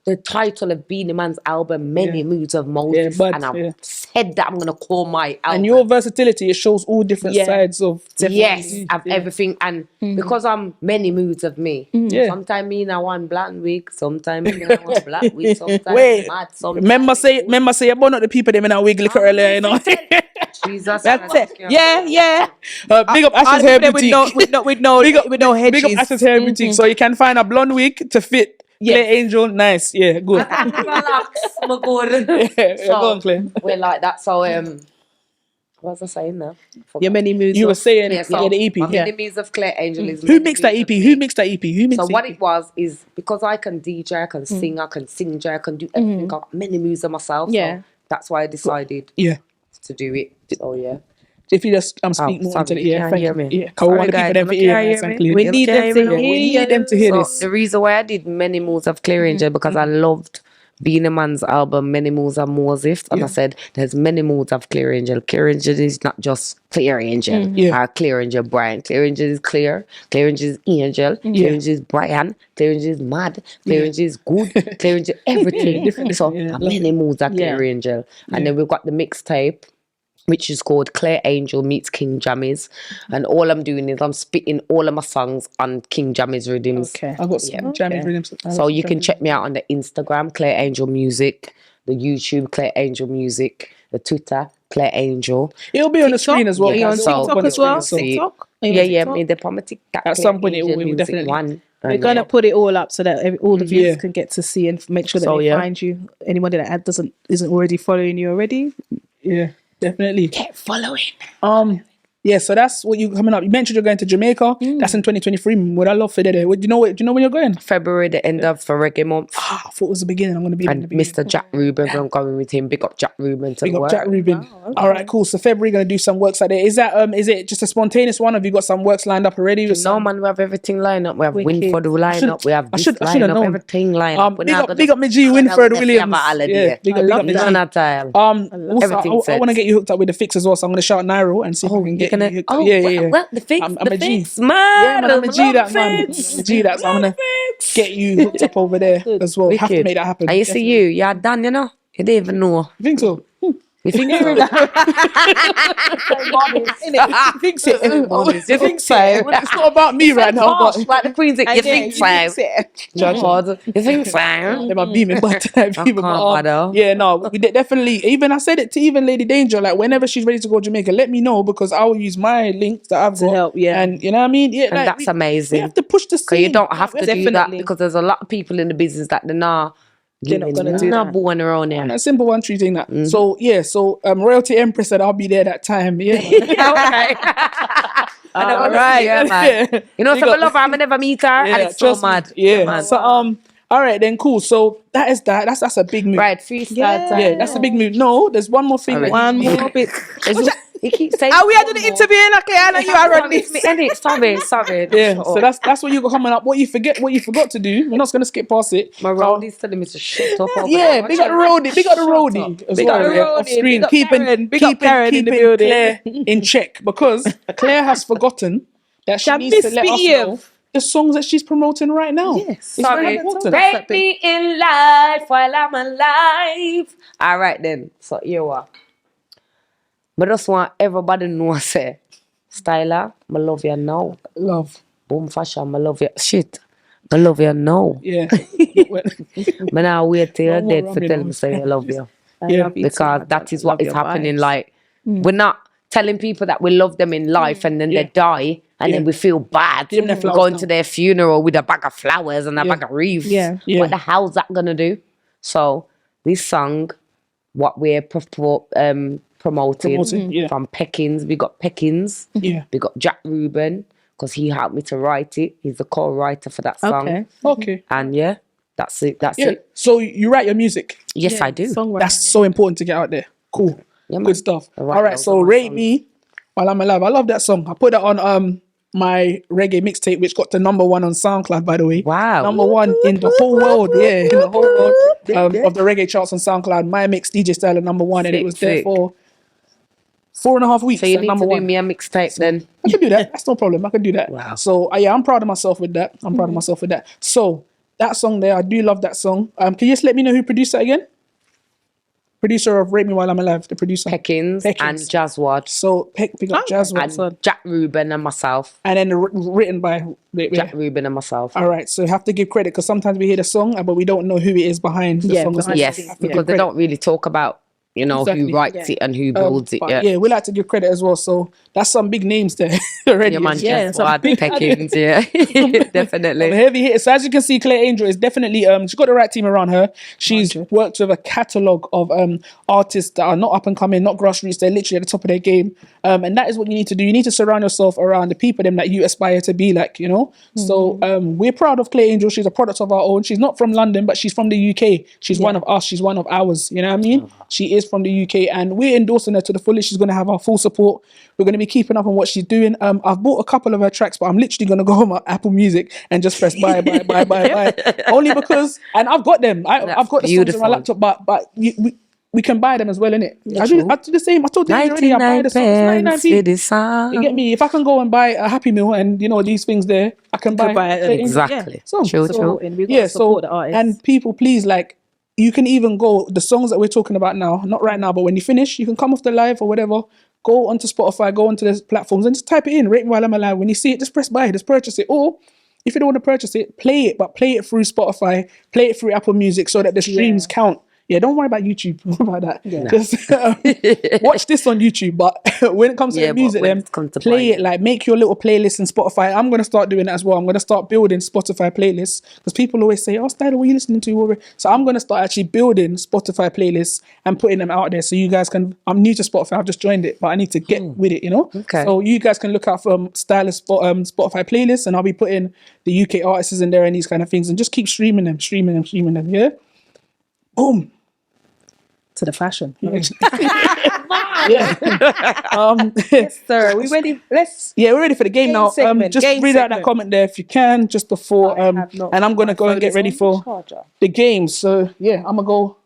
the title of Beanie Man's album, Many Moods of Moses. but, and I've yeah. said that I'm going to call my album. And your versatility, it shows all different sides of Yes, of everything. And because I'm many moods of me. Yeah. Sometimes me in a one black week, sometimes me in a one black week, sometimes Wait, mad, sometimes remember say about not the people them in a wig liquor earlier, you know. Jesus. That's it. Yeah. Big up Ash's Hair Boutique. With no Big up hedges. Ash's Hair Boutique. So you can find a blonde wig to fit Claire Angel. Nice. Yeah, good. Relax, my God. Yeah, go on, Claire. We're like that. So what was I saying now? Your many moods. You were saying Yeah, so the EP. my Many Moods of Claire Angel is Who Many mixed that Moods EP? of Who Me. mixed that EP? Who mixed So the what EP? it was is because I can DJ, I can sing, I can sing, I can do everything. Got many moods of myself. Yeah. So that's why I decided Yeah. to do it. So yeah. If you just speak more sorry, into it, you yeah, can't thank hear you. me. Yeah, because we want the people them to hear nice and clear. We need them to hear We need them to hear So this. the reason why I did Many Moves of Clear Angel because I loved Beenie Man's album Many Moves of Moses, and I said there's many moods of Clear Angel. Clear Angel is not just Clear Angel or Clear Angel Brian. Clear Angel is clear. Clear Angel is Angel. Clear Angel is Brian. Clear Angel is mad. Clear Angel is good. Clear Angel everything. So many moods of Clear Angel, and then we've got the mixtape, which is called Clear Angel Meets King Jammies. And all I'm doing is I'm spitting all of my songs on King Jammies rhythms. Okay. I've got some jammy rhythms. So you can check me out on the Instagram, Clear Angel Music, the YouTube, Clear Angel Music, the Twitter, Clear Angel. It'll be on the screen as well. Are you on guys. It'll TikTok be as well? so- TikTok? Yeah, me the Pomatic. At some point, it will definitely. We're gonna put it all up so that all the viewers Yeah. can get to see and make sure that So, they yeah. find you. Anybody that isn't already following you already, Yeah, definitely. get following. Yeah, so that's what you coming up. You mentioned you're going to Jamaica. That's in 2023. Would I love for that? Do you know when you're going? February, the end of for Reggae Month. I thought it was the beginning. I'm going to be in And the beginning. Mr. Jack Rubin, I'm going with him. Big up Jack Rubin to Big the up work. Jack Rubin. All right, cool. So February going to do some works like that. Is it just a spontaneous one? Have you got some works lined up already? No, man, we have everything lined up. We have Winford lined up. We have I this should lined have up. known. Everything lined up. Big up my G Winford Williams. Yeah, big up my G. Also, Everything I want to get you hooked up with the Fix as well. So I'm going to shout Nairo and see if I can get you hooked up. Yeah. Well, the Fix, I'm a G. Fix, man. Yeah, man, I'm a G Love that, man. Fix. I'm a G that, so I'm going to get you hooked up over there as well. Have to Wicked. make that happen. And you see you're done, you know? You didn't even know. You think so? You think so? You think so? You think so? It's not about me right now, Harsh, but like the Queen's you think so? God, you think so? they're my beaming butt. I can't bother. Yeah, no, we definitely. Even I said it to even Lady Danger. Like whenever she's ready to go to Jamaica, let me know because I will use my links that I've got help, yeah. and you know what I mean. Yeah, And like, that's amazing. We have to push the scene. Because you don't have to do that Definitely. because there's a lot of people in the business that they're not not gonna do not that. born around here. A simple one treating that. So yeah, Royalty Empress said I'll be there that time. Yeah. All right, yeah, man. You know, some love her, I never meet her, and it's so trust me. mad. Yeah. Man. So all right then, cool. So that's that's a big move. Right, freestyle time. Yeah, that's a big move. No, there's one more thing. Alright. One more bit. You keep saying. Are we had an interview? Okay, I know you are on this. Sorry. Yeah, so that's what you got coming up. What you forgot to do. We're not gonna skip past it. My roadie's telling me to shut up. over Yeah, there. big up the roadie. Big up the roadie. As Big up well, the yeah, roadie, off screen. big up Karen, big up Karen in the building. Claire in check because Claire has forgotten that she Can needs to let us misbehave. know the songs that she's promoting right now. Yes. It's very Sorry. important. Break me in life while I'm alive. All right then. So here we are. But just want everybody know say, Stylah, I love you now. Love. Boom fashion, I love you. Shit. I love you now. Yeah. Man, I wait till you're No more dead for rubbing tell on. me say I love you. Yeah. Because that is what is your happening. vibes. Like, we're not telling people that we love them in life and then they die and then we feel bad. Give them their We're flowers going now. to their funeral with a bag of flowers and a bag of wreaths. Yeah. Yeah. What the hell's that gonna do? So this song, what we're promoting yeah. from Peckins, we got Peckins, Yeah. we got Jack Rubin, because he helped me to write it. He's the co-writer for that song. Okay. Okay. And yeah, that's it. That's Yeah. it. So you write your music. Yes, I do. Songwriter. That's so important to get out there. Cool. Yeah, man. Good stuff. I write All right. loads So of my Rate songs. Me While I'm Alive. I love that song. I put that on my reggae mixtape, which got to #1 on SoundCloud, by the way. Wow. #1 in the whole world. Yeah, in the whole world of the reggae charts on SoundCloud. My mix, DJ Stylah, #1, and it was there Sick. for 4.5 weeks. So you at need to #1. do me a mixtape then. I can do that. That's no problem. I can do that. Wow. So yeah, I'm proud of myself with that. I'm proud of myself with that. So that song there, I do love that song. Can you just let me know who produced that again? Producer of Rate Me While I'm Alive, the producer. Peckins and Jazzwad. So pick up Jazzwad. And Jack Rubin and myself. And then written by Jack Rubin and myself. All right, so you have to give credit because sometimes we hear the song, but we don't know who it is behind the song. So Yes, you have to give because they credit. don't really talk about, Exactly. who writes it and who builds it. But Yeah, yeah, we like to give credit as well. So that's some big names there already. yeah, man, Yeah, Jazzwad, Peckins, yeah. definitely. Heavy hitter. So as you can see, Claire Angel is definitely she's got the right team around her. She's worked with a catalogue of artists that are not up and coming, not grassroots. They're literally at the top of their game. And that is what you need to do. You need to surround yourself around the people them that you aspire to be like, you know. So we're proud of Claire Angel. She's a product of our own. She's not from London, but she's from the UK. She's one of us. She's one of ours. You know what I mean? She is from the UK, and we're endorsing her to the fullest. She's going to have our full support. We're going to be keeping up on what she's doing. I've bought a couple of her tracks, but I'm literally going to go on my Apple Music and just press buy. Only because, and I've got them. I've got the songs on my laptop, but we can buy them as well, innit? I do the same. I told you already. I buy the songs 99p. You get me? If I can go and buy a Happy Meal and you know these things there, I can buy it. Exactly. So True. and people, please, like, you can even go the songs that we're talking about now, not right now, but when you finish, you can come off the live or whatever. Go onto Spotify, go onto the platforms, and just type it in. Rate Me While I'm Alive. When you see it, just press buy, just purchase it. Or if you don't want to purchase it, play it, but play it through Spotify, play it through Apple Music, so that the streams count. Yeah, don't worry about YouTube. Don't worry about that. Yeah. Just watch this on YouTube. But when it comes to the music, then play it. Like, make your little playlist in Spotify. I'm going to start doing that as well. I'm going to start building Spotify playlists because people always say, "Oh, Stylah, what are you listening to?" So I'm going to start actually building Spotify playlists and putting them out there so you guys can. I'm new to Spotify. I've just joined it, but I need to get with it. You know. Okay. So you guys can look out for Stylah Spotify playlists, and I'll be putting the UK artists in there and these kind of things, and just keep streaming them. Yeah. Boom. To the fashion. Yes, sir. We ready? We're ready for the game now. Just read out that comment there if you can, just before. And I'm gonna go and get ready for the games. So yeah, I'm gonna go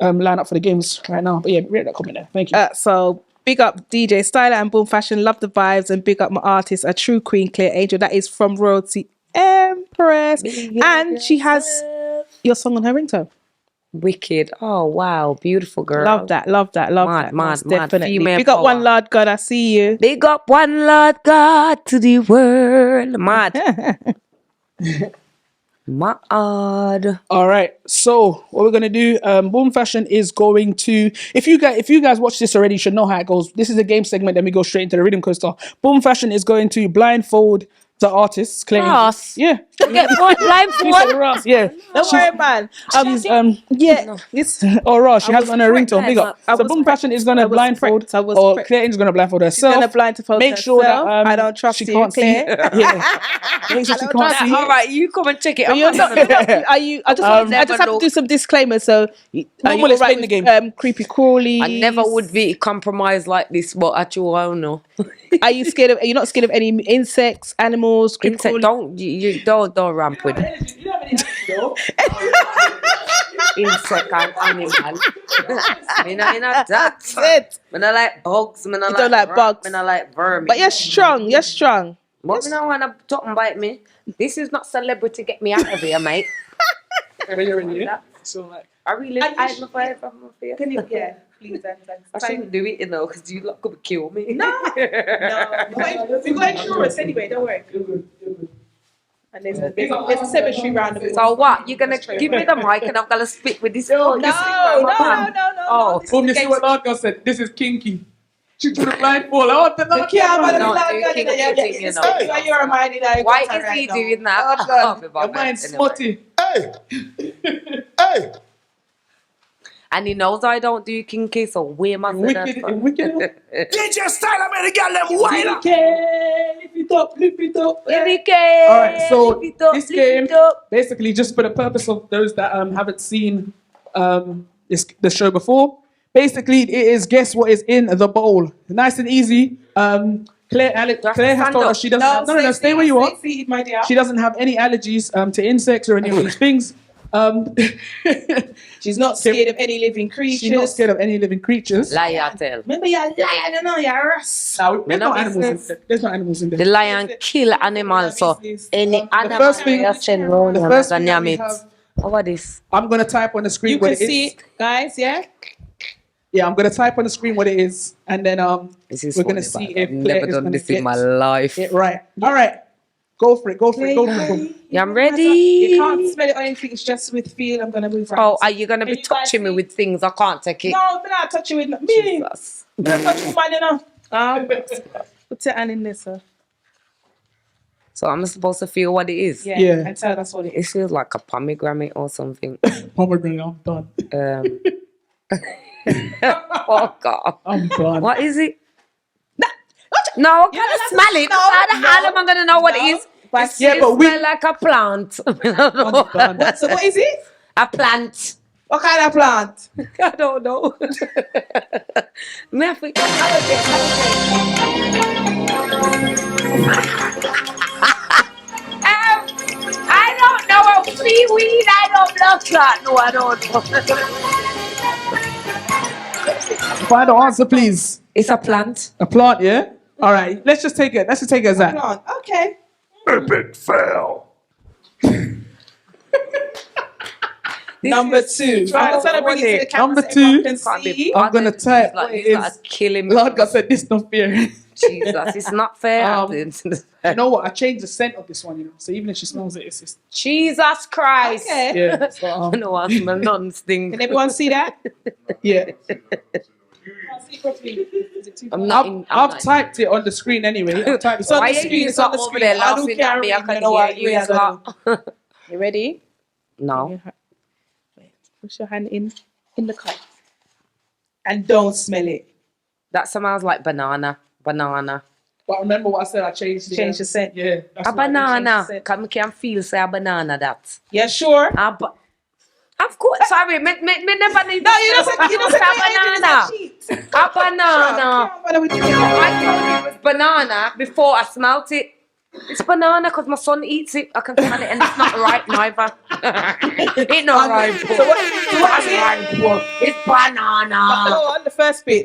line up for the games right now. But yeah, read that comment there. Thank you. So big up DJ Stylah and Boom Fashion. Love the vibes, and big up my artist, a true queen, Claire Angel. That is from Royalty Empress, and she has your song on her ringtone. Wicked. Oh, wow. Beautiful girl. Love that. Mad. Definitely. Female Big up power. one Lord God. I see you. Big up one Lord God to the world. Mad. Mad. All right. So what we're gonna do? Boom Fashion is going to. If you guys watch this already, you should know how it goes. This is a game segment. Then we go straight into the rhythm coaster. Boom Fashion is going to blindfold the artists. Claire. Ross. Yeah. Get blindfold. Ross. Yeah. Don't worry, man. Ross. She has on her ringtone. Big up. So Boom Fashion is gonna blindfold. Or Claire is gonna blindfold herself. She's gonna blindfold Make sure that I don't trust she you, can't Claire. see. Yeah. Make sure she can't see. All right, you come and check it. Are you? I just have to do some disclaimers. So, are you explain the game. Creepy crawly. I never would be compromised like this, but at your own, no. Are you scared of? Are you not scared of any insects, animals? Insect, don't ramp with it. Insect and animal. Me not that. Me not like bugs. Me not You don't like bugs. Me not like vermin. But you're strong. But me not wanna talk and bite me. This is not celebrity get me out of here, mate. So like, I really hide my fire from my face. Can you? Yeah, please. I shouldn't do it, you know, because you lot could kill me. No. We've got insurance anyway. Don't worry. And there's a cemetery round the So what? You're gonna give me the mic and I'm gonna spit with this? No. Oh, Boom, you see what Lord God said? This is kinky. She put a blindfold. Why is he doing that? Your mind's smutty. Hey! And he knows I don't do kinky, so where am I? Wicked. DJ Stylah, man, the girl them wild. Lift it up. All Alright, so this game, basically just for the purpose of those that haven't seen the show before, basically it is guess what is in the bowl. Nice and easy. Claire has told us she doesn't no, stay where you are. She doesn't have any allergies to insects or any of these things. She's not scared of any living creatures. She's not scared of any living creatures. Liar tell. Remember, you're lying, you're Russ. There's no animals in there. There's no animals in there. The lion kill animals, so any animal first thing- you send round the him, first I thing can that we yam it. have- What this? I'm gonna type on the screen You what can it see is. it, guys, yeah? Yeah, I'm gonna type on the screen what it is, and then This is we're gonna funny, see but if I've Claire never is done gonna this in get my life. it right. All right, go for it. Yeah, I'm ready. You can't smell it or anything, it's just with feel. I'm gonna move Oh, are you gonna be touching me with things I can't take it? No, I'm not touching with me. Jesus. I'm not touching man, you know. Put your hand in there, sir. So I'm supposed to feel what it is. Yeah. Yeah. And tell us what it It is. feels like a pomegranate or something. Pomegranate, I'm done. Oh God. I'm done. What is it? No, I can't smell it. How the hell am I gonna know what it is? But Yeah, It but we- smell like a plant. I'm done. so what is it? A plant. What kind of plant? I don't know. Me have to- I don't know a seaweed. I don't love that. No, I don't know. Final answer, please. It's a plant. A plant, yeah? All right, let's just take it. Let's just take it as that. Plant. Okay. Epic fail. Number 2. I'm trying to bring it to the camera Number so everyone 2. can see. I'm gonna type Like, what it these lot is. are killing me. Lord God said this no fear. Jesus, it's not fair. You know what? I changed the scent of this one, you know. So even if she smells it, it's just Jesus Christ. Okay. yeah. So, I know I smell nothing sting. Can everyone see that? yeah. I'm not in, I'm I've not in. typed it on the screen anyway. I've typed it. So- Why the are screen, you it's on the over screen. there I don't laughing care, at me? I you can know what, hear you. yeah, It's like- You ready? No. Push your hand in the cup. And don't smell it. That smells like banana. Banana. But remember what I said? I changed the Change the scent. Yeah. That's A what I did. banana. change Can can feel say a banana that. Yeah, sure. Of course. Sorry, me never need. No, you don't say a banana. A banana. I told you it was banana before I smelt it. It's banana because my son eats it. I can smell it and it's not ripe neither. It's not ripe. It's banana. Oh, on the first bit.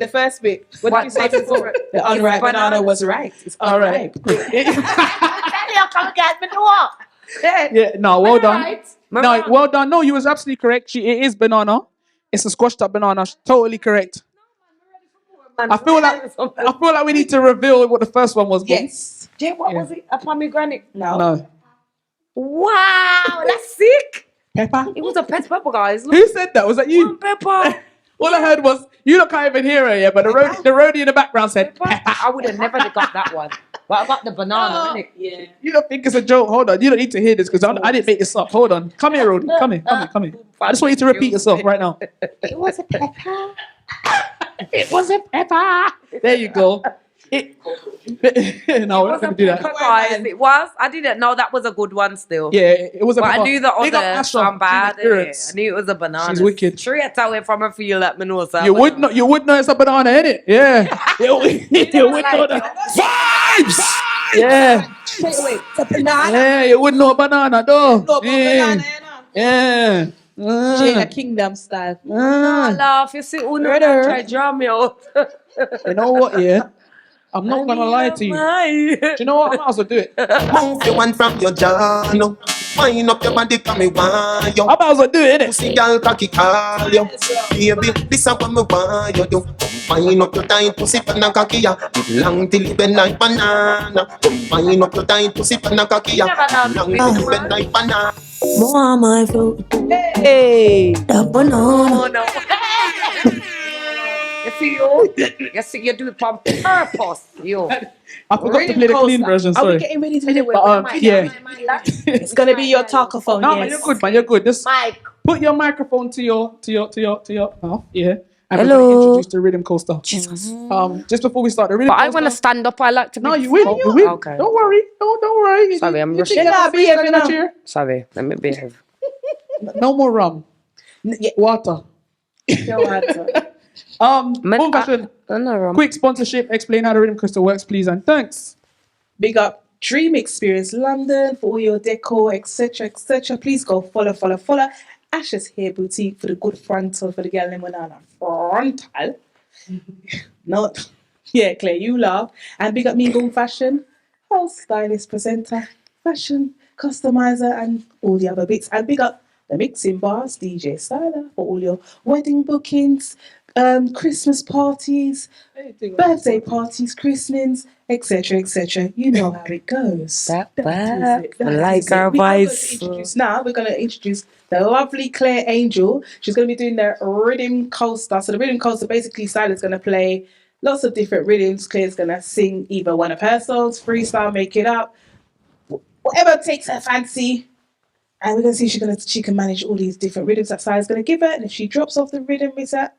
What did you say before? The unripe banana was right. It's unripe. Yeah. No, well done. Right. No, well done. No, you was absolutely correct. It is banana. It's a squashed up banana. Totally correct. I feel like we need to reveal what the first one was. Yes. Yeah, what was it? A pomegranate? No. Wow, that's sick. Pepper. It was a pepper, guys. Look, Who said that? Was that you? pepper. All I heard was you look can't even hear her, yeah. But the roadie in the background said pepper. I would have never got that one. But I got the banana, innit? Yeah. You don't think it's a joke? Hold on. You don't need to hear this because I didn't make this up. Hold on. Come here, Roadie. Come here. I just want you to repeat yourself right now. It was a pepper. It was a pepper. There you go. No, we're not going to do that. Guys, it was. I didn't know that was a good one still. Yeah, it was a But pepper. I knew the Big up other Asha. some bad. She's experienced. I knew it was a banana. She's wicked. Straight away from a feel that man knows. You would know it's a banana, innit? Yeah. you would know that. Vibes! Yeah. Straight away. It's a banana. Yeah, you wouldn't know banana, though. No, Yeah. banana, you know. Yeah. Jada Kingdom style. I laugh. You see, Uno try to draw me out. You know what, yeah? I'm not gonna lie to you. Do you know what? I might as well do it. Move your one from your jaw, no. Wind up your body, come me want you. I might as well do it, innit? Pussy girl, cocky call you. Baby, this is what me want you do. Wind up your tight pussy, pan a cocky ya. Long till it bend like banana. Wind up your tight pussy, pan a cocky ya. Long till it bend like banana. More my fruit, Hey. the banana. Oh no. You see, you do it on purpose, yo. I forgot to play the clean version, Are we sorry. getting ready to do it? Yeah. It's gonna be your talkaphone. No, yes. man, you're good, man. You're good. Just Mike. put your microphone to your mouth. Yeah. And Hello. we're going to introduce the rhythm coaster. Jesus. Just before we start the rhythm But coaster. I want to stand up. I like to be. No, you win. You win. Okay. Don't worry. Don't worry. Sorry, I'm You rushing. think you have to stand in a now. chair? Sorry, let me behave. No more rum. Water. One question. Quick sponsorship. Explain how the rhythm coaster works, please, and thanks. Big up Dream Experience London for all your decor, etc., etc. Please go follow. Ash's Hair Boutique for the good frontal for the girl in Manana. Frontal. No, yeah, Claire, you love. And big up Me Go Fashion, house stylist, presenter, fashion customizer, and all the other bits. And big up the mixing bars, DJ Stylah, for all your wedding bookings, Christmas parties, birthday parties, christenings, etc., etc. You know how it goes. That is it. Like our voice. We're going to introduce the lovely Claire Angel. She's going to be doing the rhythm coaster. So the rhythm coaster, basically, Stylah's going to play lots of different rhythms. Claire's going to sing either one of her songs, freestyle, make it up, whatever takes her fancy. And we're gonna see if she can manage all these different rhythms that Styla's gonna give her. And if she drops off the rhythm, it's that.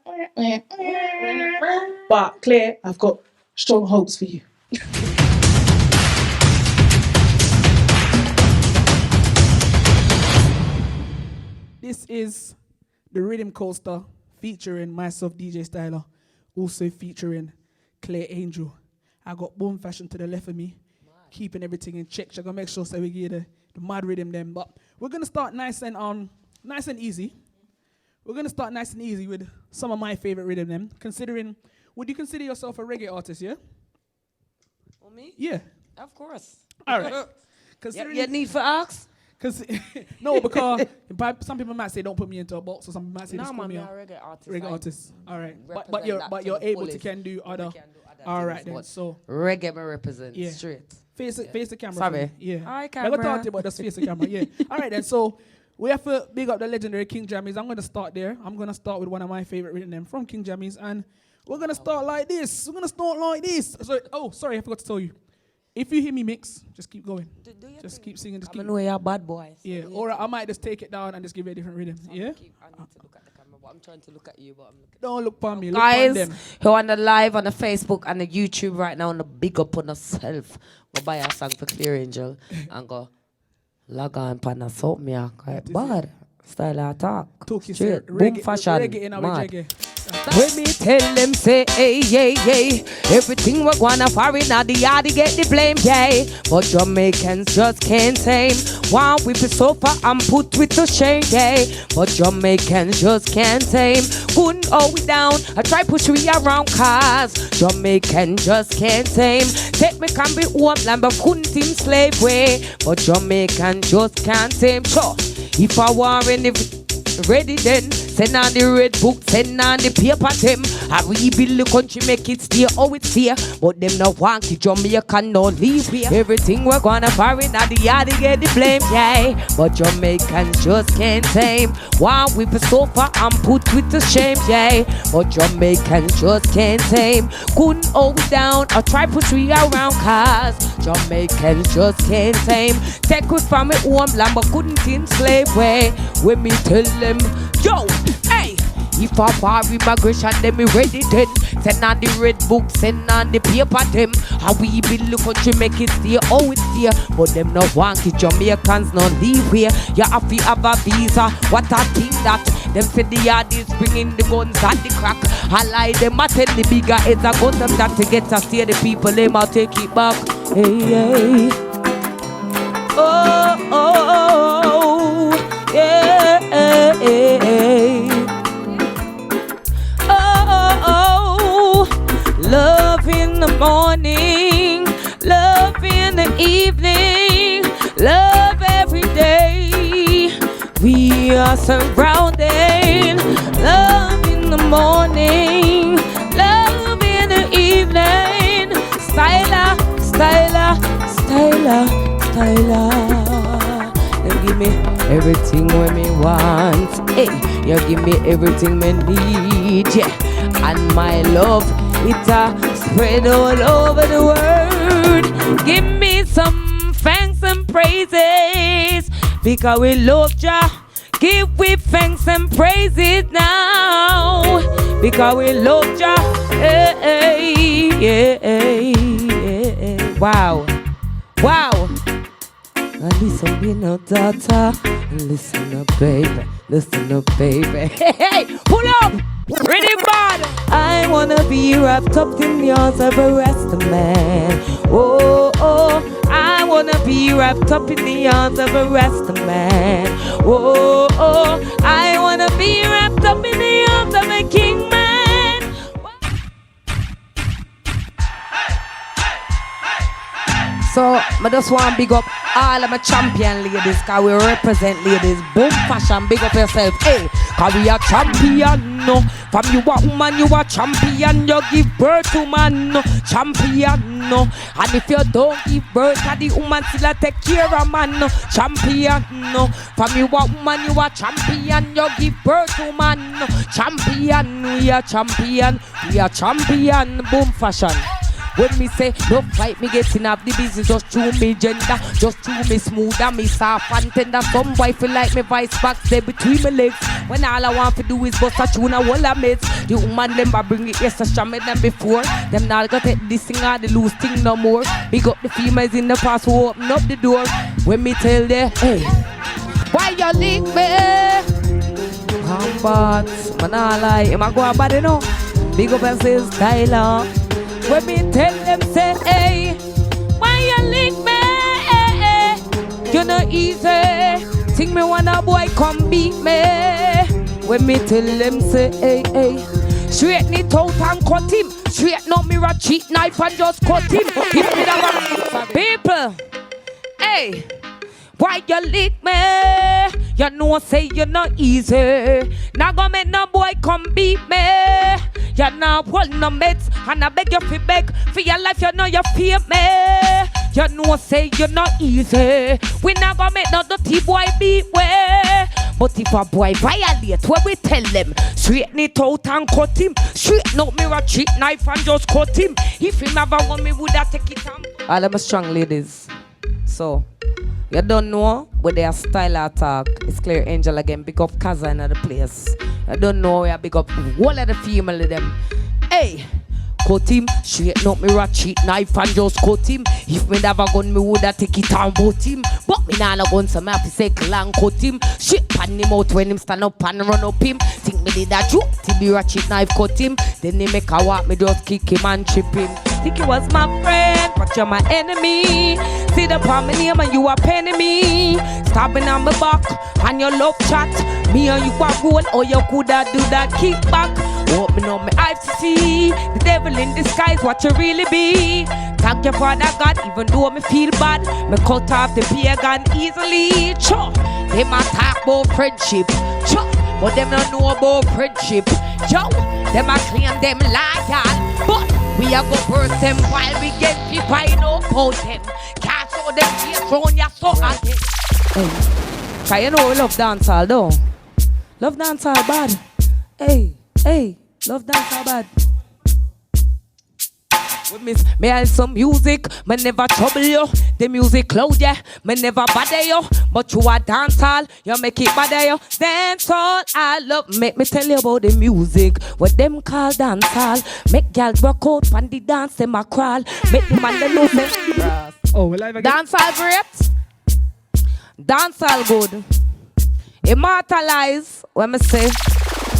But Claire, I've got strong hopes for you. This is the Rhythm Coaster featuring myself, DJ Stylah, also featuring Claire Angel. I got Boom Fashion to the left of me, keeping everything in check. I'm gonna make sure so we get the mad rhythm then. But we're gonna start nice and easy. We're gonna start nice and easy with some of my favorite rhythm then. Would you consider yourself a reggae artist? Yeah. For me? Yeah. Of course. All right. You need for ask? Because some people might say don't put me into a box, or some people might say just put me on reggae artist. Reggae artist. All right. But you're able to can do other. All right then. So reggae me represent straight. Face the camera. Sorry. Yeah. Hi, I'm gonna talk camera. to you about just face the camera. Yeah. All right then. So we have to big up the legendary King Jammies. I'm gonna start there. I'm gonna start with one of my favorite rhythm from King Jammies, and we're gonna start like this. Sorry, I forgot to tell you. If you hear me mix, just keep going. Just keep singing. I know you're a bad boy. Yeah. Or I might just take it down and just give you a different rhythm. Yeah. I need to look at the camera, but I'm trying to look at you, but I'm looking. Don't look for me. Look Guys, on them. who on the live on the Facebook and the YouTube right now, on the big up on yourself. Go buy a song for Clear Angel and go log on pan and sort me out. Bad Stylah talk. Straight. Boom fashion. Reggae in our Mad. reggae. When me tell them say, hey, yeah, yeah, everything we're gonna foreign at the yard to get the blame, yeah. But Jamaicans just can't tame. One whip it sofa and put with to shame, yeah. But Jamaicans just can't tame. Couldn't hold it down, I try push we around cars. Jamaican just can't tame. Take me can be homeland, but couldn't team slave way. But Jamaican just can't tame. So, if I want anything ready then, send on the red book, send on the paper them. I rebuild the country, make it stay how it's here. But them no want it, Jamaican no leave here. Everything we're gonna foreign at the yard to get the blame, yeah. But Jamaican just can't tame. One whip a sofa and put with the shame, yeah. But Jamaican just can't tame. Couldn't hold it down or try push we around cars. Jamaican just can't tame. Take it from it homeland but couldn't enslave way. When me tell them, yo, hey, if I bar immigration, then me ready then. Send on the red book, send on the paper them. How we build the country, make it stay how it's there. But them no want it, Jamaicans no leave here. You have to have a visa, what a thing that. Them say the yard is bringing the guns and the crack. I lie them, I tell the bigger heads I got them that to get to steer the people, them I'll take it back. Hey, hey. Oh, oh, oh, yeah, hey, hey. Oh, love in the morning, love in the evening, love every day. We are surrounded, love in the morning, love in the evening. Stylah, Stylah, Stylah, Stylah. You give me everything when me want. Hey, you give me everything me need, yeah. And my love, it's a spread all over the world. Give me some thanks and praises because we love Jah. Give we thanks and praises now because we love Jah. Hey, hey, hey, hey, hey. Wow, wow. Listen, be no daughter. Listen up, baby. Listen up, baby. Hey, hey, pull up. Ready, bad. I wanna be wrapped up in the arms of a Rasta man. Oh, oh. I wanna be wrapped up in the arms of a Rasta man. Oh, oh. I wanna be wrapped up in the arms of a king man. So, I just want to big up all of my champion ladies, cause we represent ladies. Boom fashion, big up yourself. Hey, cause we are champion, no. From you a woman, you a champion. You give birth to man, no. Champion, no. And if you don't give birth to the woman, still take care of man, no. Champion, no. From you a woman, you a champion. You give birth to man, no. Champion, we are champion. We are champion, boom fashion. When me say, no fight me getting up the business, just chew me gender, just chew me smooth and me soft and tender. Some boy feel like me vice back there between my legs. When all I want to do is bust a tune and all I mates. The woman them I bring it yes to stronger than before. Them not gonna take this thing or the loose thing no more. Big up the females in the past who open up the door. When me tell them, hey, why you leave me? But man I lie, am I go about it no? Big up and say Stylah. When me tell them say, hey, why you leave me? You know easy. Think me want a boy come beat me. When me tell them say, hey, hey, straighten it out and cut him. Straighten up me a cheap knife and just cut him. If me never people, hey, why you lick me? You know say you not easy. Now go make no boy come beat me. You not hold no mates and I beg you fi beg for your life. You know you fear me. You know say you not easy. We not gonna make no dirty boy beat we. But if a boy violate, what we tell them? Straighten it out and cut him. Straighten out me a cheap knife and just cut him. If he never want me, woulda take it on. All them strong ladies. So, you don't know where they are Stylah attack. It's Clear Angel again. Big up Kaza in the place. I don't know where I big up all of the female of them. Hey, cut him. Straighten up me a cheap knife and just cut him. If me never gun, me woulda take it and bout him. But me nah no gun, so me have to say clang cut him. Shit pan him out when him stand up and run up him. Think me did a joke till me a cheap knife cut him. Then he make a walk, me just kick him and chip him. Think you was my friend, but you're my enemy. See the palm my name and you are penning me. Stabbing on my back and your love chat. Me and you are roll or you coulda do that kickback. Open up my eyes to see the devil in disguise, what you really be. Thank you Father God, even though me feel bad. Me cut off the pagan easily. Cho, they ma talk about friendship. Cho, but them don't know about friendship. Yo, them a claim them loyal, but we a go burst them while we get people I know about them. Can't show them face round ya so again. Hey, cause you know we love dancehall though. Love dancehall bad. Hey, hey, love dancehall bad. With me and some music, me never trouble you. The music loud, yeah, me never bother you. But you a dancehall, you make it bother you. Dancehall, I love. Make me tell you about the music. What them call dancehall. Make girls rock out on the dance, them a crawl. Make the man them know say. Oh, we live again. Dancehall great. Dancehall good. Immortalize. When me say,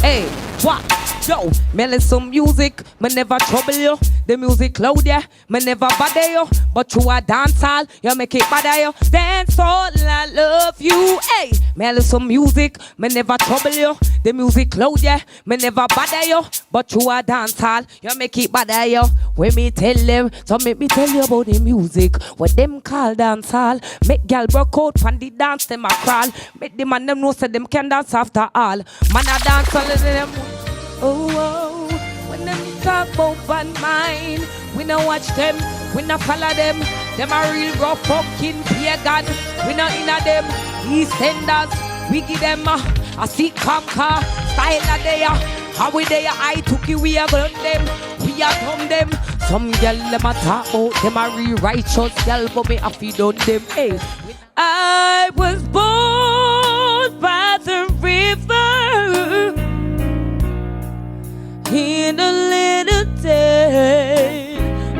hey, what? Yo, me listen music, me never trouble you. The music loud, yeah, me never bother you. But you a dancehall, you make it bother you. Dancehall, I love you. Hey, me listen music, me never trouble you. The music loud, yeah, me never bother you. But you a dancehall, you make it bother you. When me tell them, so make me tell you about the music. What them call dancehall. Make girl broke out from the dance, them a crawl. Make the man them know so them can dance after all. Man a dance all of them. Oh, oh, when them talk about bad mind, we no watch them, we no follow them. Them a real rough fucking pagan. We no inna them, EastEnders. We give them a seat conquer, Stylah there. How we there, I took you, we a gun them, we a done them. Some girl them a talk about them a real righteous girl, but me a feed on them. Hey, I was born by the river. In a little day,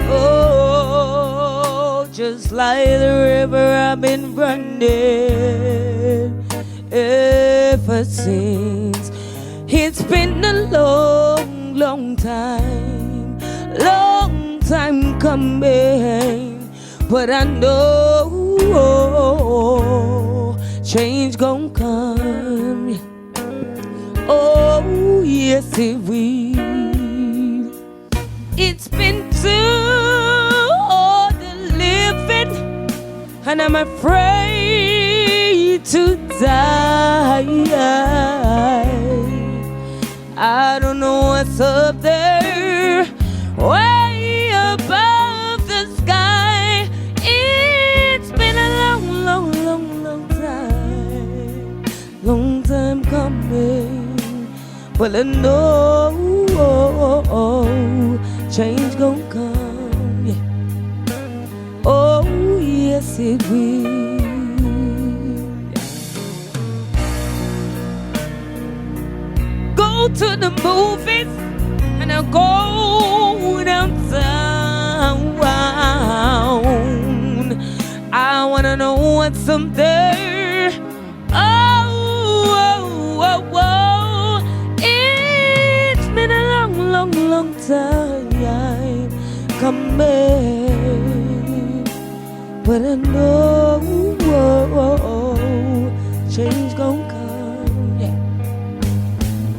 oh, just like the river I've been running ever since. It's been a long, long time coming, but I know change gon' come. Oh, yes it will. It's been too hard living, and I'm afraid to die. I don't know what's up there, way above the sky. It's been a long, long, long, long time coming. Well, I know change gon' come, yeah. yes it will. Go to the movies and I'll go downtown. I wanna know what's up there. Oh. It's been a long time coming, but I know change gon' come. Yeah.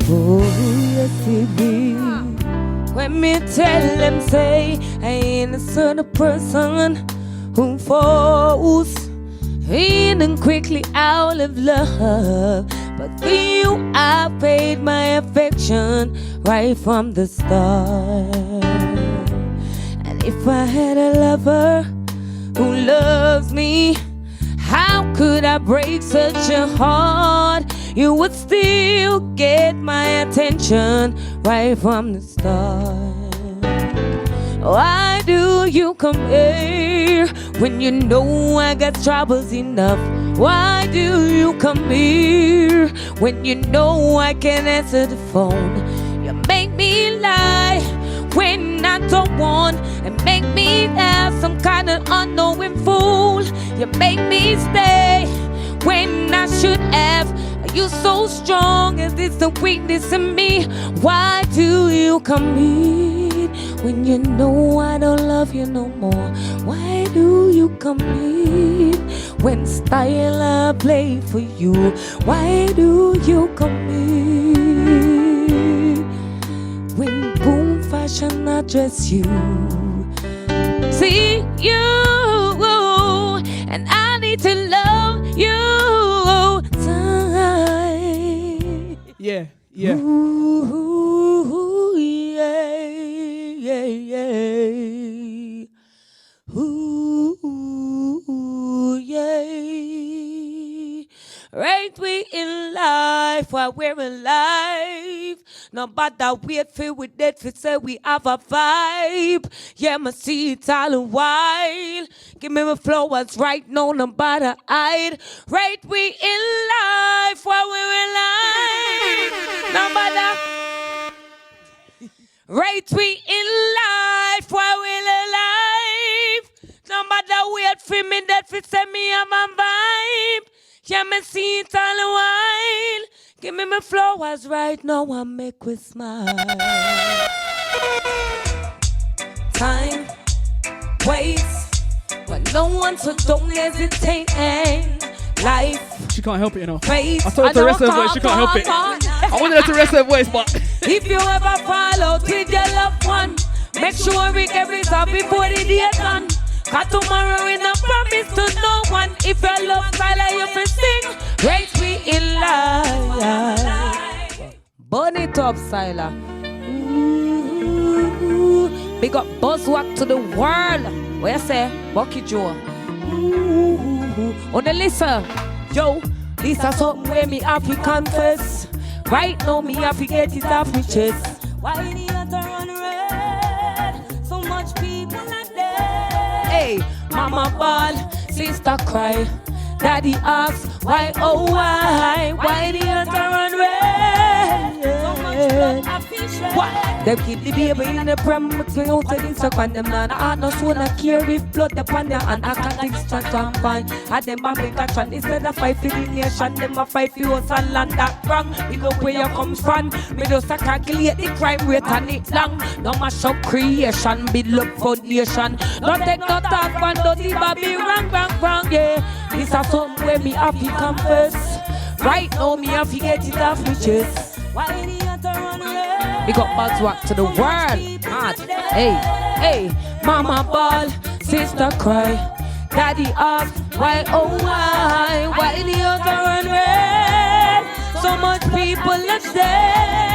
Oh, yes it will. When me tell them, say I ain't a sort of person who falls in and quickly out of love. But for you, I paid my affection right from the start. And if I had a lover who loves me, how could I break such a heart? You would still get my attention right from the start. Why do you come here when you know I got troubles enough? Why do you come here when you know I can't answer the phone? You make me lie when I don't want, and make me have some kind of unknowing fool. You make me stay when I should have. You so strong, is this the weakness in me? Why do you come here when you know I don't love you no more? Why do you come here when Stylah play for you? Why do you come here when Boom Fashion address you? See you, and I need to love you. Yeah. Ooh, yeah. Ooh, yeah. Right we in life while we're alive. No matter wait for we dead for say we have a vibe. Yeah, me see it all a while. Give me my flowers right now, no matter hide. Right we in life while we're alive. No matter. Right we in life while we're alive. No matter wait for me dead for say me have a vibe. Yeah, me see it all a while. Give me my flowers right now and make we smile. Time waits, but no one, so don't hesitate. And life, She can't help it, you know. waits. I told her to rest her voice, she can't help it. I wanted her to rest her voice, but If you ever fall out with your loved one, make sure we get resolved before the day done. Cause tomorrow we not promise to no one. If you love Stylah, you can sing. Right we in life. Burn it up, Stylah. Ooh, big up Buzzwalk to the world. What you say? Bucky Joe. On the listen. Yo, this is something where me have to confess. Right now me have to get it off my chest. Why the other run red? So much people are dead. Hey, mama ball, sister cry. Daddy asks, why, oh why? Why the other run red? So much blood I feel shed. What? Them keep the baby in the pram, but we out of this suck on them now. I no so not care if blood upon them and I can't extract champagne. And them a make a chant instead of fight for the nation. Them a fight for us and land that wrong. We know where you come from. Me just a calculate the crime rate and it long. No mash up creation, build up foundation. No take no talk and dirty baby wrong, yeah. This a something where me have to confess. Right now me have to get it off my chest. Why the other run away? We got Buzzwalk to the world. Mad. Hey, mama ball, sister cry. Daddy ask, why, oh why? Why the other run red? So much people are dead.